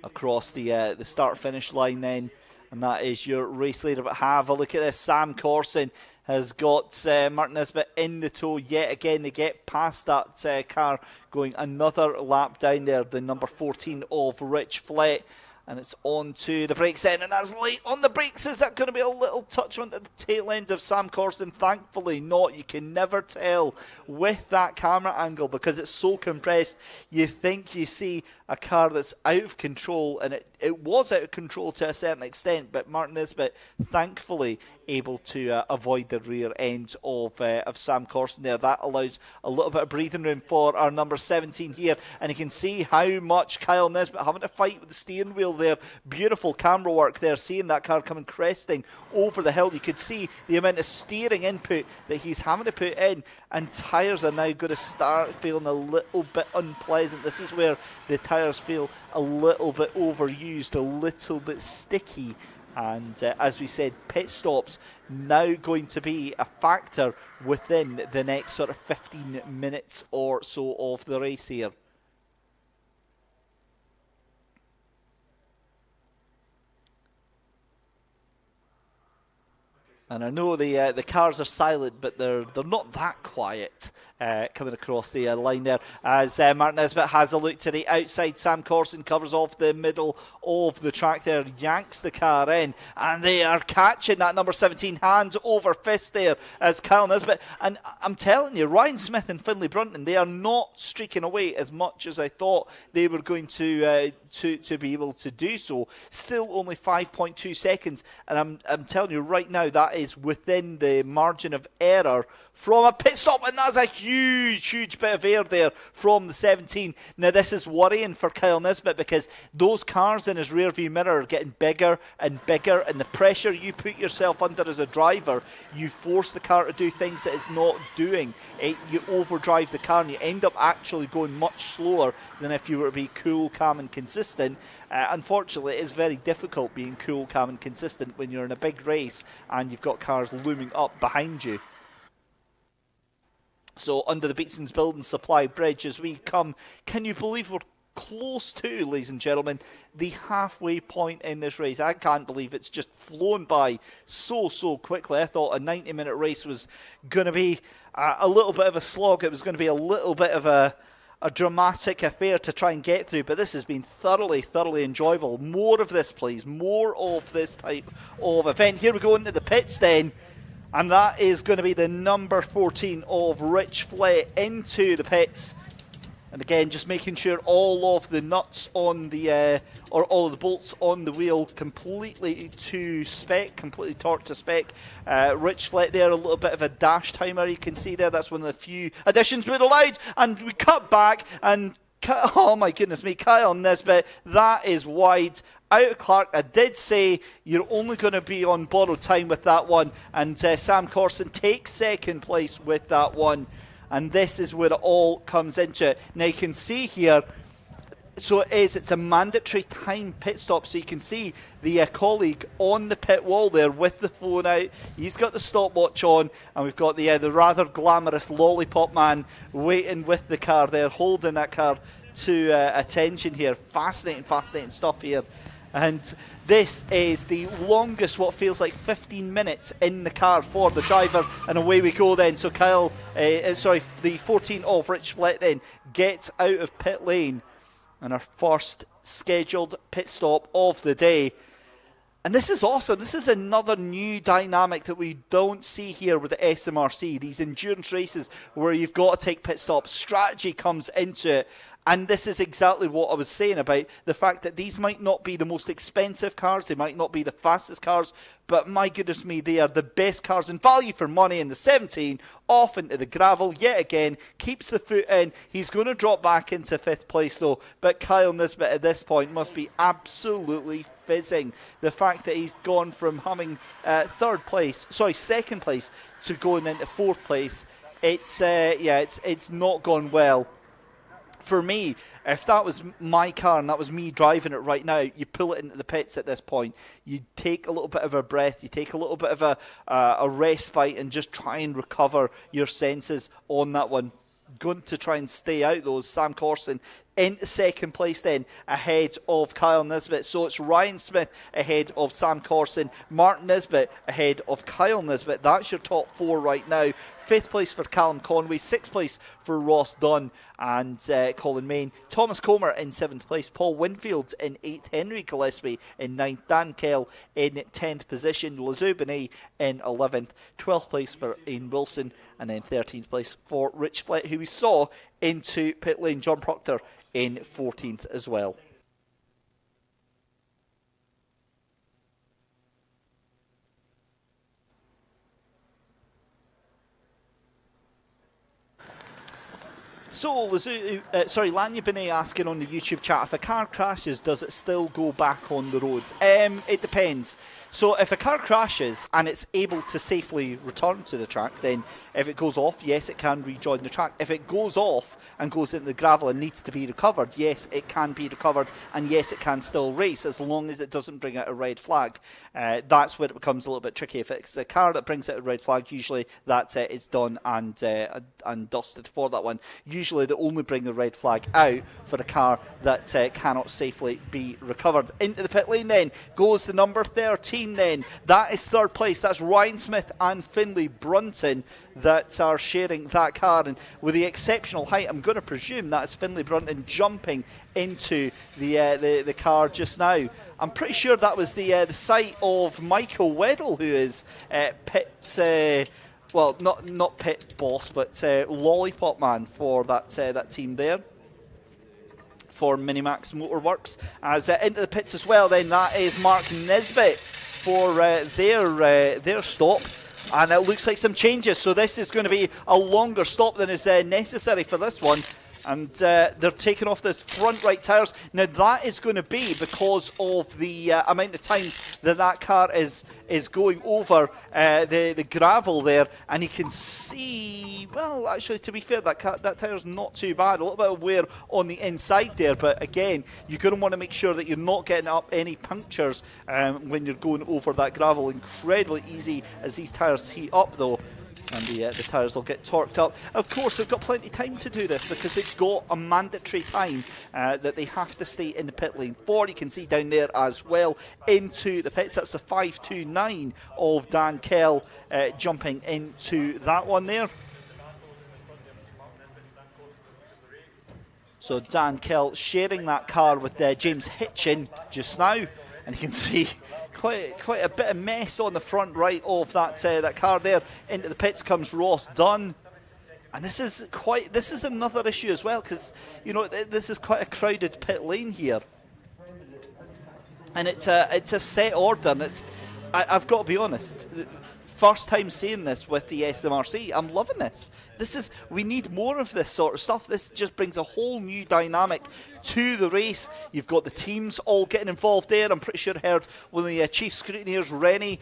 Across the start-finish line then, and that is your race leader. But have a look at this. Sam Corson has got Martin Nisbet in the tow yet again. They get past that car, going another lap down there, the number 14 of Rich Flett. And it's on to the brakes then, and that's late on the brakes. Is that going to be a little touch onto the tail end of Sam Corson? Thankfully not. You can never tell with that camera angle, because it's so compressed. You think you see a car that's out of control, and it was out of control to a certain extent, but Martin Nisbet thankfully able to avoid the rear end of Sam Corson there. That allows a little bit of breathing room for our number 17 here, and you can see how much Kyle Nisbet having to fight with the steering wheel there. Beautiful camera work there, seeing that car coming cresting over the hill. You could see the amount of steering input that he's having to put in, and tyres are now going to start feeling a little bit unpleasant. This is where the tyres feel a little bit overused, a little bit sticky. And as we said, pit stops now going to be a factor within the next sort of 15 minutes or so of the race here. And I know the cars are silent, but they're not that quiet coming across the line there. As Martin Nisbet has a look to the outside, Sam Corson covers off the middle of the track there, yanks the car in, and they are catching that number 17 hand over fist there as Kyle Nisbet. And I'm telling you, Ryan Smith and Finlay Brunton, they are not streaking away as much as I thought they were going to be able to do so. Still only 5.2 seconds, and I'm telling you right now, that is within the margin of error from a pit stop, and that's a huge bit of air there from the 17. Now this is worrying for Kyle Nisbet, because those cars in his rear view mirror are getting bigger and bigger, and the pressure you put yourself under as a driver, you force the car to do things that it's not doing. You overdrive the car and you end up actually going much slower than if you were to be cool, calm and consistent. Unfortunately, it is very difficult being cool, calm and consistent when you're in a big race and you've got cars looming up behind you. So under the Beatson's Building Supply Bridge as we come, can you believe we're close to, ladies and gentlemen, the halfway point in this race? I can't believe it's just flown by so quickly. I thought a 90-minute race was going to be a little bit of a slog. It was going to be a little bit of a dramatic affair to try and get through, but this has been thoroughly enjoyable. More of this, please. More of this type of event. Here we go into the pits then. And that is going to be the number 14 of Rich Flett into the pits. And again, just making sure all of the nuts on the, or all of the bolts on the wheel completely to spec, completely torqued to spec. Rich Flett there, a little bit of a dash timer you can see there. That's one of the few additions we're allowed. And we cut back and, oh my goodness me, Kyle Nisbet, that is wide. Out of Clark, I did say you're only going to be on borrowed time with that one. And Sam Corson takes second place with that one. And this is where it all comes into it. Now you can see here, so it's a mandatory time pit stop. So you can see the colleague on the pit wall there with the phone out. He's got the stopwatch on, and we've got the rather glamorous lollipop man waiting with the car there, holding that car to attention here. Fascinating stuff here. And this is the longest, what feels like 15 minutes in the car for the driver, and away we go then. So the 14 of Rich Flett then gets out of pit lane, and our first scheduled pit stop of the day. And this is awesome. This is another new dynamic that we don't see here with the SMRC. These endurance races where you've got to take pit stops. Strategy comes into it. And this is exactly what I was saying about the fact that these might not be the most expensive cars, they might not be the fastest cars, but my goodness me, they are the best cars in value for money in the 17, off into the gravel, yet again, keeps the foot in. He's going to drop back into 5th place though, but Kyle Nisbet at this point must be absolutely fizzing. The fact that he's gone from having 2nd place to going into 4th place, it's not gone well. For me, if that was my car and that was me driving it right now, you pull it into the pits at this point. You take a little bit of a breath, you take a little bit of a respite and just try and recover your senses on that one. Going to try and stay out those. Sam Corson into 2nd place then, ahead of Kyle Nisbet. So it's Ryan Smith ahead of Sam Corson, Martin Nisbet ahead of Kyle Nisbet. That's your top 4 right now. 5th place for Callum Conway, 6th place for Ross Dunn and Colin Main. Thomas Comer in 7th place, Paul Winfield in 8th, Henry Gillespie in 9th, Dan Kell in 10th position, Lazou Benet in 11th, 12th place for Ian Wilson, and then 13th place for Rich Flett, who we saw into pit lane. John Proctor in 14th as well. So, Lanya Benet asking on the YouTube chat, if a car crashes, does it still go back on the roads? It depends. So if a car crashes and it's able to safely return to the track, then if it goes off, yes, it can rejoin the track. If it goes off and goes into the gravel and needs to be recovered, yes, it can be recovered, and yes, it can still race as long as it doesn't bring out a red flag. That's where it becomes a little bit tricky. If it's a car that brings out a red flag, usually that's it, it's done and dusted for that one. Usually they only bring the red flag out for a car that cannot safely be recovered. Into the pit lane then goes the number 13 then. That is 3rd place. That's Ryan Smith and Finlay Brunton that are sharing that car, and with the exceptional height, I'm going to presume that is Finlay Brunton jumping into the car just now. I'm pretty sure that was the site of Michael Weddle, who is pit well, not pit boss, but lollipop man for that team there for Minimax Motorworks. As into the pits as well, then that is Mark Nisbet for their stop. And it looks like some changes, so this is going to be a longer stop than is necessary for this one. And they're taking off those front right tyres. Now that is going to be because of the amount of times that car is going over the gravel there. And you can see, well, actually, to be fair, that tyre's not too bad. A little bit of wear on the inside there. But again, you're going to want to make sure that you're not getting up any punctures when you're going over that gravel. Incredibly easy as these tyres heat up, though. And the tyres will get torqued up. Of course, they've got plenty of time to do this because they've got a mandatory time that they have to stay in the pit lane for. You can see down there as well into the pits. That's the 5.29 of Dan Kell jumping into that one there. So Dan Kell sharing that car with James Hitchin just now. And you can see quite a bit of mess on the front right of that car there. Into the pits comes Ross Dunn, and this is another issue as well, because this is quite a crowded pit lane here, and it's a set order, and I've got to be honest. First time seeing this with the SMRC, I'm loving this. We need more of this sort of stuff. This just brings a whole new dynamic to the race. You've got the teams all getting involved there. I'm pretty sure I heard one of the chief scrutineers, Rennie,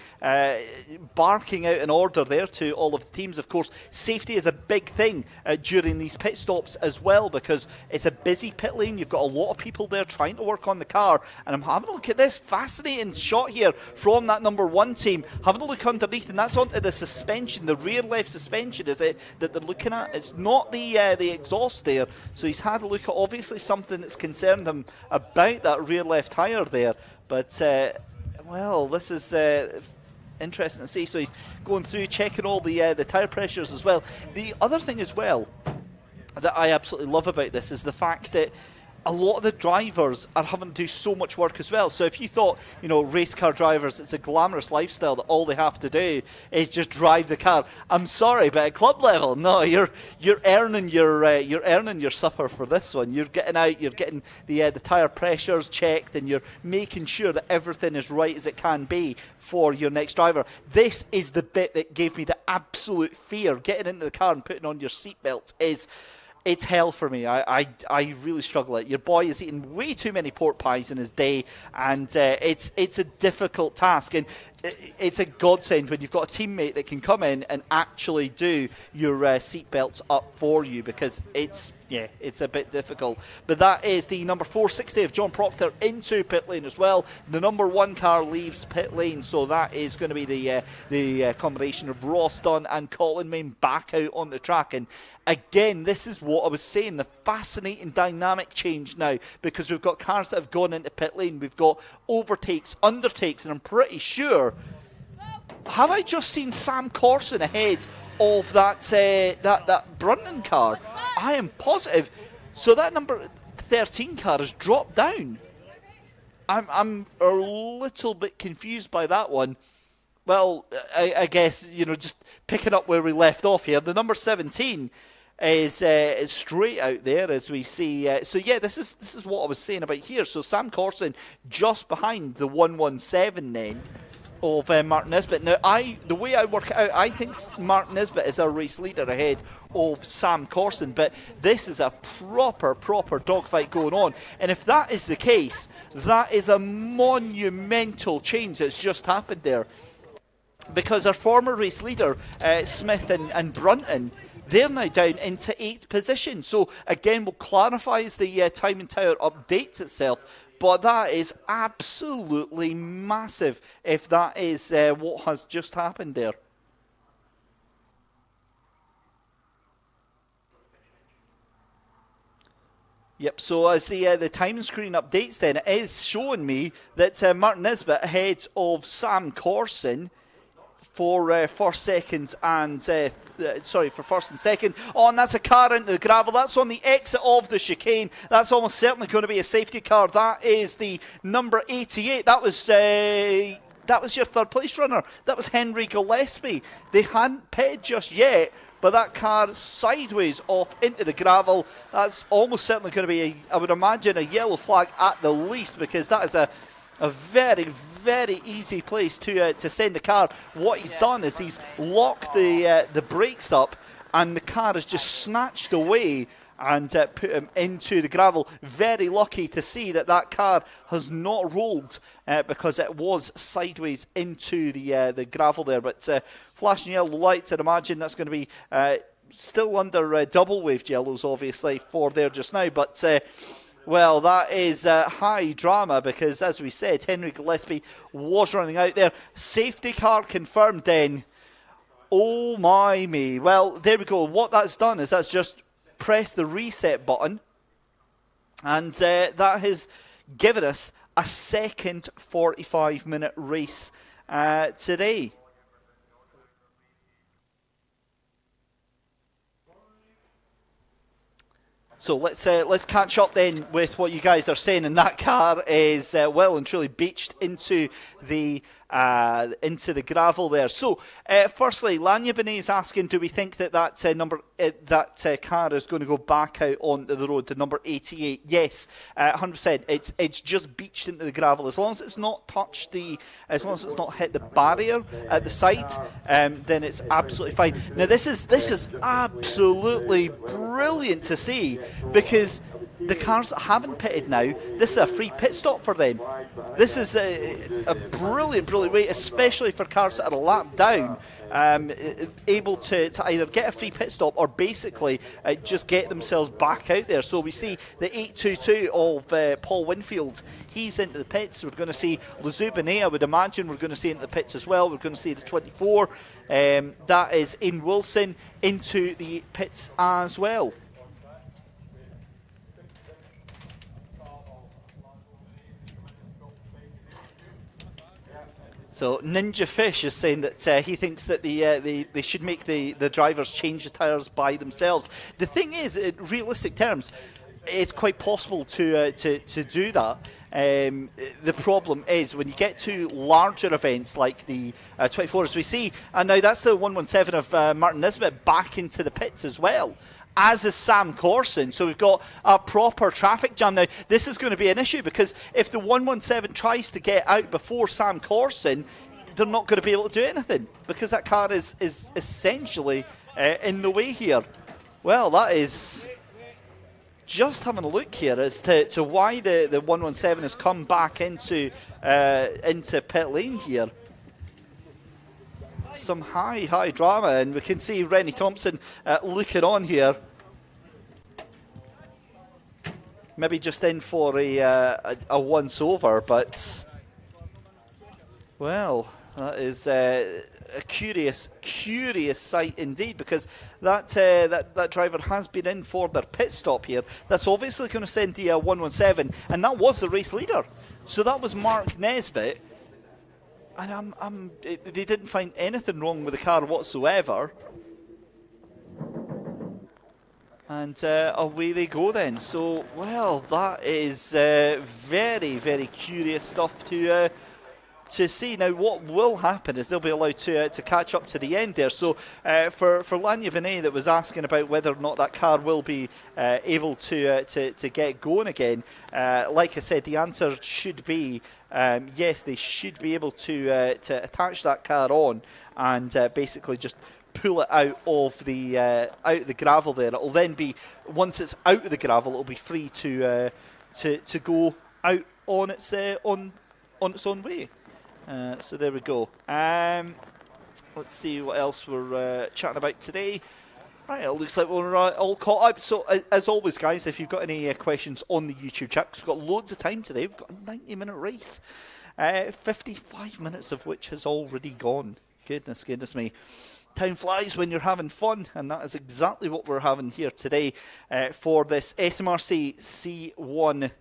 barking out an order there to all of the teams. Of course, safety is a big thing during these pit stops as well, because it's a busy pit lane. You've got a lot of people there trying to work on the car. And I'm having a look at this fascinating shot here from that number 1 team. Having a look underneath, and that's onto the suspension, the rear left suspension, is it, that they're looking at? It's not the exhaust there. So he's had a look at obviously something that's concerned him about that rear left tyre there. But, well, this is interesting to see. So he's going through, checking all the tyre pressures as well. The other thing as well that I absolutely love about this is the fact that a lot of the drivers are having to do so much work as well. So if you thought, race car drivers, it's a glamorous lifestyle that all they have to do is just drive the car. I'm sorry, but at club level, no, you're earning your supper for this one. You're getting out, you're getting the tyre pressures checked, and you're making sure that everything is right as it can be for your next driver. This is the bit that gave me the absolute fear. Getting into the car and putting on your seatbelt it's hell for me. I really struggle at it. Your boy is eating way too many pork pies in his day, and it's a difficult task. And it's a godsend when you've got a teammate that can come in and actually do your seatbelts up for you, because it's a bit difficult. But that is the number 460 of John Proctor into pit lane as well. The number 1 car leaves pit lane, so that is going to be the combination of Ross Dunn and Colin Main back out on the track. And again, this is what I was saying, the fascinating dynamic change now, because we've got cars that have gone into pit lane, we've got overtakes, undertakes, and I'm pretty sure, have I just seen Sam Corson ahead of that Brunton car? I am positive. So that number 13 car has dropped down. I'm a little bit confused by that one. Well, I guess, just picking up where we left off here, the number 17 is straight out there, as we see. So yeah, this is what I was saying about here. So Sam Corson just behind the 117 then of Martin Nisbet. Now, the way I work it out, I think Martin Nisbet is our race leader ahead of Sam Corson, but this is a proper dogfight going on. And if that is the case, that is a monumental change that's just happened there, because our former race leader, Smith and Brunton, they're now down into 8th position. So again, we'll clarify as the time and tower updates itself. But that is absolutely massive if that is what has just happened there. Yep, so as the time screen updates then, it is showing me that Martin Nisbet ahead of Sam Corson for first, seconds and... for first and second. Oh, and that's a car into the gravel. That's on the exit of the chicane. That's almost certainly going to be a safety car. That is the number 88. That was your third place runner. That was Henry Gillespie. They hadn't pitted just yet, but that car sideways off into the gravel. That's almost certainly going to be, I would imagine, a yellow flag at the least, because that is a very, very easy place to send the car. What he's done is he's locked the brakes up, and the car has just snatched away and put him into the gravel. Very lucky to see that car has not rolled because it was sideways into the gravel there. But flashing yellow lights, I'd imagine that's going to be still under double waved yellows, obviously, for there just now. But well, that is high drama, because, as we said, Henry Gillespie was running out there. Safety car confirmed then. Oh my me. Well, there we go. What that's done is that's just pressed the reset button, and that has given us a second 45-minute race today. So let's catch up then with what you guys are saying. And that car is well and truly beached into the gravel there. So firstly, Lanya Benet is asking, do we think that that car is going to go back out onto the road, the number 88? Yes, 100%. It's just beached into the gravel. As long as it's not as long as it's not hit the barrier at the side, then it's absolutely fine. Now this is absolutely brilliant to see, because the cars that haven't pitted now, this is a free pit stop for them. This is a brilliant way, especially for cars that are a lap down, able to either get a free pit stop or basically just get themselves back out there. So we see the 822 of Paul Winfield. He's into the pits. We're going to see Lazu Benet, I would imagine. We're going to see into the pits as well. We're going to see the 24. That is in Wilson into the pits as well. So Ninja Fish is saying that he thinks that they should make the drivers change the tyres by themselves. The thing is, in realistic terms, it's quite possible to do that. The problem is when you get to larger events like the 24, as we see, and now that's the 117 of Martin Nisbet back into the pits as well, as is Sam Corson. So we've got a proper traffic jam. Now, this is going to be an issue, because if the 117 tries to get out before Sam Corson, they're not going to be able to do anything, because that car is essentially in the way here. Well, that is just having a look here as to why the 117 has come back into pit lane here. Some high drama, and we can see Rennie Thompson looking on here. Maybe just in for a once-over, but, well, that is a curious sight indeed, because that driver has been in for their pit stop here. That's obviously going to send the 117, and that was the race leader. So that was Mark Nesbitt, and they didn't find anything wrong with the car whatsoever. And away they go then. So, well, that is very curious stuff to see. Now, what will happen is they'll be allowed to catch up to the end there. So, for Lanya Benet that was asking about whether or not that car will be able to get going again, like I said, the answer should be yes, they should be able to attach that car on and basically just pull it out of the gravel there. It'll then be, once it's out of the gravel, it'll be free to go out on its own way. So there we go. Let's see what else we're chatting about today. Right, it looks like we're all caught up. So as always, guys, if you've got any questions on the YouTube chat, 'cause we've got loads of time today. We've got a 90-minute race, 55 minutes of which has already gone. Goodness me. Time flies when you're having fun, and that is exactly what we're having here today for this SMRC C1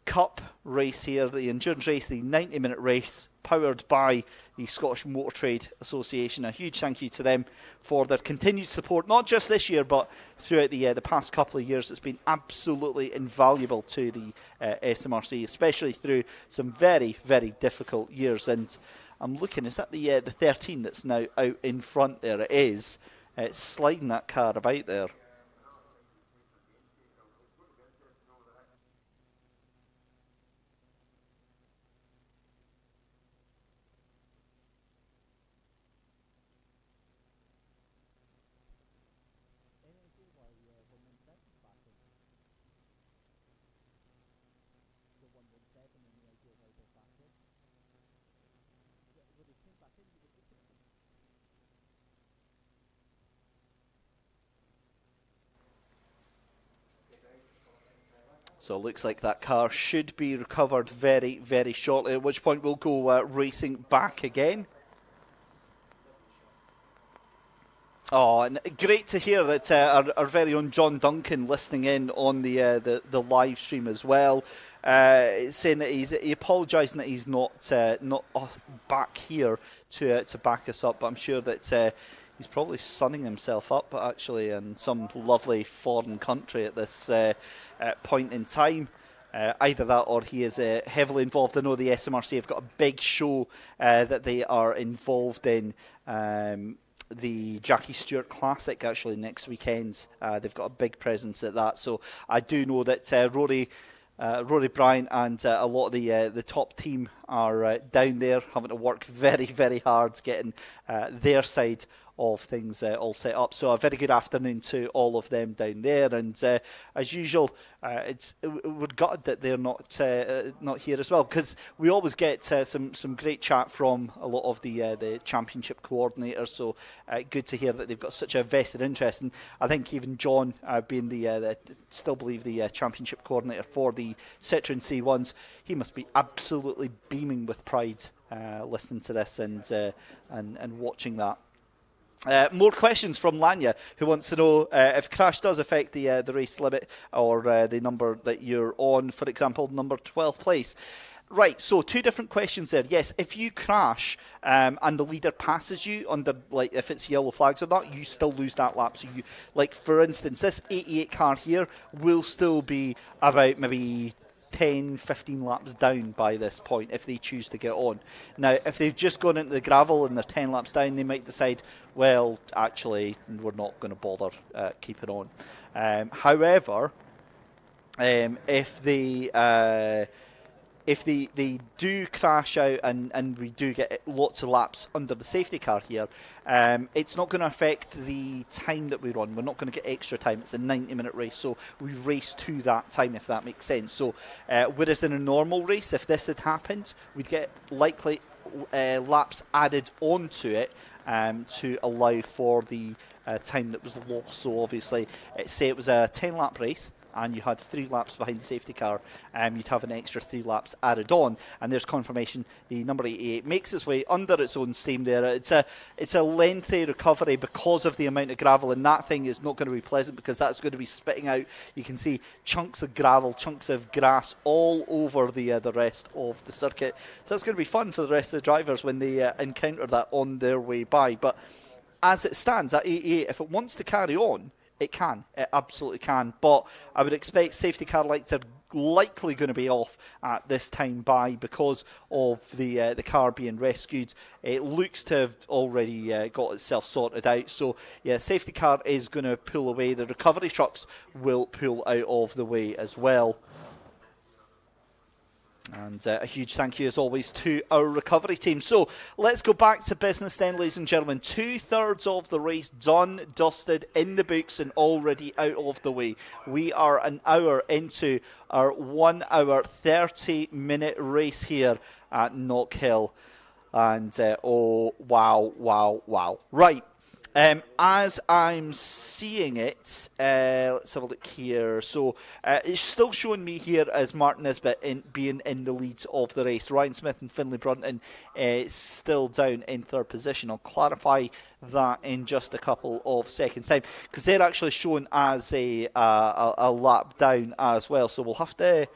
Cup race here, the endurance race, the 90-minute race, powered by the Scottish Motor Trade Association. A huge thank you to them for their continued support, not just this year, but throughout the past couple of years. It's been absolutely invaluable to the SMRC, especially through some very difficult years. And I'm looking, is that the 13 that's now out in front there? It is. It's sliding that car about there. So it looks like that car should be recovered very shortly, at which point we'll go racing back again. Oh, and great to hear that our very own John Duncan listening in on the live stream as well, saying that he apologising that he's not back here to back us up, but I'm sure that he's probably sunning himself up actually in some lovely foreign country at this point in time. Either that or he is heavily involved. I know the SMRC have got a big show that they are involved in. The Jackie Stewart Classic actually next weekend. They've got a big presence at that. So I do know that Rory Bryant and a lot of the top team are down there having to work very, very hard getting their side of things all set up. So a very good afternoon to all of them down there. And as usual, we're gutted that they're not here as well, because we always get some great chat from a lot of the championship coordinators. So good to hear that they've got such a vested interest. And I think even John, being still believe the championship coordinator for the Citroen C1s, he must be absolutely beaming with pride listening to this and watching that. More questions from Lanya, who wants to know if crash does affect the race limit or the number that you're on, for example, number 12th place. Right, so two different questions there. Yes, if you crash and the leader passes you under, like, if it's yellow flags or not, you still lose that lap. So you, like, for instance, this 88 car here will still be about maybe 10, 15 laps down by this point if they choose to get on. Now, if they've just gone into the gravel and they're 10 laps down, they might decide, well, actually, we're not going to bother keeping on. However, if they do crash out and we do get lots of laps under the safety car here, it's not going to affect the time that we run. We're not going to get extra time. It's a 90-minute race, so we race to that time, if that makes sense. So whereas in a normal race, if this had happened, we'd get likely laps added onto it to allow for the time that was lost. So obviously, say it was a 10-lap race, and you had 3 laps behind the safety car, you'd have an extra 3 laps added on, and there's confirmation the number 88 makes its way under its own steam there. It's a lengthy recovery because of the amount of gravel, and that thing is not going to be pleasant because that's going to be spitting out, you can see chunks of gravel, chunks of grass all over the rest of the circuit. So that's going to be fun for the rest of the drivers when they encounter that on their way by. But as it stands at 88, if it wants to carry on, it can. It absolutely can. But I would expect safety car lights are likely going to be off at this time by because of the car being rescued. It looks to have already got itself sorted out. So, yeah, safety car is going to pull away. The recovery trucks will pull out of the way as well. And a huge thank you, as always, to our recovery team. So let's go back to business then, ladies and gentlemen. 2/3 of the race done, dusted, in the books, and already out of the way. We are an hour into our 1 hour 30-minute race here at Knockhill. And, oh, wow. Right. As I'm seeing it, let's have a look here. So it's still showing me here as Martin Nisbet being in the lead of the race. Ryan Smith and Finlay Brunton still down in 3rd position. I'll clarify that in just a couple of seconds' time because they're actually shown as a lap down as well. So we'll have to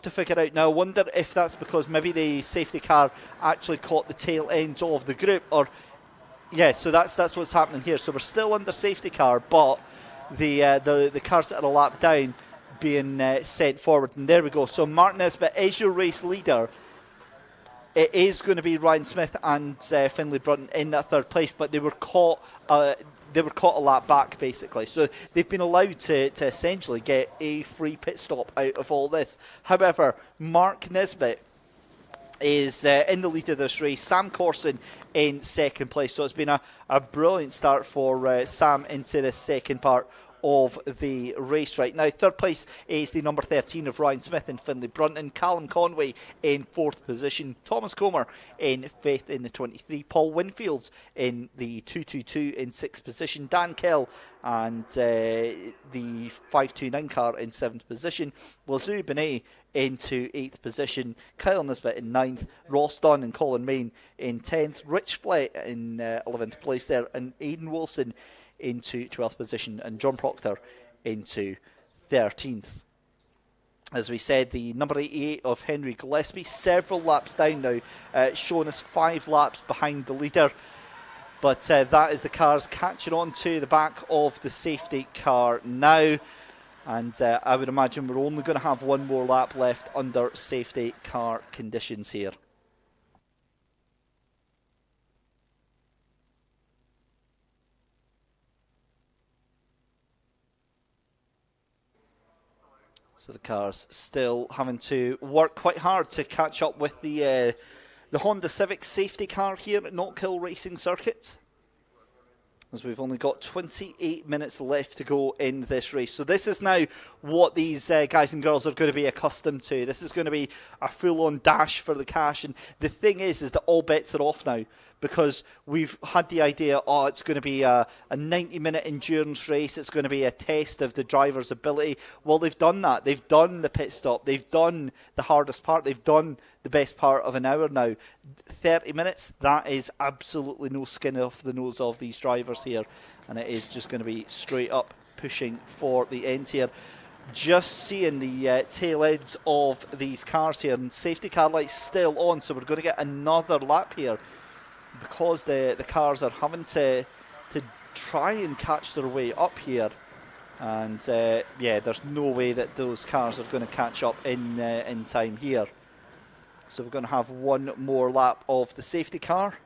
figure out now. I wonder if that's because maybe the safety car actually caught the tail end of the group, or yeah, so that's what's happening here. So we're still under safety car, but the cars that are a lap down being sent forward. And there we go. So Martin Nisbet is your race leader. It is going to be Ryan Smith and Finlay Brunton in that 3rd place, but they were caught a lap back, basically. So they've been allowed to essentially get a free pit stop out of all this. However, Mark Nisbet is in the lead of this race. Sam Corson in 2nd place. So it's been a brilliant start for Sam into the 2nd part of the race right now. Third place is the number 13 of Ryan Smith in Finlay Brunton. Callum Conway in 4th position. Thomas Comer in 5th in the 23. Paul Winfields in the 222 in 6th position. Dan Kell and the 529 car in 7th position. Lazou Benet into 8th position. Kyle Nisbet in 9th. Ross Dunn and Colin Main in 10th. Rich Flett in 11th place there. And Aidan Wilson into 12th position. And John Proctor into 13th. As we said, the number 88 of Henry Gillespie, several laps down now, showing us 5 laps behind the leader. But that is the cars catching on to the back of the safety car now. And I would imagine we're only going to have one more lap left under safety car conditions here. So the cars still having to work quite hard to catch up with the Honda Civic safety car here at Knockhill Racing Circuit, as we've only got 28 minutes left to go in this race. So this is now what these guys and girls are going to be accustomed to. This is going to be a full-on dash for the cash. And the thing is that all bets are off now, because we've had the idea, it's going to be a 90-minute endurance race. It's going to be a test of the driver's ability. Well, they've done that. They've done the pit stop. They've done the hardest part. They've done the best part of an hour now. 30 minutes, that is absolutely no skin off the nose of these drivers here. And it is just going to be straight up pushing for the end here. Just seeing the tail ends of these cars here. And safety car lights still on, so we're going to get another lap here, because the cars are having to try and catch their way up here. And there's no way that those cars are going to catch up in time here. So we're going to have one more lap of the safety car,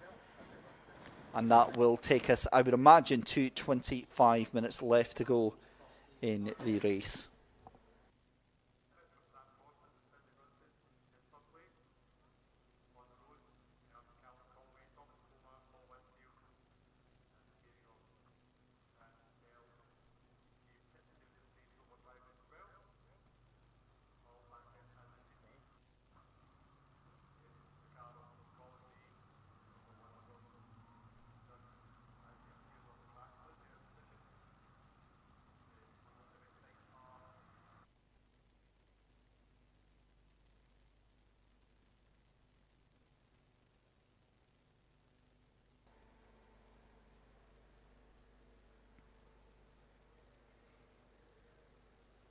and that will take us, I would imagine, to 25 minutes left to go in the race.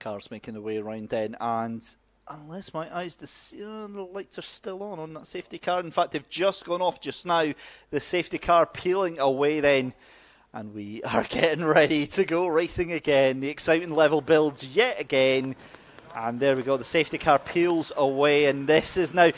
Cars making their way around then, and unless my eyes the lights are still on that safety car. In fact, they've just gone off just now. The safety car peeling away then, and we are getting ready to go racing again. The exciting level builds yet again. And there we go, the safety car peels away, and this is the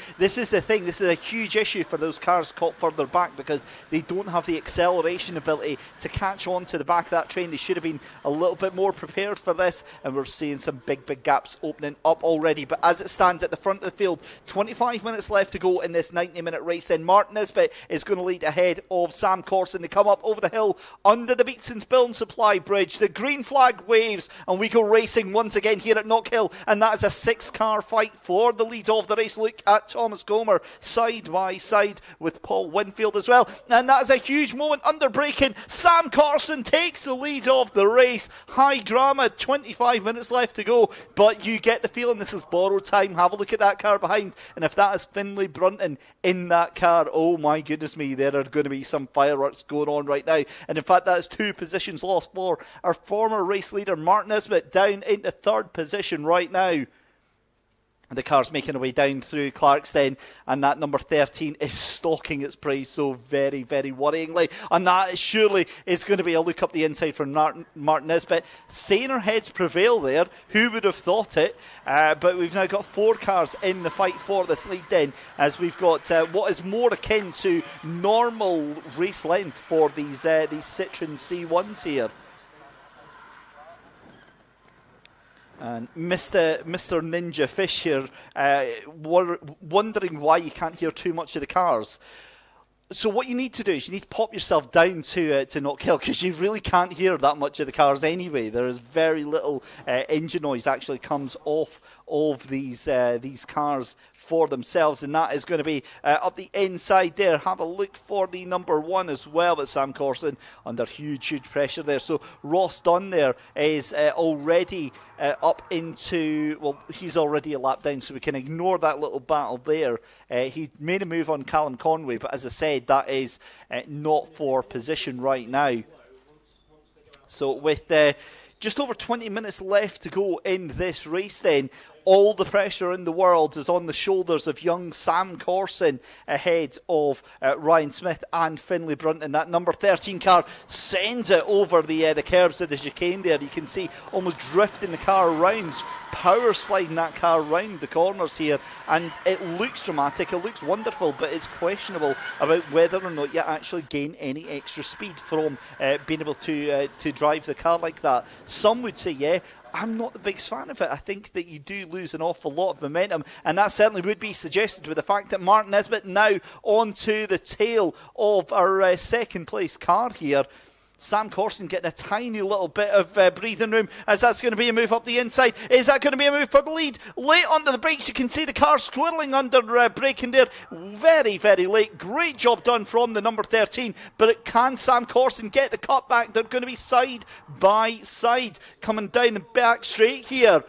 thing, this is a huge issue for those cars caught further back, because they don't have the acceleration ability to catch on to the back of that train. They should have been a little bit more prepared for this, and we're seeing some big gaps opening up already. But as it stands at the front of the field, 25 minutes left to go in this 90-minute race, and Martin Nisbet is going to lead ahead of Sam Corson. They come up over the hill under the Beatson's Build Supply Bridge. The green flag waves, and we go racing once again here at Knockhill. And that is a 6-car fight for the lead of the race. Look at Thomas Gomer side by side with Paul Winfield as well. And that is a huge moment under braking. Sam Carson takes the lead of the race. High drama, 25 minutes left to go. But you get the feeling this is borrowed time. Have a look at that car behind. And if that is Finlay Brunton in that car, oh my goodness me, there are going to be some fireworks going on right now. And in fact, that is 2 positions lost for our former race leader, Martin Nisbet, down into 3rd position right now. The car's making a way down through Clarkston, and that number 13 is stalking its prey so very worryingly. And that surely is going to be a look up the inside for Martin Nisbet. Saner heads prevail there. Who would have thought it? But we've now got 4 cars in the fight for this lead then, as we've got what is more akin to normal race length for these Citroen C1s here. And Mr. Ninja Fish here, wondering why you can't hear too much of the cars. So what you need to do is you need to pop yourself down to Knockhill, because you really can't hear that much of the cars anyway. There is very little engine noise actually comes off of these cars for themselves, and that is going to be up the inside there. Have a look for the number 1 as well, but Sam Corson under huge pressure there. So Ross Dunn there is already up into, well, he's already a lap down, so we can ignore that little battle there. He made a move on Callum Conway, but as I said, that is not for position right now. So with just over 20 minutes left to go in this race then, all the pressure in the world is on the shoulders of young Sam Corson ahead of Ryan Smith and Finlay Brunton. That number 13 car sends it over the curbs of the chicane there. You can see almost drifting the car around, power sliding that car around the corners here, and it looks dramatic, it looks wonderful, but it's questionable about whether or not you actually gain any extra speed from being able to drive the car like that. Some would say yeah. I'm not the biggest fan of it. I think that you do lose an awful lot of momentum, and that certainly would be suggested with the fact that Martin Nisbet now onto the tail of our second place car here. Sam Corson getting a tiny little bit of breathing room, as that's going to be a move up the inside. Is that going to be a move for the lead? Late under the brakes, you can see the car squirreling under braking there. Very late. Great job done from the number 13, but can Sam Corson get the cut back? They're going to be side by side coming down the back straight here.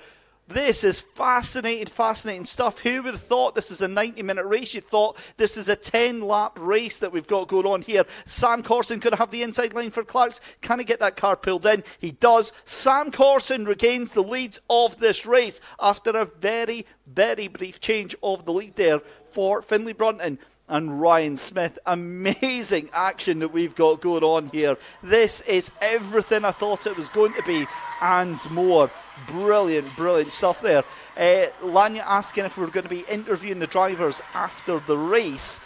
This is fascinating stuff. Who would have thought this is a 90-minute race? You thought this is a 10-lap race that we've got going on here. Sam Corson could have the inside line for Clarks. Can he get that car pulled in? He does. Sam Corson regains the lead of this race after a very brief change of the lead there for Finlay Brunton and Ryan Smith. Amazing action that we've got going on here. This is everything I thought it was going to be and more. Brilliant stuff there. Lanya asking if we're going to be interviewing the drivers after the race.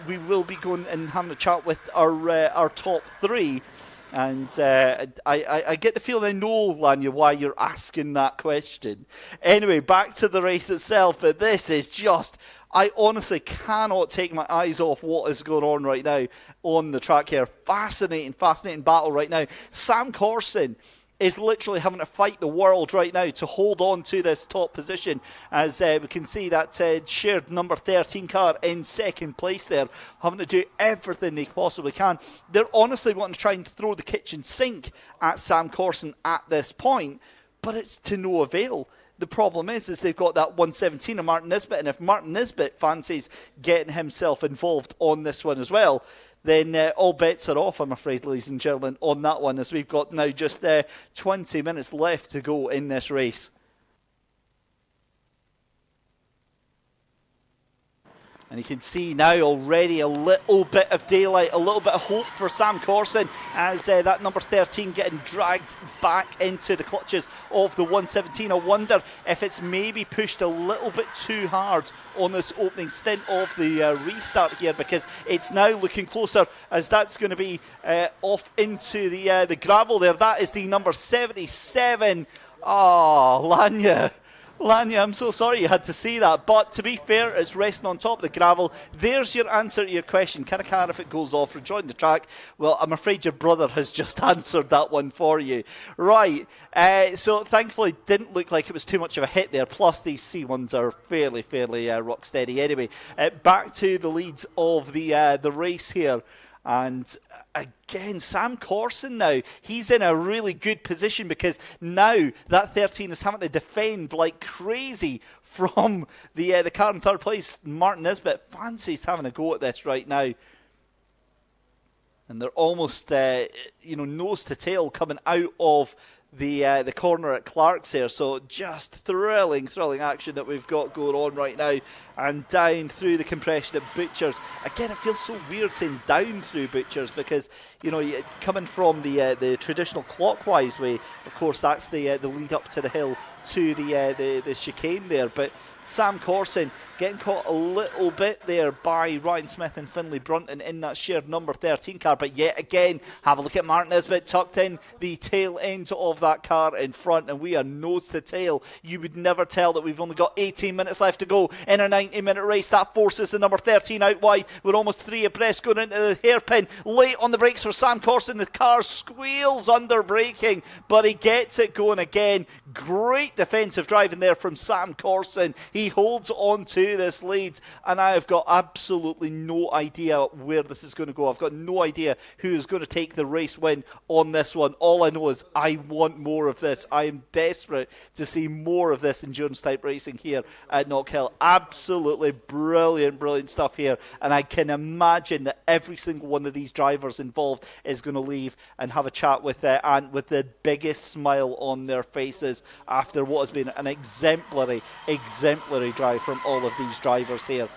We will be going and having a chat with our top 3. And I get the feeling I know, Lanya, why you're asking that question. Anyway, back to the race itself. But this is just... I honestly cannot take my eyes off what is going on right now on the track here. Fascinating battle right now. Sam Corson is literally having to fight the world right now to hold on to this top position, as we can see that shared number 13 car in second place there, having to do everything they possibly can. They're honestly wanting to try and throw the kitchen sink at Sam Corson at this point, but it's to no avail. The problem is they've got that 117 of Martin Nisbet, and if Martin Nisbet fancies getting himself involved on this one as well, then all bets are off, I'm afraid, ladies and gentlemen, on that one, as we've got now just 20 minutes left to go in this race. And you can see now already a little bit of daylight, a little bit of hope for Sam Corson, as that number 13 getting dragged back into the clutches of the 117. I wonder if it's maybe pushed a little bit too hard on this opening stint of the restart here, because it's now looking closer, as that's going to be off into the gravel there. That is the number 77. Oh, Lanya, I'm so sorry you had to see that, but to be fair, it's resting on top of the gravel. There's your answer to your question. Can a car, if it goes off, rejoin the track? Well, I'm afraid your brother has just answered that one for you. Right, so thankfully it didn't look like it was too much of a hit there, plus these C1s are fairly rock steady anyway. Back to the leads of the race here. And again, Sam Corson now, he's in a really good position, because now that 13 is having to defend like crazy from the car in third place. Martin Nisbet fancies having a go at this right now. And they're almost, nose to tail coming out of the corner at Clark's here. So just thrilling action that we've got going on right now. And down through the compression at Butchers. Again, it feels so weird saying down through Butchers, because coming from the traditional clockwise way, of course, that's the lead up to the hill to the chicane there. But Sam Corson getting caught a little bit there by Ryan Smith and Finlay Brunton in that shared number 13 car. But yet again, have a look at Mark Nisbet tucked in the tail end of that car in front, and we are nose to tail. You would never tell that we've only got 18 minutes left to go in a 90-minute race. That forces the number 13 out wide. We're almost 3 abreast going into the hairpin. Late on the brakes for Sam Corson. The car squeals under braking, but he gets it going again. Great defensive driving there from Sam Corson. He holds on to this lead, and I have got absolutely no idea where this is going to go. I've got no idea who is going to take the race win on this one. All I know is I want more of this. I am desperate to see more of this endurance type racing here at Knockhill. Absolutely brilliant stuff here, and I can imagine that every single one of these drivers involved is going to leave and have a chat with Ant with the biggest smile on their faces after what has been an exemplary drive from all of these drivers here.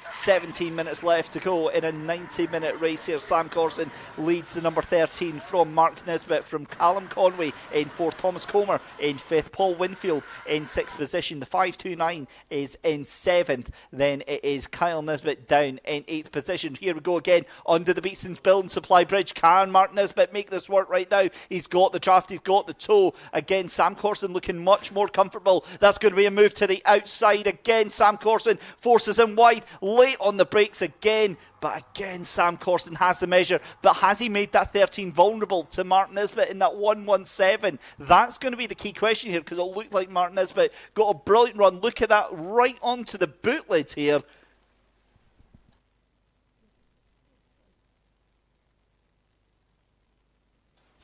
17 minutes left to go in a 90-minute race here. Sam Corson leads the number 13 from Mark Nisbet, from Callum Conway in 4th, Thomas Comer in 5th, Paul Winfield in 6th position. The 529 is in 7th. Then it is Kyle Nisbet down in 8th position. Here we go again under the Beatson's Build and Supply Bridge. Can Mark Nisbet make this work right now? He's got the draft, he's got the toe. Again, Sam Corson looking much more comfortable. That's going to be a move to the outside again. Sam Corson forces him wide. Late on the brakes again, but again Sam Corson has the measure. But has he made that 13 vulnerable to Mark Nisbet in that 117? That's going to be the key question here, because it looked like Mark Nisbet got a brilliant run. Look at that, right onto the boot lid here.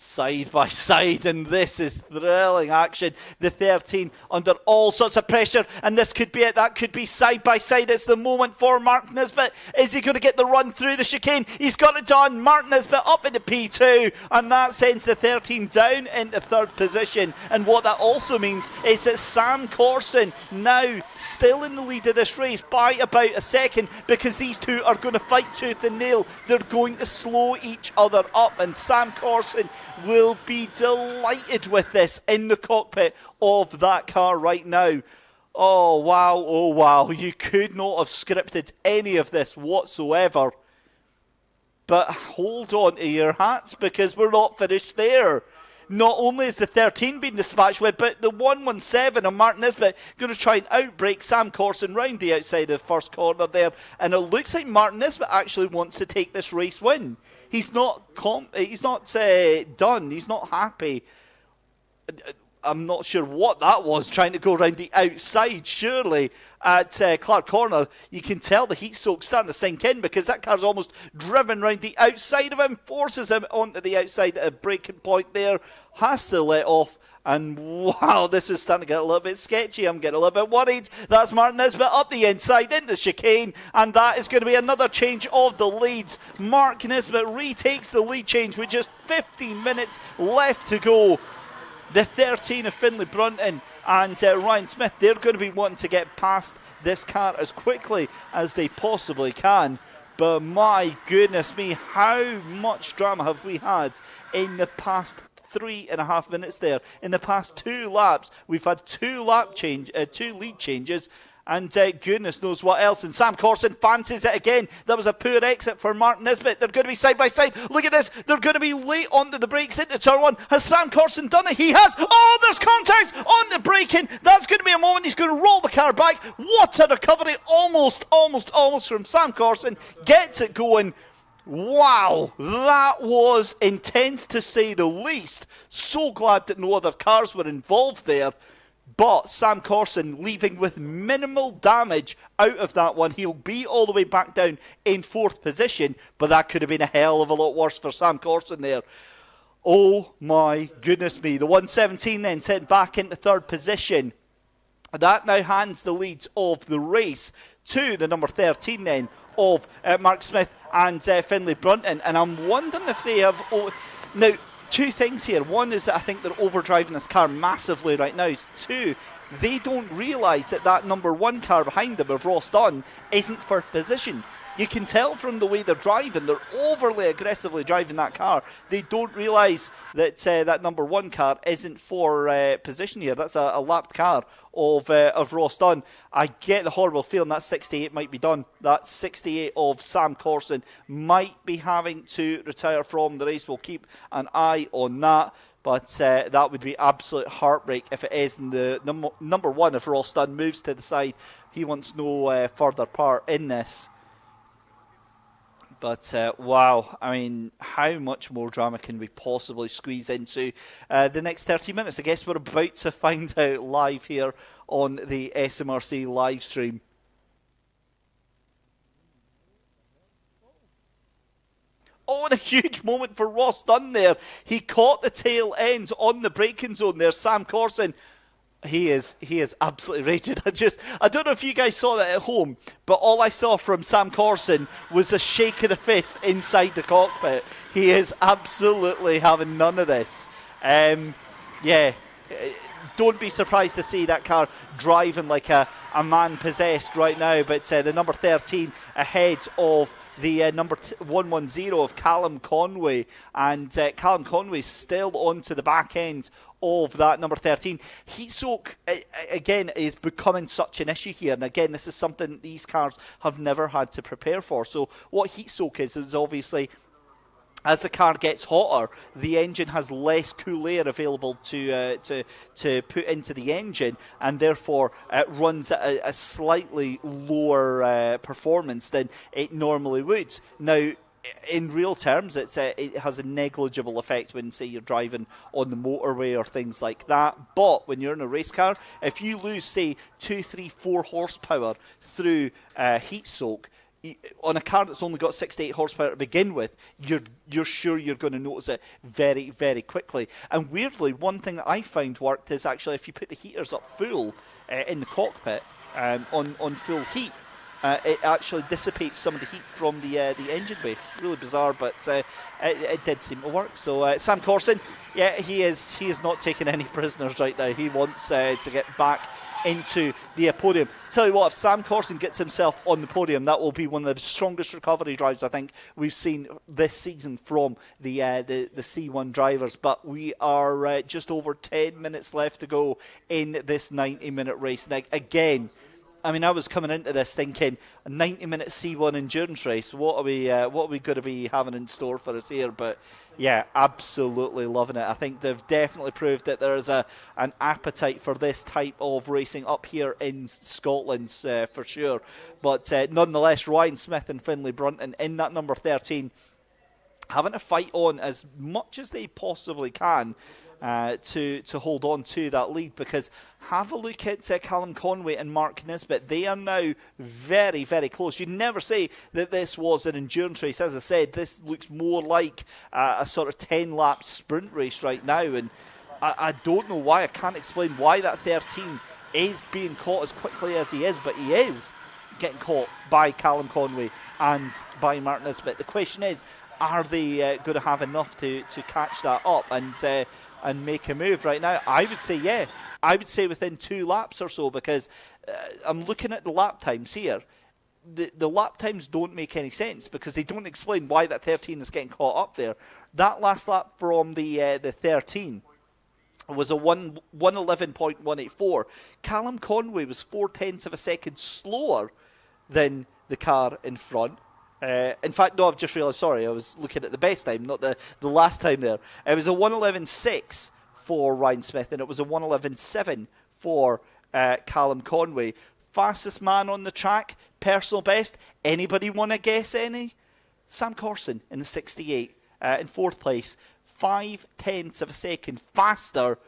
Side by side, and this is thrilling action. The 13 under all sorts of pressure, and this could be it. That could be side by side. It's the moment for Mark Nisbet. Is he going to get the run through the chicane? He's got it done. Mark Nisbet up into P2, and that sends the 13 down into 3rd position. And what that also means is that Sam Corson now still in the lead of this race by about a second, because these two are going to fight tooth and nail. They're going to slow each other up, and Sam Corson will be delighted with this in the cockpit of that car right now. Oh wow, you could not have scripted any of this whatsoever. But hold on to your hats, because we're not finished there. Not only is the 13 being dispatched with, but the 117 of Mark Nisbet going to try and outbrake Sam Corson round the outside of the first corner there. And it looks like Mark Nisbet actually wants to take this race win. He's not done. He's not happy. I'm not sure what that was, trying to go around the outside. Surely at Clark Corner, you can tell the heat soak starting to sink in, because that car's almost driven round the outside of him, forces him onto the outside at a braking point there, has to let off. And wow, this is starting to get a little bit sketchy. I'm getting a little bit worried. That's Mark Nisbet up the inside into the chicane, and that is going to be another change of the leads. Mark Nisbet retakes the lead change with just 15 minutes left to go. The 13 of Finlay Brunton and Ryan Smith, they're going to be wanting to get past this car as quickly as they possibly can. But my goodness me, how much drama have we had in the past 3.5 minutes there? In the past 2 laps, we've had 2 lead changes, and goodness knows what else. And Sam Corson fancies it again. That was a poor exit for Mark Nisbet. They're going to be side by side. Look at this. They're going to be late onto the brakes into turn 1. Has Sam Corson done it? He has. Oh, there's contact on the braking. That's going to be a moment. He's going to roll the car back. What a recovery. Almost from Sam Corson. Gets it going. Wow, that was intense to say the least. So glad that no other cars were involved there. But Sam Corson leaving with minimal damage out of that one. He'll be all the way back down in 4th position, but that could have been a hell of a lot worse for Sam Corson there. Oh my goodness me. The 117 then sent back into 3rd position. That now hands the leads of the race to the number 13 then of Mark Smith and Finlay Brunton. And I'm wondering if they have... Now, 2 things here. One is that I think they're overdriving this car massively right now. 2, they don't realise that number 1 car behind them of Ross Dunn isn't 1st position. you can tell from the way they're driving, they're overly aggressively driving that car. They don't realise that that number 1 car isn't for position here. That's a lapped car of Ross Dunn. I get the horrible feeling that 68 might be done. That 68 of Sam Corson might be having to retire from the race. We'll keep an eye on that. But that would be absolute heartbreak if it is. And the number 1, if Ross Dunn moves to the side, he wants no further part in this. But, wow, I mean, how much more drama can we possibly squeeze into the next 30 minutes? I guess we're about to find out live here on the SMRC live stream. Oh, and a huge moment for Ross Dunn there. He caught the tail end on the braking zone there. Sam Corson, he is absolutely rated. I don't know if you guys saw that at home, but all I saw from Sam Corson was a shake of the fist inside the cockpit. He is absolutely having none of this. Yeah, don't be surprised to see that car driving like a man possessed right now. But the number 13 ahead of the number 110 of Callum Conway, and Callum Conway still onto the back end of that number 13. Heat soak, again, is becoming such an issue here, and again, this is something these cars have never had to prepare for. So what heat soak is obviously, as the car gets hotter, the engine has less cool air available to put into the engine, and therefore it runs at a slightly lower performance than it normally would. Now, in real terms, it has a negligible effect when, say, you're driving on the motorway or things like that. But when you're in a race car, if you lose, say, 2, 3, 4 horsepower through heat soak, on a car that's only got 68 horsepower to begin with, you're sure you're going to notice it very, very quickly. And weirdly, one thing that I found worked is actually if you put the heaters up full in the cockpit on full heat, it actually dissipates some of the heat from the engine bay. Really bizarre, but it did seem to work. So Sam Corson, yeah, he is not taking any prisoners right now. He wants to get back into the podium. Tell you what, if Sam Corson gets himself on the podium, that will be one of the strongest recovery drives I think we've seen this season from the C1 drivers. But we are just over 10 minutes left to go in this 90-minute race. Now, again, I mean, I was coming into this thinking a 90-minute C1 endurance race. What are we going to be having in store for us here? But yeah, absolutely loving it. I think they've definitely proved that there is an appetite for this type of racing up here in Scotland for sure. But nonetheless, Ryan Smith and Finlay Brunton in that number 13, having to fight on as much as they possibly can to hold on to that lead, because have a look at Callum Conway and Mark Nisbet. They are now very, very close. You'd never say that this was an endurance race. As I said, this looks more like a sort of 10-lap sprint race right now, and I don't know why. I can't explain why that 13 is being caught as quickly as he is, but he is getting caught by Callum Conway and by Mark Nisbet. The question is, are they going to have enough to catch that up and make a move right now? I would say, yeah. I would say within 2 laps or so, because I'm looking at the lap times here. The lap times don't make any sense because they don't explain why that 13 is getting caught up there. That last lap from the 13 was a 1:11.184. Callum Conway was 0.4 of a second slower than the car in front. In fact, no, I've just realised, sorry, I was looking at the best time, not the last time there. It was a 1:11.6 for Ryan Smith, and it was a 1:11.7 for Callum Conway. Fastest man on the track, personal best. Anybody want to guess any? Sam Corson in the 68 in 4th place, 0.5 of a second faster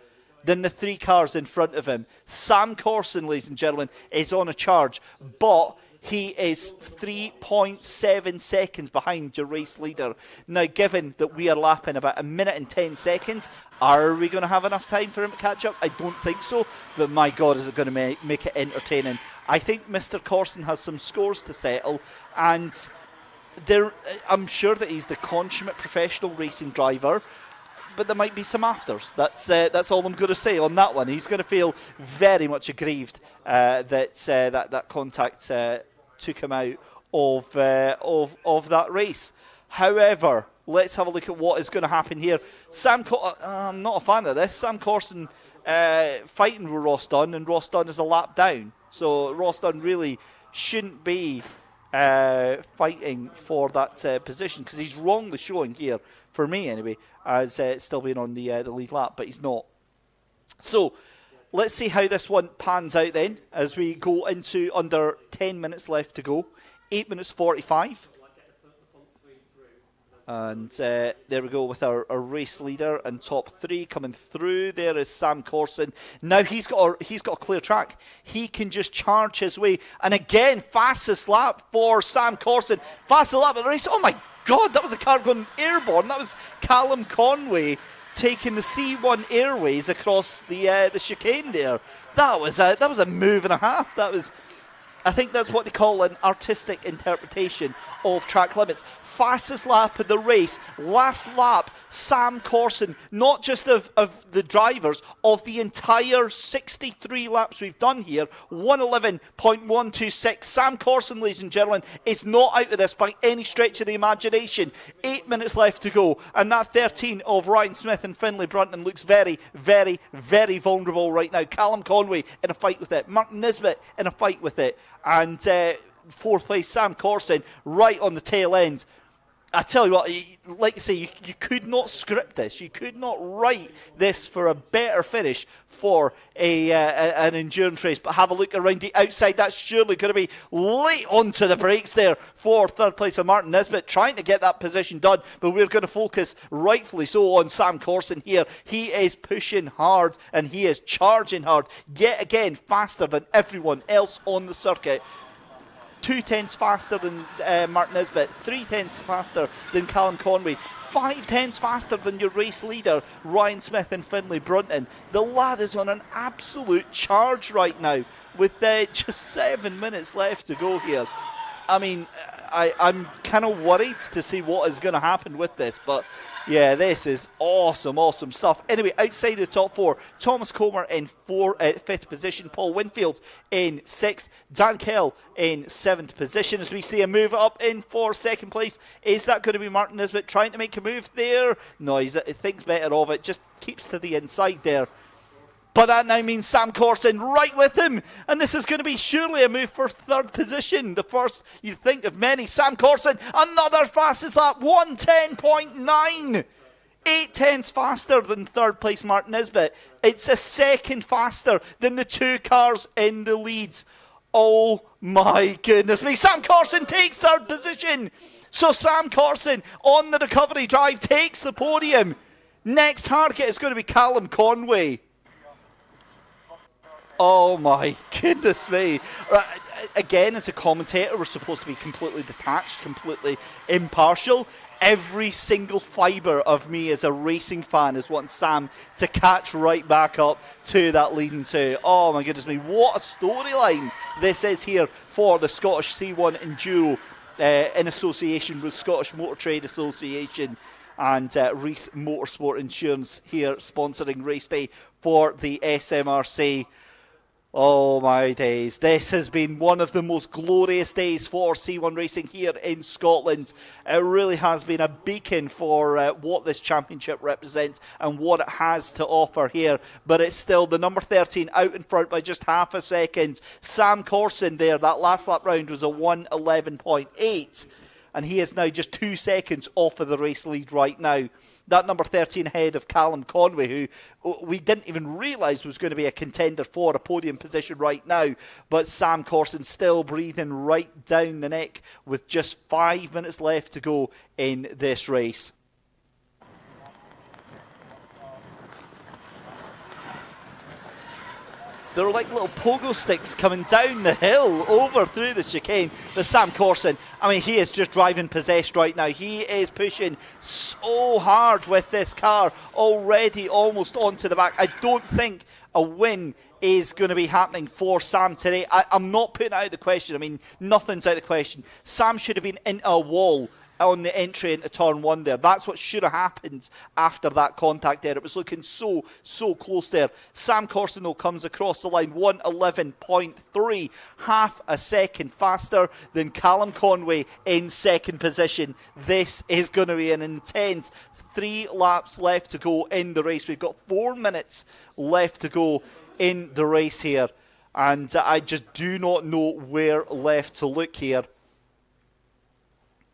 than the 3 cars in front of him. Sam Corson, ladies and gentlemen, is on a charge, but he is 3.7 seconds behind your race leader. Now, given that we are lapping about 1 minute and 10 seconds, are we going to have enough time for him to catch up? I don't think so, but my God, is it going to make it entertaining. I think Mr. Corson has some scores to settle, and I'm sure that he's the consummate professional racing driver, but there might be some afters. That's all I'm going to say on that one. He's going to feel very much aggrieved that contact took him out of that race. However, let's have a look at what is going to happen here. I'm not a fan of this. Sam Corson fighting with Ross Dunn, and Ross Dunn is a lap down. So Ross Dunn really shouldn't be fighting for that position, because he's wrongly showing here, for me anyway, as still being on the lead lap, but he's not. So let's see how this one pans out then, as we go into under 10 minutes left to go. 8 minutes 45. And there we go with our race leader and top three coming through. There is Sam Corson. Now he's got a clear track. He can just charge his way. And again, fastest lap for Sam Corson. Fastest lap of the race. Oh my God, that was a car going airborne. That was Callum Conway taking the C1 Airways across the chicane there. That was a move and a half. I think that's what they call an artistic interpretation of track limits. Fastest lap of the race, last lap, Sam Corson, not just of the drivers, of the entire 63 laps we've done here, 111.126. Sam Corson, ladies and gentlemen, is not out of this by any stretch of the imagination. 8 minutes left to go, and that 13 of Ryan Smith and Finlay Brunton looks very, very, very vulnerable right now. Callum Conway in a fight with it, Martin Nisbet in a fight with it, and fourth place Sam Corson right on the tail end. I tell you what, like I say, you could not script this. You could not write this for a better finish for an endurance race. But have a look around the outside. That's surely going to be late onto the brakes there for third place of Martin Nisbet, trying to get that position done. But we're going to focus, rightfully so, on Sam Corson here. He is pushing hard and he is charging hard. Yet again, faster than everyone else on the circuit. 2/10 faster than Martin Nisbet, 3/10 faster than Callum Conway, 5/10 faster than your race leader, Ryan Smith and Finlay Brunton. The lad is on an absolute charge right now with just 7 minutes left to go here. I mean, I'm kind of worried to see what is going to happen with this, but yeah, this is awesome stuff. Anyway, outside the top four, Thomas Comer in fifth position, Paul Winfield in sixth, Dan Kell in seventh position. As we see a move up in for second place, is that going to be Martin Nisbet trying to make a move there? No, he thinks better of it, just keeps to the inside there. But that now means Sam Corson right with him. And this is going to be surely a move for third position. The first, you'd think, of many. Sam Corson, another fastest lap, 110.9. 8/10 faster than third place Martin Nisbet. It's a second faster than the two cars in the leads. Oh my goodness me. Sam Corson takes third position. So Sam Corson on the recovery drive takes the podium. Next target is going to be Callum Conway. Oh my goodness me. Again, as a commentator, we're supposed to be completely detached, completely impartial. Every single fibre of me as a racing fan is wanting Sam to catch right back up to that leading two. Oh my goodness me, what a storyline this is here for the Scottish C1 Enduro in association with Scottish Motor Trade Association and Reese Motorsport Insurance here sponsoring race day for the SMRC. Oh my days, this has been one of the most glorious days for C1 racing here in Scotland. It really has been a beacon for what this championship represents and what it has to offer here. But it's still the number 13 out in front by just half a second. Sam Corson there, that last lap round was a 1:11.8. And he is now just 2 seconds off of the race lead right now. That number 13 ahead of Callum Conway, who we didn't even realise was going to be a contender for a podium position right now. But Sam Corson still breathing right down the neck with just 5 minutes left to go in this race. They're like little pogo sticks coming down the hill over through the chicane. But Sam Corson, I mean, he is just driving possessed right now. He is pushing so hard with this car, already almost onto the back. I don't think a win is going to be happening for Sam today. I'm not putting it out of the question. I mean, nothing's out of the question. Sam should have been into a wall on the entry into turn 1 there. That's what should have happened after that contact there. It was looking so close there. Sam Corson, though, comes across the line 1:11.3, half a second faster than Callum Conway in second position. This is going to be an intense 3 laps left to go in the race. We've got 4 minutes left to go in the race here, and I just do not know where left to look here.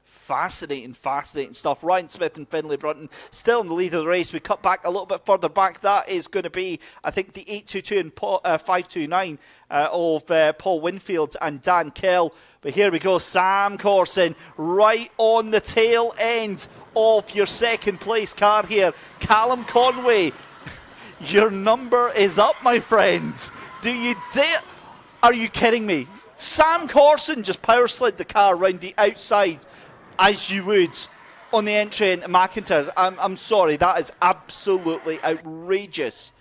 Fascinating stuff. Ryan Smith and Finlay Brunton still in the lead of the race. We cut back a little bit further back. That is going to be, I think, the 822 and 529 of Paul Winfield and Dan Kell. But here we go, Sam Corson right on the tail end of your second place car here. Callum Conway, your number is up, my friend. Do you dare? Are you kidding me? Sam Corson just power slid the car round the outside as you would on the entry into McIntyre's. I'm sorry, that is absolutely outrageous.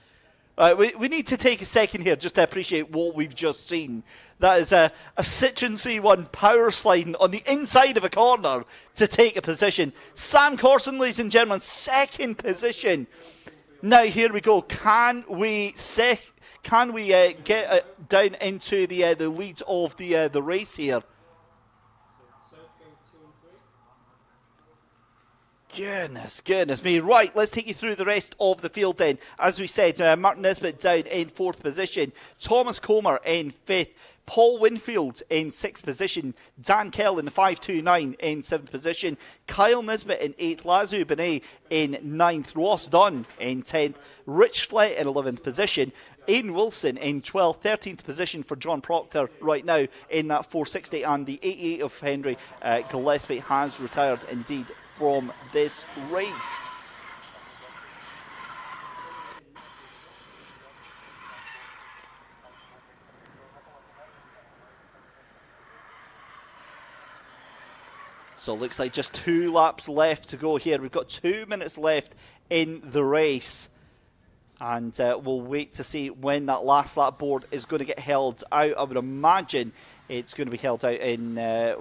We need to take a second here just to appreciate what we've just seen. That is a Citroen C1 power sliding on the inside of a corner to take a position. Sam Corson, ladies and gentlemen, second position. Now here we go. Can we get down into the lead of the race here? Goodness me. Right, let's take you through the rest of the field then. As we said, Martin Nisbet down in 4th position. Thomas Comer in 5th. Paul Winfield in 6th position. Dan Kell in the 529 in 7th position. Kyle Nisbet in 8th. Lazu Benet in 9th. Ross Dunn in 10th. Rich Flett in 11th position. Aidan Wilson in 12th, 13th position for John Proctor right now in that 460, and the 88 of Henry Gillespie has retired indeed from this race. So it looks like just 2 laps left to go here. We've got 2 minutes left in the race. And we'll wait to see when that last lap board is going to get held out. I would imagine it's going to be held out in, I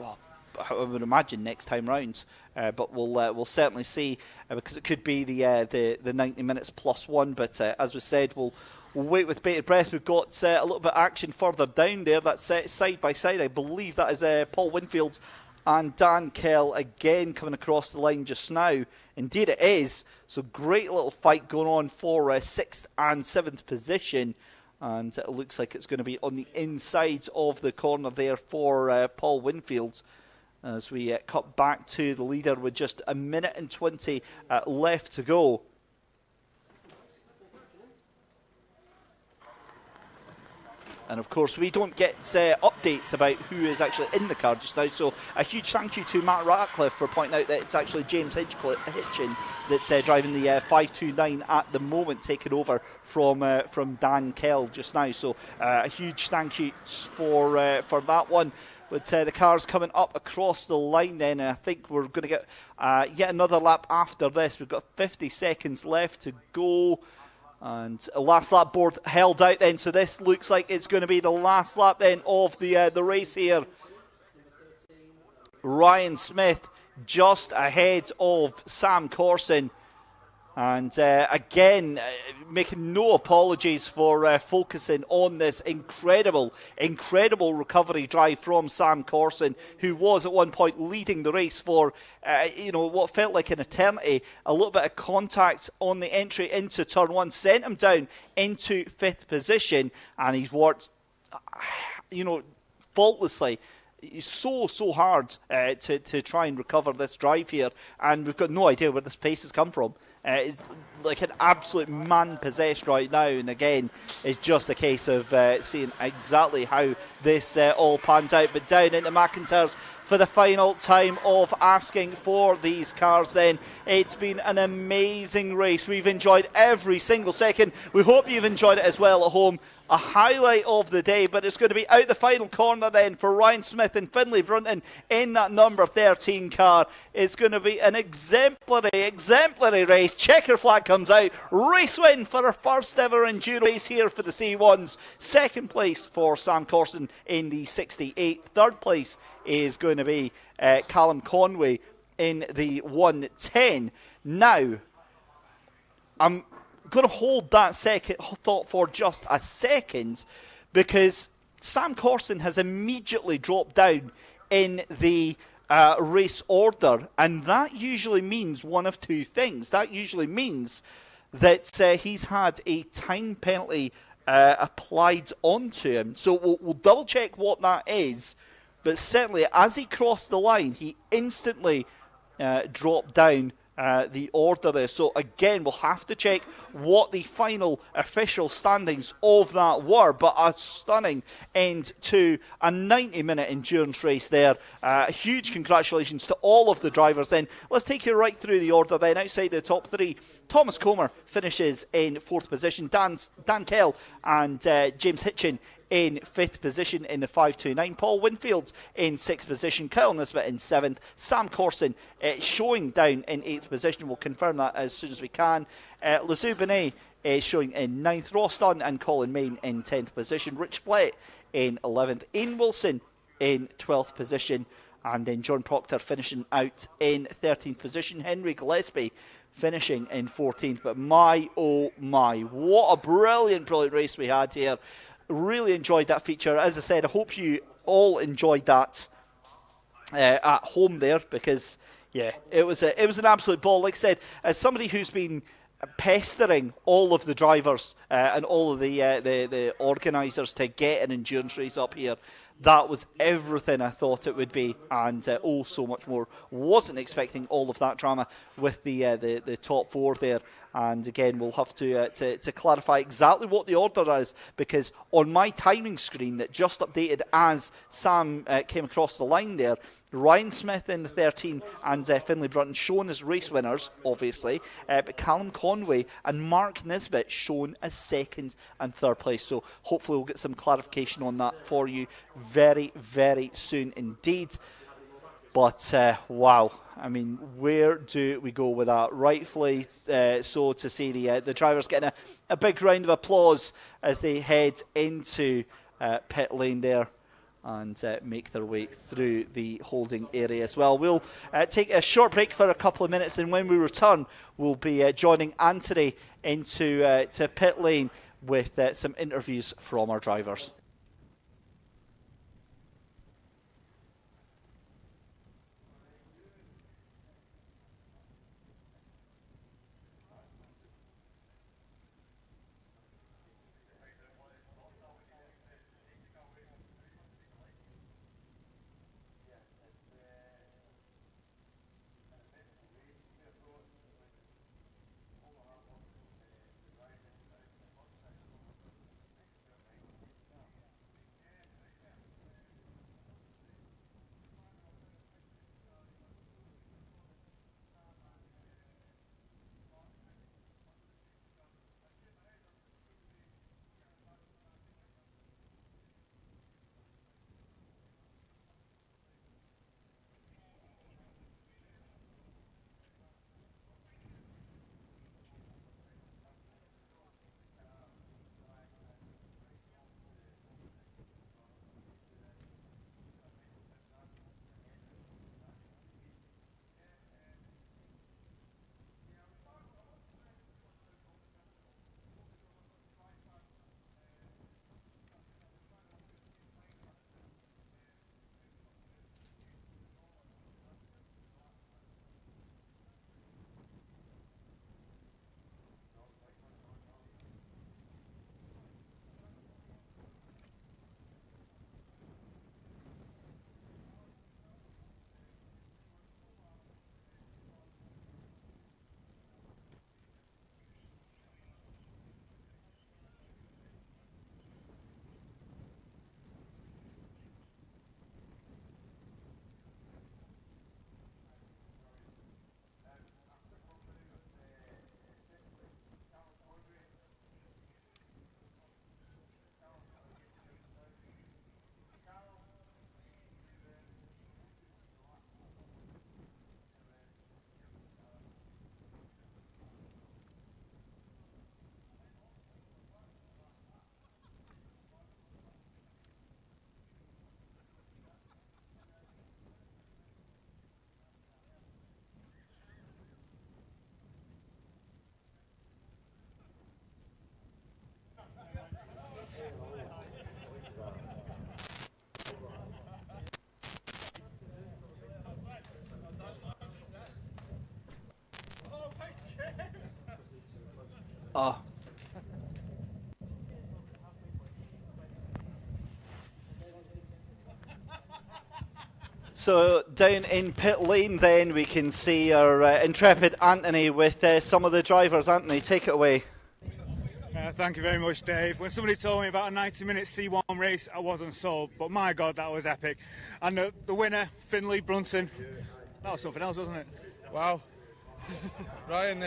would imagine next time round. But we'll certainly see, because it could be the 90 minutes plus 1. But as we said, we'll wait with bated breath. We've got a little bit of action further down there. That's side by side. I believe that is Paul Winfield and Dan Kell again coming across the line just now. Indeed it is. So great little fight going on for 6th and 7th position. And it looks like it's going to be on the inside of the corner there for Paul Winfield. As we cut back to the leader with just 1 minute and 20 left to go. And of course, we don't get updates about who is actually in the car just now. So a huge thank you to Matt Ratcliffe for pointing out that it's actually James Hitchin that's driving the 529 at the moment, taking over from Dan Kell just now. So a huge thank you for that one. With the cars coming up across the line then, and I think we're going to get yet another lap after this. We've got 50 seconds left to go. And a last lap board held out then, so this looks like it's going to be the last lap then of the race here. Ryan Smith just ahead of Sam Corson. And again, making no apologies for focusing on this incredible recovery drive from Sam Corson, who was at one point leading the race for, what felt like an eternity. A little bit of contact on the entry into turn 1 sent him down into 5th position, and he's worked, faultlessly. It's so hard to try and recover this drive here, and we've got no idea where this pace has come from. It's like an absolute man-possessed right now, and again, it's just a case of seeing exactly how this all pans out. But down into McIntyre's for the final time of asking for these cars then. It's been an amazing race. We've enjoyed every single second. We hope you've enjoyed it as well at home. A highlight of the day, but it's going to be out the final corner then for Ryan Smith and Finlay Brunton in that number 13 car. It's going to be an exemplary race. Checker flag comes out. Race win for our first ever enduro race here for the C1s. Second place for Sam Corson in the 68. Third place is going to be Callum Conway in the 110. Now, I'm going to hold that second thought for just a second, because Sam Corson has immediately dropped down in the race order, and that usually means one of two things. That usually means that he's had a time penalty applied onto him. So we'll double check what that is, but certainly as he crossed the line, he instantly dropped down the order there. So again, we'll have to check what the final official standings of that were, but a stunning end to a 90-minute endurance race there. Huge congratulations to all of the drivers then. Let's take you right through the order then. Outside the top three, Thomas Comer finishes in 4th position, Dan Kell and James Hitchin in 5th position in the 529. Paul Winfield in 6th position. Kyle Nisbet in 7th. Sam Corson showing down in 8th position. We'll confirm that as soon as we can. Lazou Benet is showing in 9th. Ross Dunn and Colin Main in 10th position. Rich Flett in 11th. Ian Wilson in 12th position. And then John Proctor finishing out in 13th position. Henry Gillespie finishing in 14th. But my, oh my, what a brilliant race we had here. Really enjoyed that feature. As I said, I hope you all enjoyed that at home there, because yeah, it was an absolute ball. Like I said, as somebody who's been pestering all of the drivers and all of the organisers to get an endurance race up here, that was everything I thought it would be, and oh, so much more. Wasn't expecting all of that drama with the top 4 there. And again, we'll have to clarify exactly what the order is, because on my timing screen that just updated as Sam came across the line there, Ryan Smith in the 13 and Finlay Brunton shown as race winners, obviously, but Callum Conway and Mark Nisbet shown as 2nd and 3rd place. So hopefully we'll get some clarification on that for you very, very soon indeed. But wow, I mean, where do we go with that? Rightfully so to see the drivers getting a big round of applause as they head into pit lane there and make their way through the holding area as well. We'll take a short break for a couple of minutes, and when we return, we'll be joining Anthony into to pit lane with some interviews from our drivers. Oh. So down in pit lane then we can see our intrepid Anthony with some of the drivers. Anthony, take it away. Thank you very much, Dave. When somebody told me about a 90-minute C1 race, I wasn't sold, but my God, that was epic. And the winner, Finlay Brunson, that was something else, wasn't it? Wow. Ryan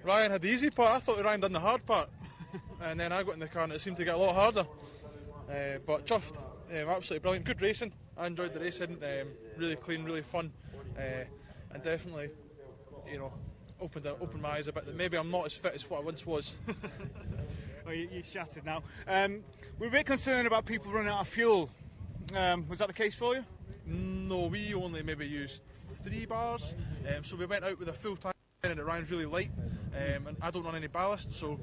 had the easy part. I thought Ryan done the hard part. And then I got in the car and it seemed to get a lot harder. But chuffed. Absolutely brilliant. Good racing. I enjoyed the racing. Really clean, really fun. And definitely, you know, opened my eyes a bit that maybe I'm not as fit as what I once was. Well, you're shattered now. We're a bit concerned about people running out of fuel. Was that the case for you? No, we only maybe used 3 bars. So we went out with a full tank and it ran really light. And I don't run any ballast, so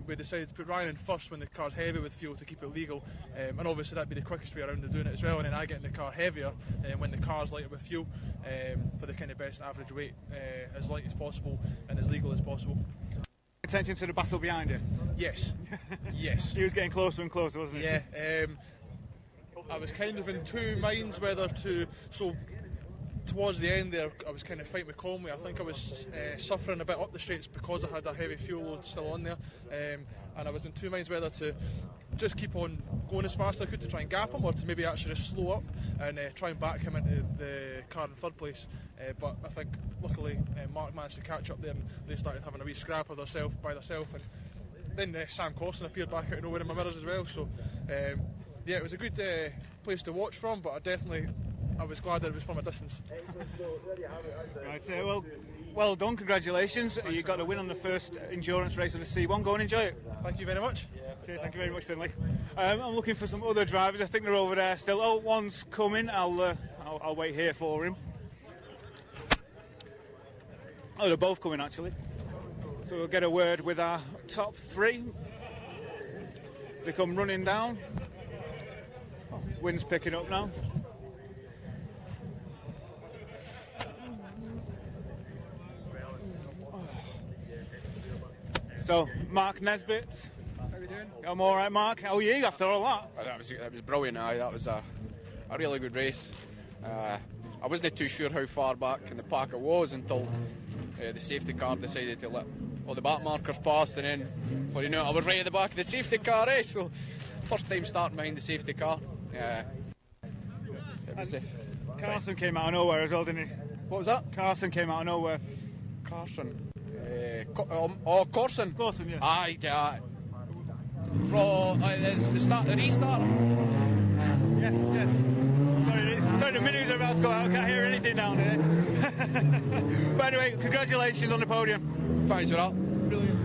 we decided to put Ryan in first when the car's heavy with fuel to keep it legal. And obviously that'd be the quickest way around of doing it as well. And then I get in the car heavier when the car's lighter with fuel for the kind of best average weight, as light as possible and as legal as possible. Attention to the battle behind you? Yes. Yes. He was getting closer and closer, wasn't he? Yeah. I was kind of in 2 minds whether to... So towards the end there, I was kind of fighting with Conway. I think I was suffering a bit up the straights because I had a heavy fuel load still on there, and I was in 2 minds whether to just keep on going as fast as I could to try and gap him, or to maybe actually just slow up and try and back him into the car in 3rd place. But I think luckily Mark managed to catch up there, and they started having a wee scrap of themselves by themselves, and then Sam Corson appeared back out of nowhere in my mirrors as well. So yeah, it was a good place to watch from, but I was glad that it was from a distance. Right, well done, congratulations. You got a win on the first endurance race of the C1. Go and enjoy it. Thank you very much. Okay, thank you very much, Finlay. I'm looking for some other drivers. I think they're over there still. Oh, one's coming. I'll wait here for him. Oh, they're both coming actually. So we'll get a word with our top 3. As they come running down. Oh, wind's picking up now. So, Mark Nesbitt. How are you doing? I'm all right, Mark. How are you after all that? That was brilliant. That was a really good race. I wasn't too sure how far back in the pack it was until the safety car decided to let all the back markers pass, and then before you know it, I was right at the back of the safety car. So, first time starting behind the safety car. Carson came out of nowhere as well, didn't he? What was that? Carson came out of nowhere. Carson. Corson. Corson, yeah. Aye, from the restart. Yes. Sorry, the minis are about to go out. I can't hear anything down here. But anyway, congratulations on the podium. Thanks for that. Brilliant.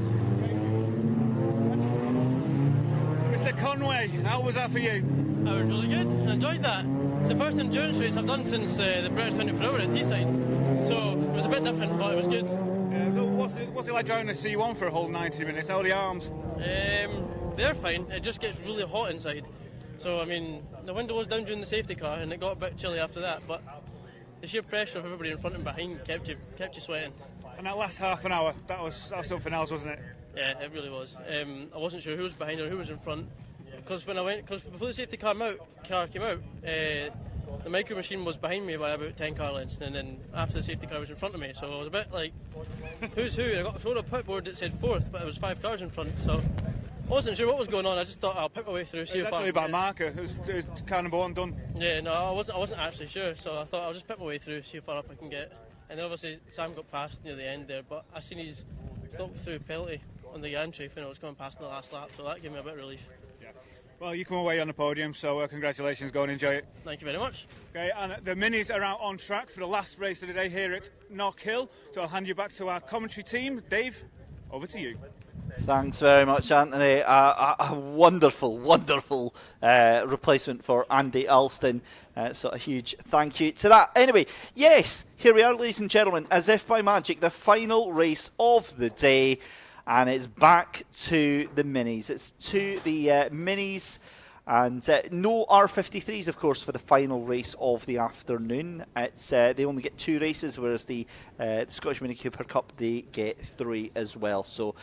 Mr. Conway, how was that for you? That was really good. I enjoyed that. It's the first endurance race I've done since the British 24 Hour at Teesside. So it was a bit different, but it was good. So what's it like driving a C1 for a whole 90 minutes? How are the arms? They're fine. It just gets really hot inside. So, I mean, the window was down during the safety car and it got a bit chilly after that, but the sheer pressure of everybody in front and behind kept you sweating. And that last half an hour, that was something else, wasn't it? Yeah, it really was. I wasn't sure who was behind or who was in front, because before the safety car came out, the micro machine was behind me by about 10 car lengths, and then after the safety car was in front of me, so I was a bit like, who's who? And I got showed a pit board that said 4th, but it was 5 cars in front, so I wasn't sure what was going on. I just thought I'll pick my way through, see if I actually by marker. It was car number 1 done. Yeah, no, I wasn't actually sure, so I thought I'll just pick my way through, see how far up I can get. And then obviously Sam got past near the end there, but I seen his stop through penalty on the gantry when I was coming past in the last lap, so that gave me a bit of relief. Yeah. Well, you come away on the podium, so congratulations. Go and enjoy it. Thank you very much. Okay, and the minis are out on track for the last race of the day here at Knockhill. So I'll hand you back to our commentary team. Dave, over to you. Thanks very much, Anthony. A wonderful replacement for Andy Alston. So a huge thank you to that. Anyway, yes, here we are, ladies and gentlemen, as if by magic, the final race of the day. And it's back to the minis. It's to the minis And no R53s, of course, for the final race of the afternoon. It's they only get 2 races, whereas the Scottish Mini Cooper Cup, they get 3 as well. So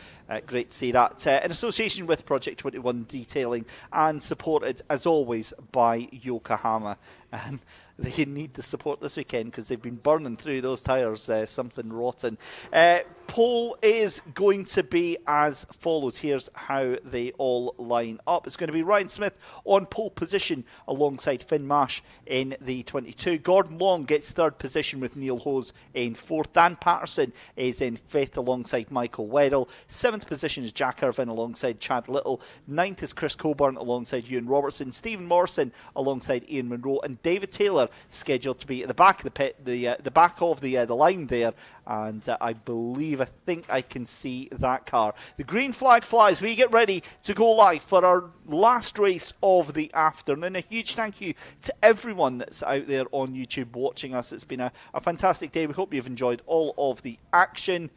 great to see that. In association with Project 21 Detailing and supported, as always, by Yokohama. And they need the support this weekend because they've been burning through those tyres, something rotten. Pole is going to be as follows. Here's how they all line up. It's going to be Ryan Smith on pole position alongside Finn Marsh in the 22. Gordon Long gets 3rd position with Neil Hose in 4th. Dan Patterson is in 5th alongside Michael Weddell. 7th position is Jack Irvin alongside Chad Little. 9th is Chris Coburn alongside Ewan Robertson. Stephen Morrison alongside Ian Munro. And David Taylor scheduled to be at the back of the pit, the back of the line there. And I think I can see that car. The green flag flies. We get ready to go live for our last race of the afternoon. A huge thank you to everyone that's out there on YouTube watching us. It's been a fantastic day. We hope you've enjoyed all of the action.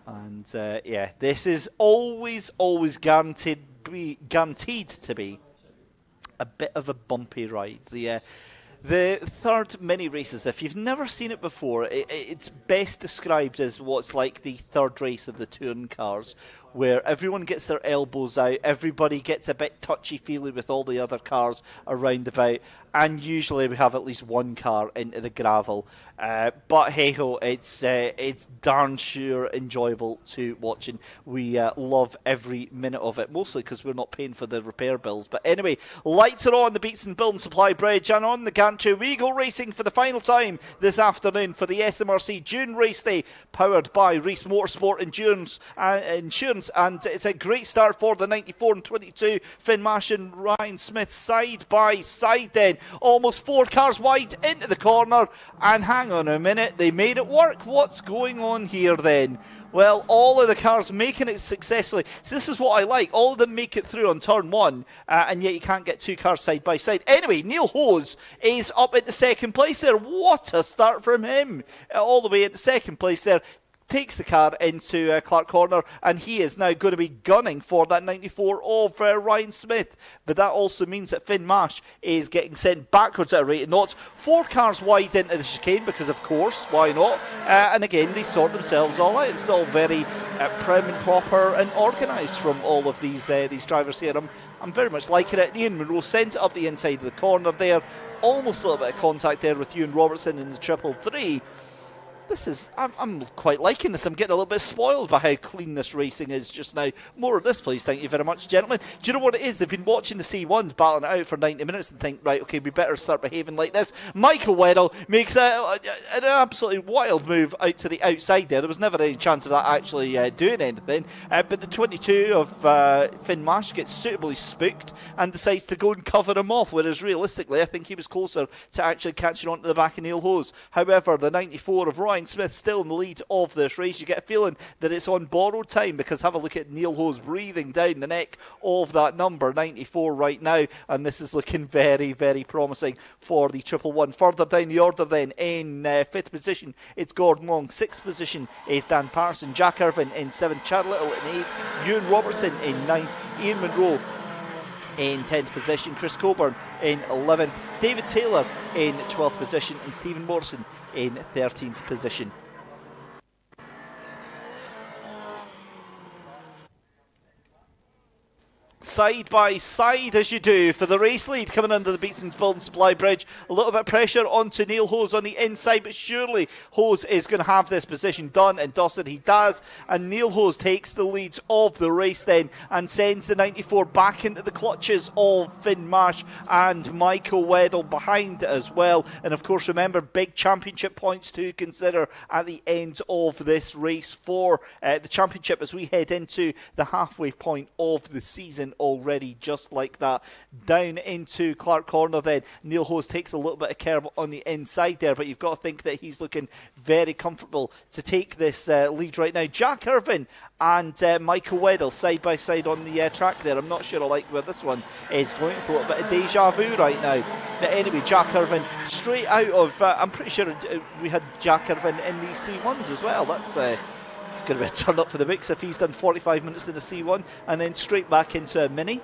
And yeah, this is always guaranteed to be a bit of a bumpy ride. The third mini races, if you've never seen it before, it's best described as what's like the third race of the touring cars, where everyone gets their elbows out, everybody gets a bit touchy-feely with all the other cars around about, and usually we have at least one car into the gravel. But hey-ho, it's darn sure enjoyable to watch, and we love every minute of it, mostly because we're not paying for the repair bills. But anyway, lights are on the Beatson Building Supply Bridge, and on the gantry we go racing for the final time this afternoon for the SMRC June Race Day, powered by Reese Motorsport Insurance, and it's a great start for the 94 and 22 Finn Marsh and Ryan Smith side by side then. Almost 4 cars wide into the corner, and hang on a minute, they made it work. What's going on here then? Well, all of the cars making it successfully. So this is what I like. All of them make it through on turn 1, and yet you can't get 2 cars side by side. Anyway, Neil Hose is up at the 2nd place there. What a start from him. All the way at the 2nd place there. Takes the car into Clark Corner, and he is now going to be gunning for that 94 of Ryan Smith. But that also means that Finn Marsh is getting sent backwards at a rate of knots. 4 cars wide into the chicane, because of course, why not? And again, they sort themselves all out. It's all very prim and proper and organised from all of these drivers here. I'm very much liking it. Ian Munro sent it up the inside of the corner there. Almost a little bit of contact there with Ewan Robertson in the 333. I'm quite liking this. I'm getting a little bit spoiled by how clean this racing is just now. More of this, please. Thank you very much, gentlemen. Do you know what it is? They've been watching the C1s battling it out for 90 minutes and think, right, okay, we better start behaving like this. Michael Weddell makes an absolutely wild move out to the outside there. There was never any chance of that actually doing anything. But the 22 of Finn Marsh gets suitably spooked and decides to go and cover him off, whereas realistically, I think he was closer to actually catching on to the back of Neil Hose. However, the 94 of Ryan Smith still in the lead of this race. You get a feeling that it's on borrowed time, because have a look at Neil Hose breathing down the neck of that number 94 right now, and this is looking very, very promising for the 111. Further down the order then, in 5th position it's Gordon Long. 6th position is Dan Patterson. Jack Irvin in 7th. Chad Little in 8th. Ewan Robertson in 9th. Ian Munro in 10th position, Chris Coburn in 11th, David Taylor in 12th position, and Stephen Morrison in 13th position. Side by side as you do for the race lead coming under the Beatson's Building Supply Bridge. A little bit of pressure onto Neil Hose on the inside, but surely Hose is going to have this position done, and dusted he does. And Neil Hose takes the lead of the race then and sends the 94 back into the clutches of Finn Marsh and Michael Weddell behind as well. And of course, remember, big championship points to consider at the end of this race for the championship as we head into the halfway point of the season already, just like that. Down into Clark Corner then, Neil Hose takes a little bit of curb on the inside there, but you've got to think that he's looking very comfortable to take this lead right now. Jack Irvin and Michael Weddell side by side on the track there. I'm not sure I like where this one is going. It's a little bit of deja vu right now. But anyway, Jack Irvin straight out of I'm pretty sure we had Jack Irvin in these C1s as well. That's it's going to be a turn up for the books if he's done 45 minutes in the C1 and then straight back into a mini.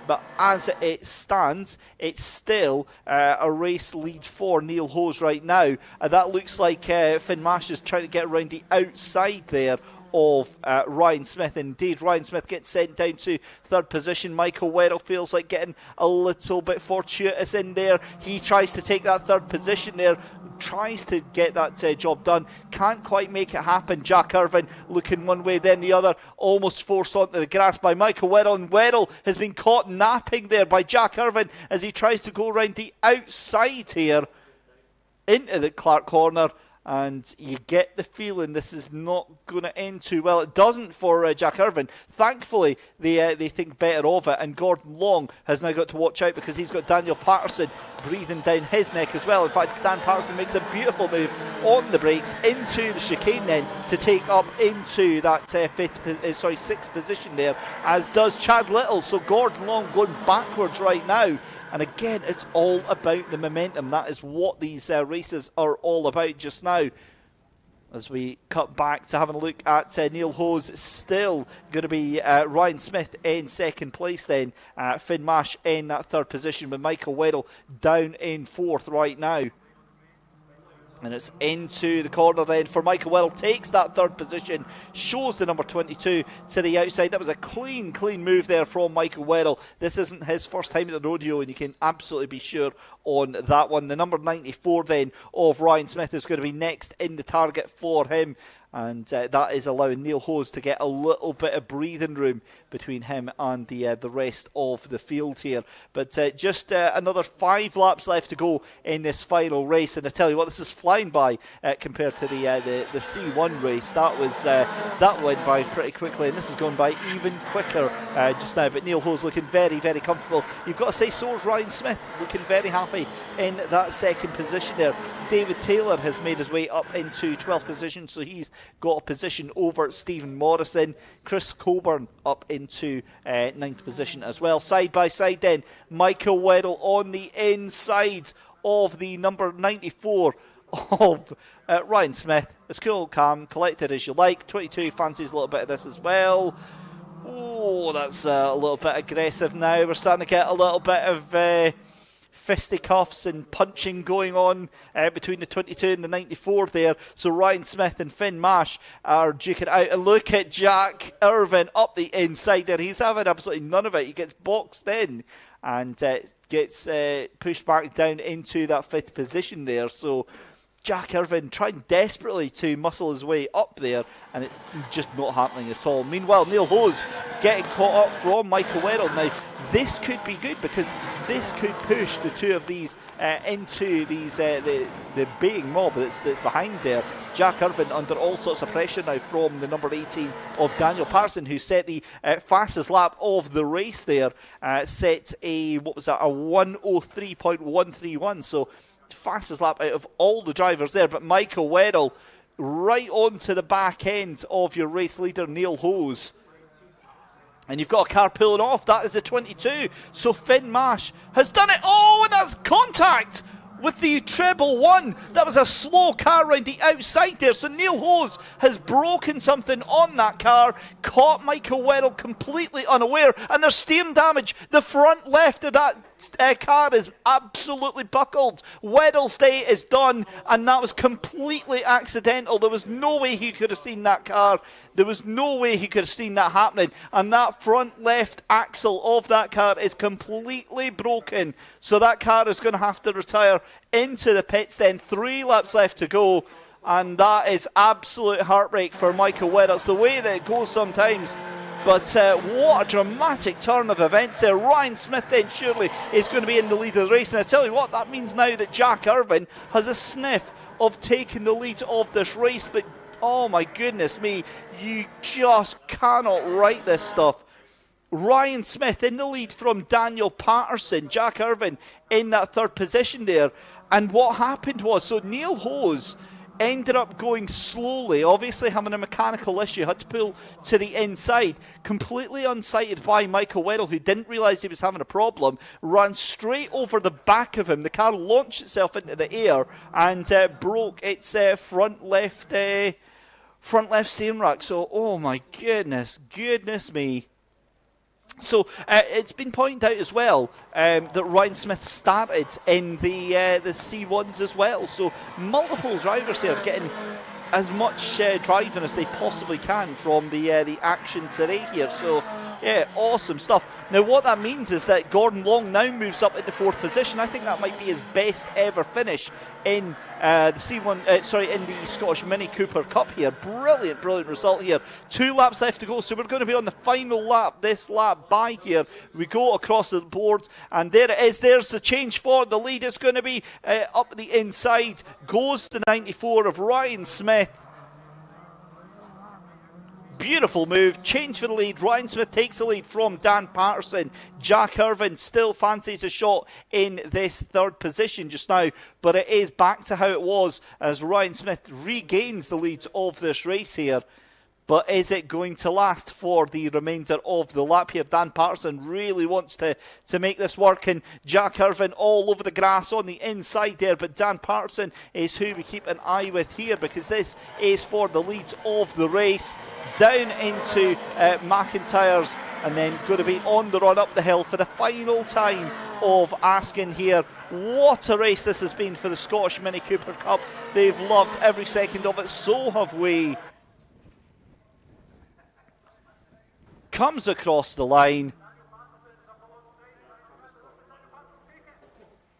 But as it stands, it's still a race lead for Neil Hose right now. And that looks like Finn Mash is trying to get around the outside there of Ryan Smith. Indeed, Ryan Smith gets sent down to third position. Michael Weddle feels like getting a little bit fortuitous in there. He tries to take that third position there, tries to get that job done, can't quite make it happen. Jack Irvine looking one way then the other, almost forced onto the grass by Michael Weddle, and Weddle has been caught napping there by Jack Irvine as he tries to go around the outside here into the Clark corner. And you get the feeling this is not going to end too well. It doesn't for Jack Irvine. Thankfully, they think better of it. And Gordon Long has now got to watch out because he's got Daniel Patterson breathing down his neck as well. In fact, Dan Patterson makes a beautiful move on the brakes into the chicane then to take up into that sixth position there, as does Chad Little. So Gordon Long going backwards right now. And again, it's all about the momentum. That is what these races are all about just now. As we cut back to having a look at Neil Hose, still going to be Ryan Smith in second place then. Finn Mash in that third position with Michael Weddle down in fourth right now. And it's into the corner then for Michael Weddle, takes that third position, shows the number 22 to the outside. That was a clean move there from Michael Weddle. This isn't his first time at the rodeo, and you can absolutely be sure on that one. The number 94 then of Ryan Smith is going to be next in the target for him. And that is allowing Neil Hose to get a little bit of breathing room between him and the rest of the field here. But just another 5 laps left to go in this final race. And I tell you what, this is flying by compared to the C1 race. That went by pretty quickly, and this is going by even quicker just now. But Neil Hose looking very, very comfortable. You've got to say so is Ryan Smith, looking very happy in that second position there. David Taylor has made his way up into 12th position, so he's got a position over Stephen Morrison. Chris Coburn up into 9th position as well. Side by side then, Michael Weddle on the inside of the number 94 of Ryan Smith. As cool, calm, collected as you like. 22 fancies a little bit of this as well. Oh, that's a little bit aggressive now. We're starting to get a little bit of fisticuffs and punching going on between the 22 and the 94 there. So Ryan Smith and Finn Mash are duking it out. And look at Jack Irvine up the inside there. He's having absolutely none of it. He gets boxed in and gets pushed back down into that 5th position there. So Jack Irvine trying desperately to muscle his way up there, and it's just not happening at all. Meanwhile, Neil Hose getting caught up from Michael Weddle. Now, this could be good because this could push the two of these into these the baying mob that's behind there. Jack Irvine under all sorts of pressure now from the number 18 of Daniel Patterson, who set the fastest lap of the race there. Set a 1:03.131. So fastest lap out of all the drivers there. But Michael Weddle right onto the back end of your race leader Neil Hose, and you've got a car pulling off. That is the 22. So Finn Mash has done it. Oh, and that's contact with the treble one. That was a slow car around the outside there. So Neil Hose has broken something on that car, caught Michael Weddle completely unaware, and there's steering damage. The front left of that car is absolutely buckled. Weddle's day is done, and that was completely accidental. There was no way he could have seen that car. There was no way he could have seen that happening. And that front left axle of that car is completely broken. So that car is going to have to retire into the pits then. 3 laps left to go. And that is absolute heartbreak for Michael Weddle. It's the way that it goes sometimes. But what a dramatic turn of events there. Ryan Smith then surely is going to be in the lead of the race. And I tell you what, that means now that Jack Irvine has a sniff of taking the lead of this race. But oh my goodness me, you just cannot write this stuff. Ryan Smith in the lead from Daniel Patterson. Jack Irvine in that 3rd position there. And what happened was, so Neil Hose ended up going slowly, obviously having a mechanical issue, had to pull to the inside, completely unsighted by Michael Weddle, who didn't realise he was having a problem, ran straight over the back of him. The car launched itself into the air and broke its front left steering rack. So, oh my goodness me. So it's been pointed out as well that Ryan Smith started in the C1s as well. So multiple drivers here getting as much driving as they possibly can from the action today here. So yeah, awesome stuff. Now what that means is that Gordon Long now moves up into 4th position. I think that might be his best ever finish in the C1. In the Scottish Mini Cooper Cup here. Brilliant result here. 2 laps left to go, so we're going to be on the final lap. This lap by here, we go across the board, and there it is. There's the change for the lead. It's going to be up the inside. Goes to 94 of Ryan Smith. Beautiful move, change for the lead. Ryan Smith takes the lead from Dan Patterson. Jack Irvine still fancies a shot in this 3rd position just now, but it is back to how it was as Ryan Smith regains the lead of this race here. But is it going to last for the remainder of the lap here? Dan Patterson really wants to make this work, and Jack Irvine all over the grass on the inside there. But Dan Patterson is who we keep an eye with here, because this is for the lead of the race. Down into McIntyre's, and then going to be on the run up the hill for the final time of Askin here. What a race this has been for the Scottish Mini Cooper Cup. They've loved every second of it, so have we. Comes across the line.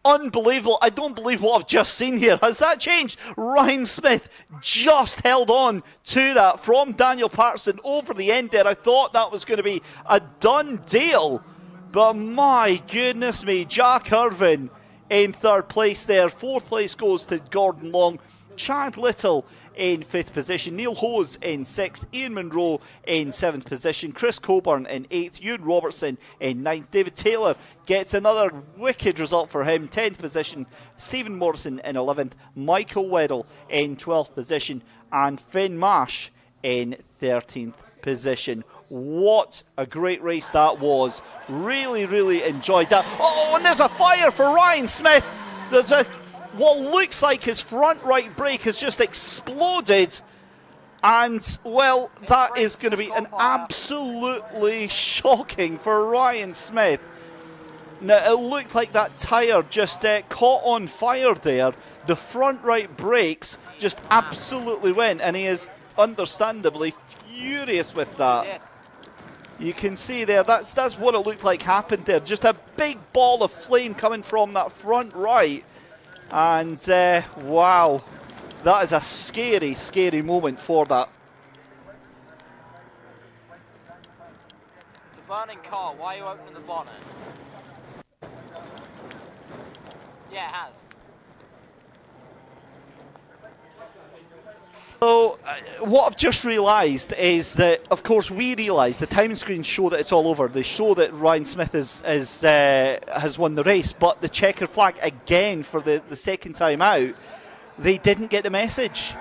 Unbelievable. I don't believe what I've just seen here. Has that changed? Ryan Smith just held on to that from Daniel Patterson over the end there. I thought that was going to be a done deal. But my goodness me, Jack Irvine in 3rd place there. 4th place goes to Gordon Long. Chad Little in 5th position, Neil Hose in 6th, Ian Munro in 7th position, Chris Coburn in 8th, Ewan Robertson in 9th, David Taylor gets another wicked result for him, 10th position, Stephen Morrison in 11th, Michael Weddle in 12th position, and Finn Mash in 13th position. What a great race that was. Really enjoyed that. Oh, and there's a fire for Ryan Smith. There's what looks like his front right brake has just exploded, and well, that is going to be an absolutely shocking for Ryan Smith. Now, it looked like that tyre just caught on fire there. The front right brakes just absolutely went, and he is understandably furious with that. You can see there, that's what it looked like happened there. Just a big ball of flame coming from that front right. And wow, that is a scary moment for that. It's a burning car, why are you opening the bonnet? Yeah, it has. So what I've just realised is that, of course, we realise the time screens show that it's all over. They show that Ryan Smith has won the race, but the checkered flag again for the 2nd time out, they didn't get the message.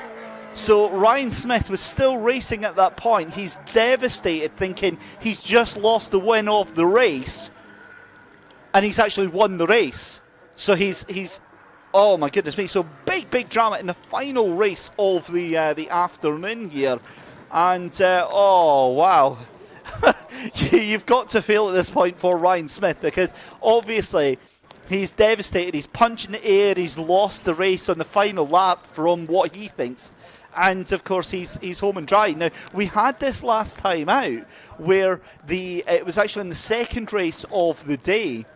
So Ryan Smith was still racing at that point. He's devastated, thinking he's just lost the win of the race, and he's actually won the race. So he's oh my goodness me! So big drama in the final race of the afternoon here, and oh wow, you've got to feel at this point for Ryan Smith, because obviously he's devastated. He's punching the air. He's lost the race on the final lap from what he thinks, and of course he's home and dry. Now, we had this last time out where it was actually in the 2nd race of the day.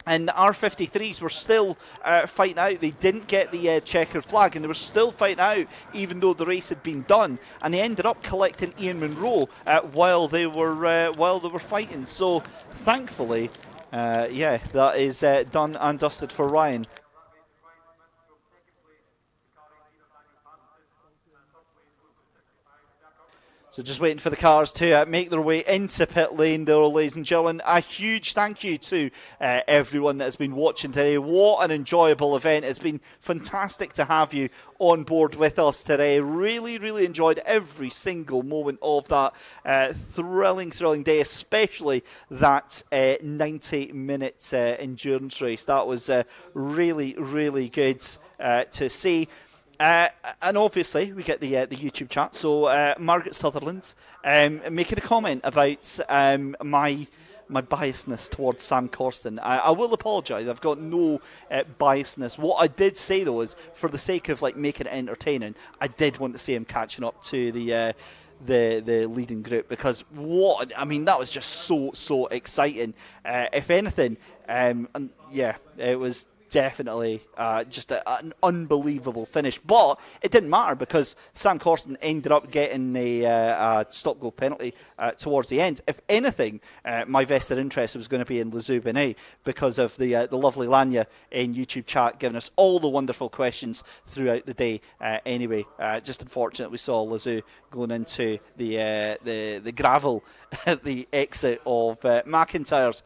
And the R53s were still fighting out. They didn't get the checkered flag, and they were still fighting out even though the race had been done. And they ended up collecting Ian Munro while they were fighting. So thankfully, yeah, that is done and dusted for Ryan. So just waiting for the cars to make their way into pit lane there, ladies and gentlemen. A huge thank you to everyone that has been watching today. What an enjoyable event. It's been fantastic to have you on board with us today. Really enjoyed every single moment of that thrilling day, especially that 90-minute endurance race. That was really good to see. And obviously we get the YouTube chat. So Margaret Sutherland making a comment about my biasness towards Sam Corsten. I will apologise. I've got no biasness. What I did say though is, for the sake of like making it entertaining, I did want to see him catching up to the leading group, because that was just so exciting. If anything, it was definitely just an unbelievable finish. But it didn't matter, because Sam Corsten ended up getting a stop-go penalty towards the end. If anything, my vested interest was going to be in Lizu Benet, because of the lovely Lanya in YouTube chat giving us all the wonderful questions throughout the day. Anyway, just unfortunate we saw Lizu going into the gravel at the exit of McIntyre's.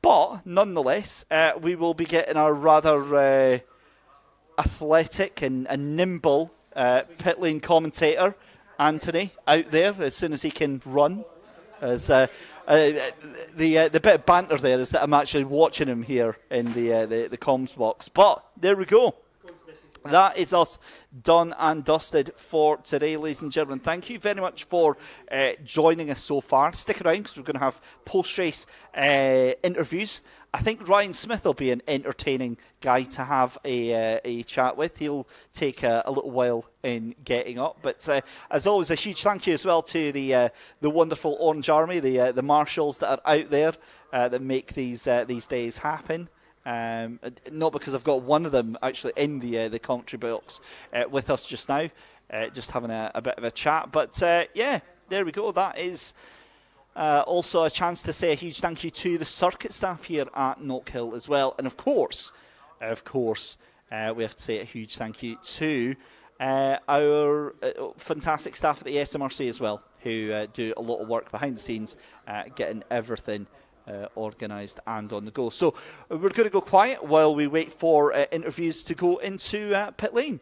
But nonetheless, we will be getting our rather athletic and nimble pit lane commentator, Anthony, out there as soon as he can run. As the bit of banter there is that I'm actually watching him here in the comms box. But there we go. That is us done and dusted for today, ladies and gentlemen. Thank you very much for joining us so far. Stick around, because we're going to have post-race interviews. I think Ryan Smith will be an entertaining guy to have a chat with. He'll take a little while in getting up. But as always, a huge thank you as well to the wonderful Orange Army, the marshals that are out there that make these days happen. Not because I've got one of them actually in the commentary box with us just now, just having a bit of a chat. But there we go. That is also a chance to say a huge thank you to the circuit staff here at Knockhill as well. And of course, we have to say a huge thank you to our fantastic staff at the SMRC as well, who do a lot of work behind the scenes, getting everything organised and on the go. So we're going to go quiet while we wait for interviews to go into pit lane.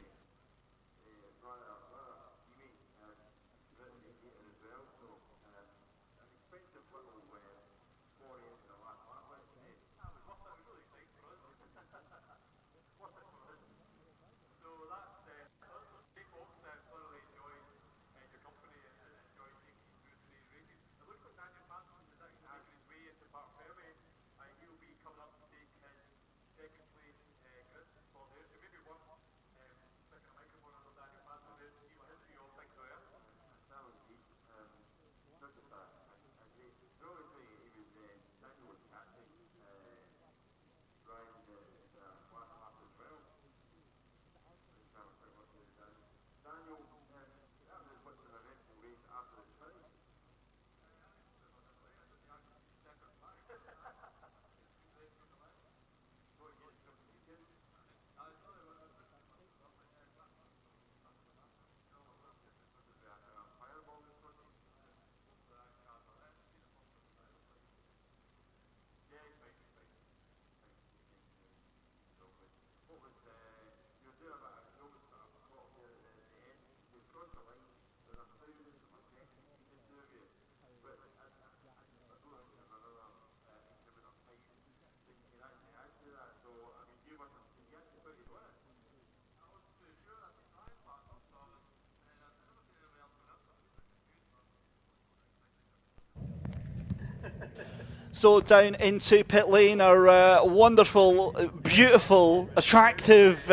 So down into pit lane, our wonderful, beautiful, attractive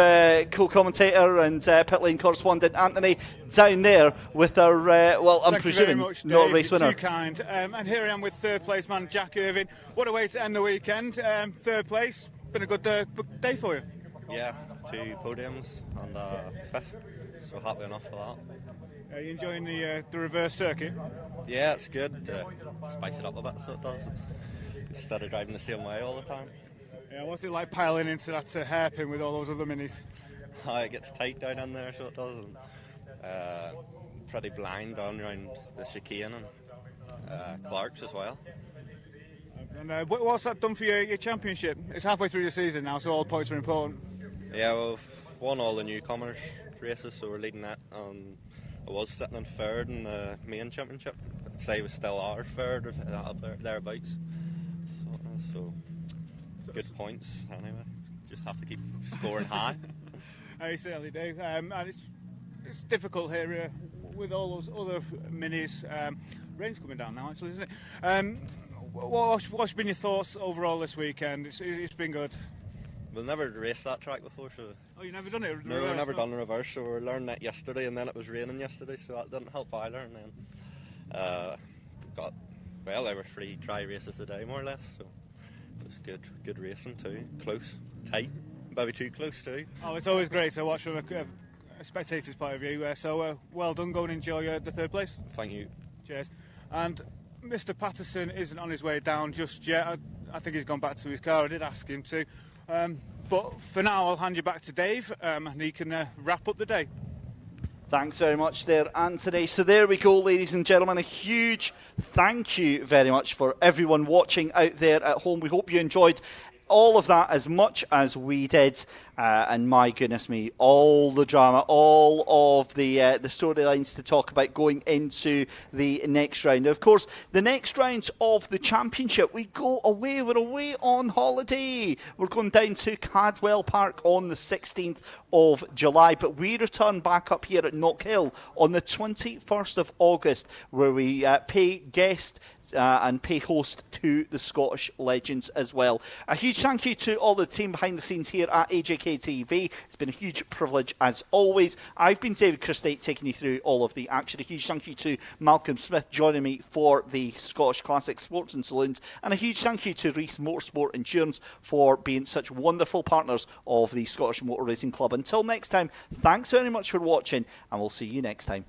co-commentator and pit lane correspondent Anthony down there with our, I'm presuming, much, not Dave. race winner. You're too kind. And here I am with third place man Jack Irvine. What a way to end the weekend. Third place, been a good day for you. Yeah, 2 podiums and fifth, so happy enough for that. Are you enjoying the reverse circuit? Yeah, it's good. Spice it up a bit, so it does. Instead of driving the same way all the time. Yeah, what's it like piling into that hairpin with all those other minis? It gets tight down in there, so it does. And, pretty blind down around the chicane and Clark's as well. And what's that done for your championship? It's halfway through the season now, so all points are important. Yeah, we've won all the newcomers races, so we're leading that. I was sitting in third in the main championship. I'd say it was still our third or thereabouts. So good points anyway. Just have to keep scoring high. I certainly do. And it's difficult here with all those other minis. Rain's coming down now, actually, isn't it? What's been your thoughts overall this weekend? It's been good. We've never raced that track before, so... Oh, you've never done it? No, we've never done the reverse, so we learned that yesterday, and then it was raining yesterday, so that didn't help either. And then there were 3 dry races a day, more or less, so it was good racing too. Close, tight, maybe too close too. Oh, it's always great to watch from a spectator's point of view. So well done, go and enjoy the 3rd place. Thank you. Cheers. And Mr. Patterson isn't on his way down just yet. I think he's gone back to his car. I did ask him to. But for now, I'll hand you back to Dave, and he can wrap up the day. Thanks very much there, Anthony. So there we go, ladies and gentlemen. A huge thank you very much for everyone watching out there at home. We hope you enjoyed all of that as much as we did. And my goodness me, all the drama, all of the storylines to talk about going into the next round. Of course, the next round of the championship, we go away. We're away on holiday. We're going down to Cadwell Park on the 16th of July, but we return back up here at Knockhill on the 21st of August, where we pay guest and pay host to the Scottish legends as well. A huge thank you to all the team behind the scenes here at AJK TV. It's been a huge privilege as always. I've been David Christate taking you through all of the action. A huge thank you to Malcolm Smith joining me for the Scottish Classic Sports and Saloons, and a huge thank you to Reese Motorsport Insurance for being such wonderful partners of the Scottish Motor Racing Club. Until next time, thanks very much for watching, and we'll see you next time.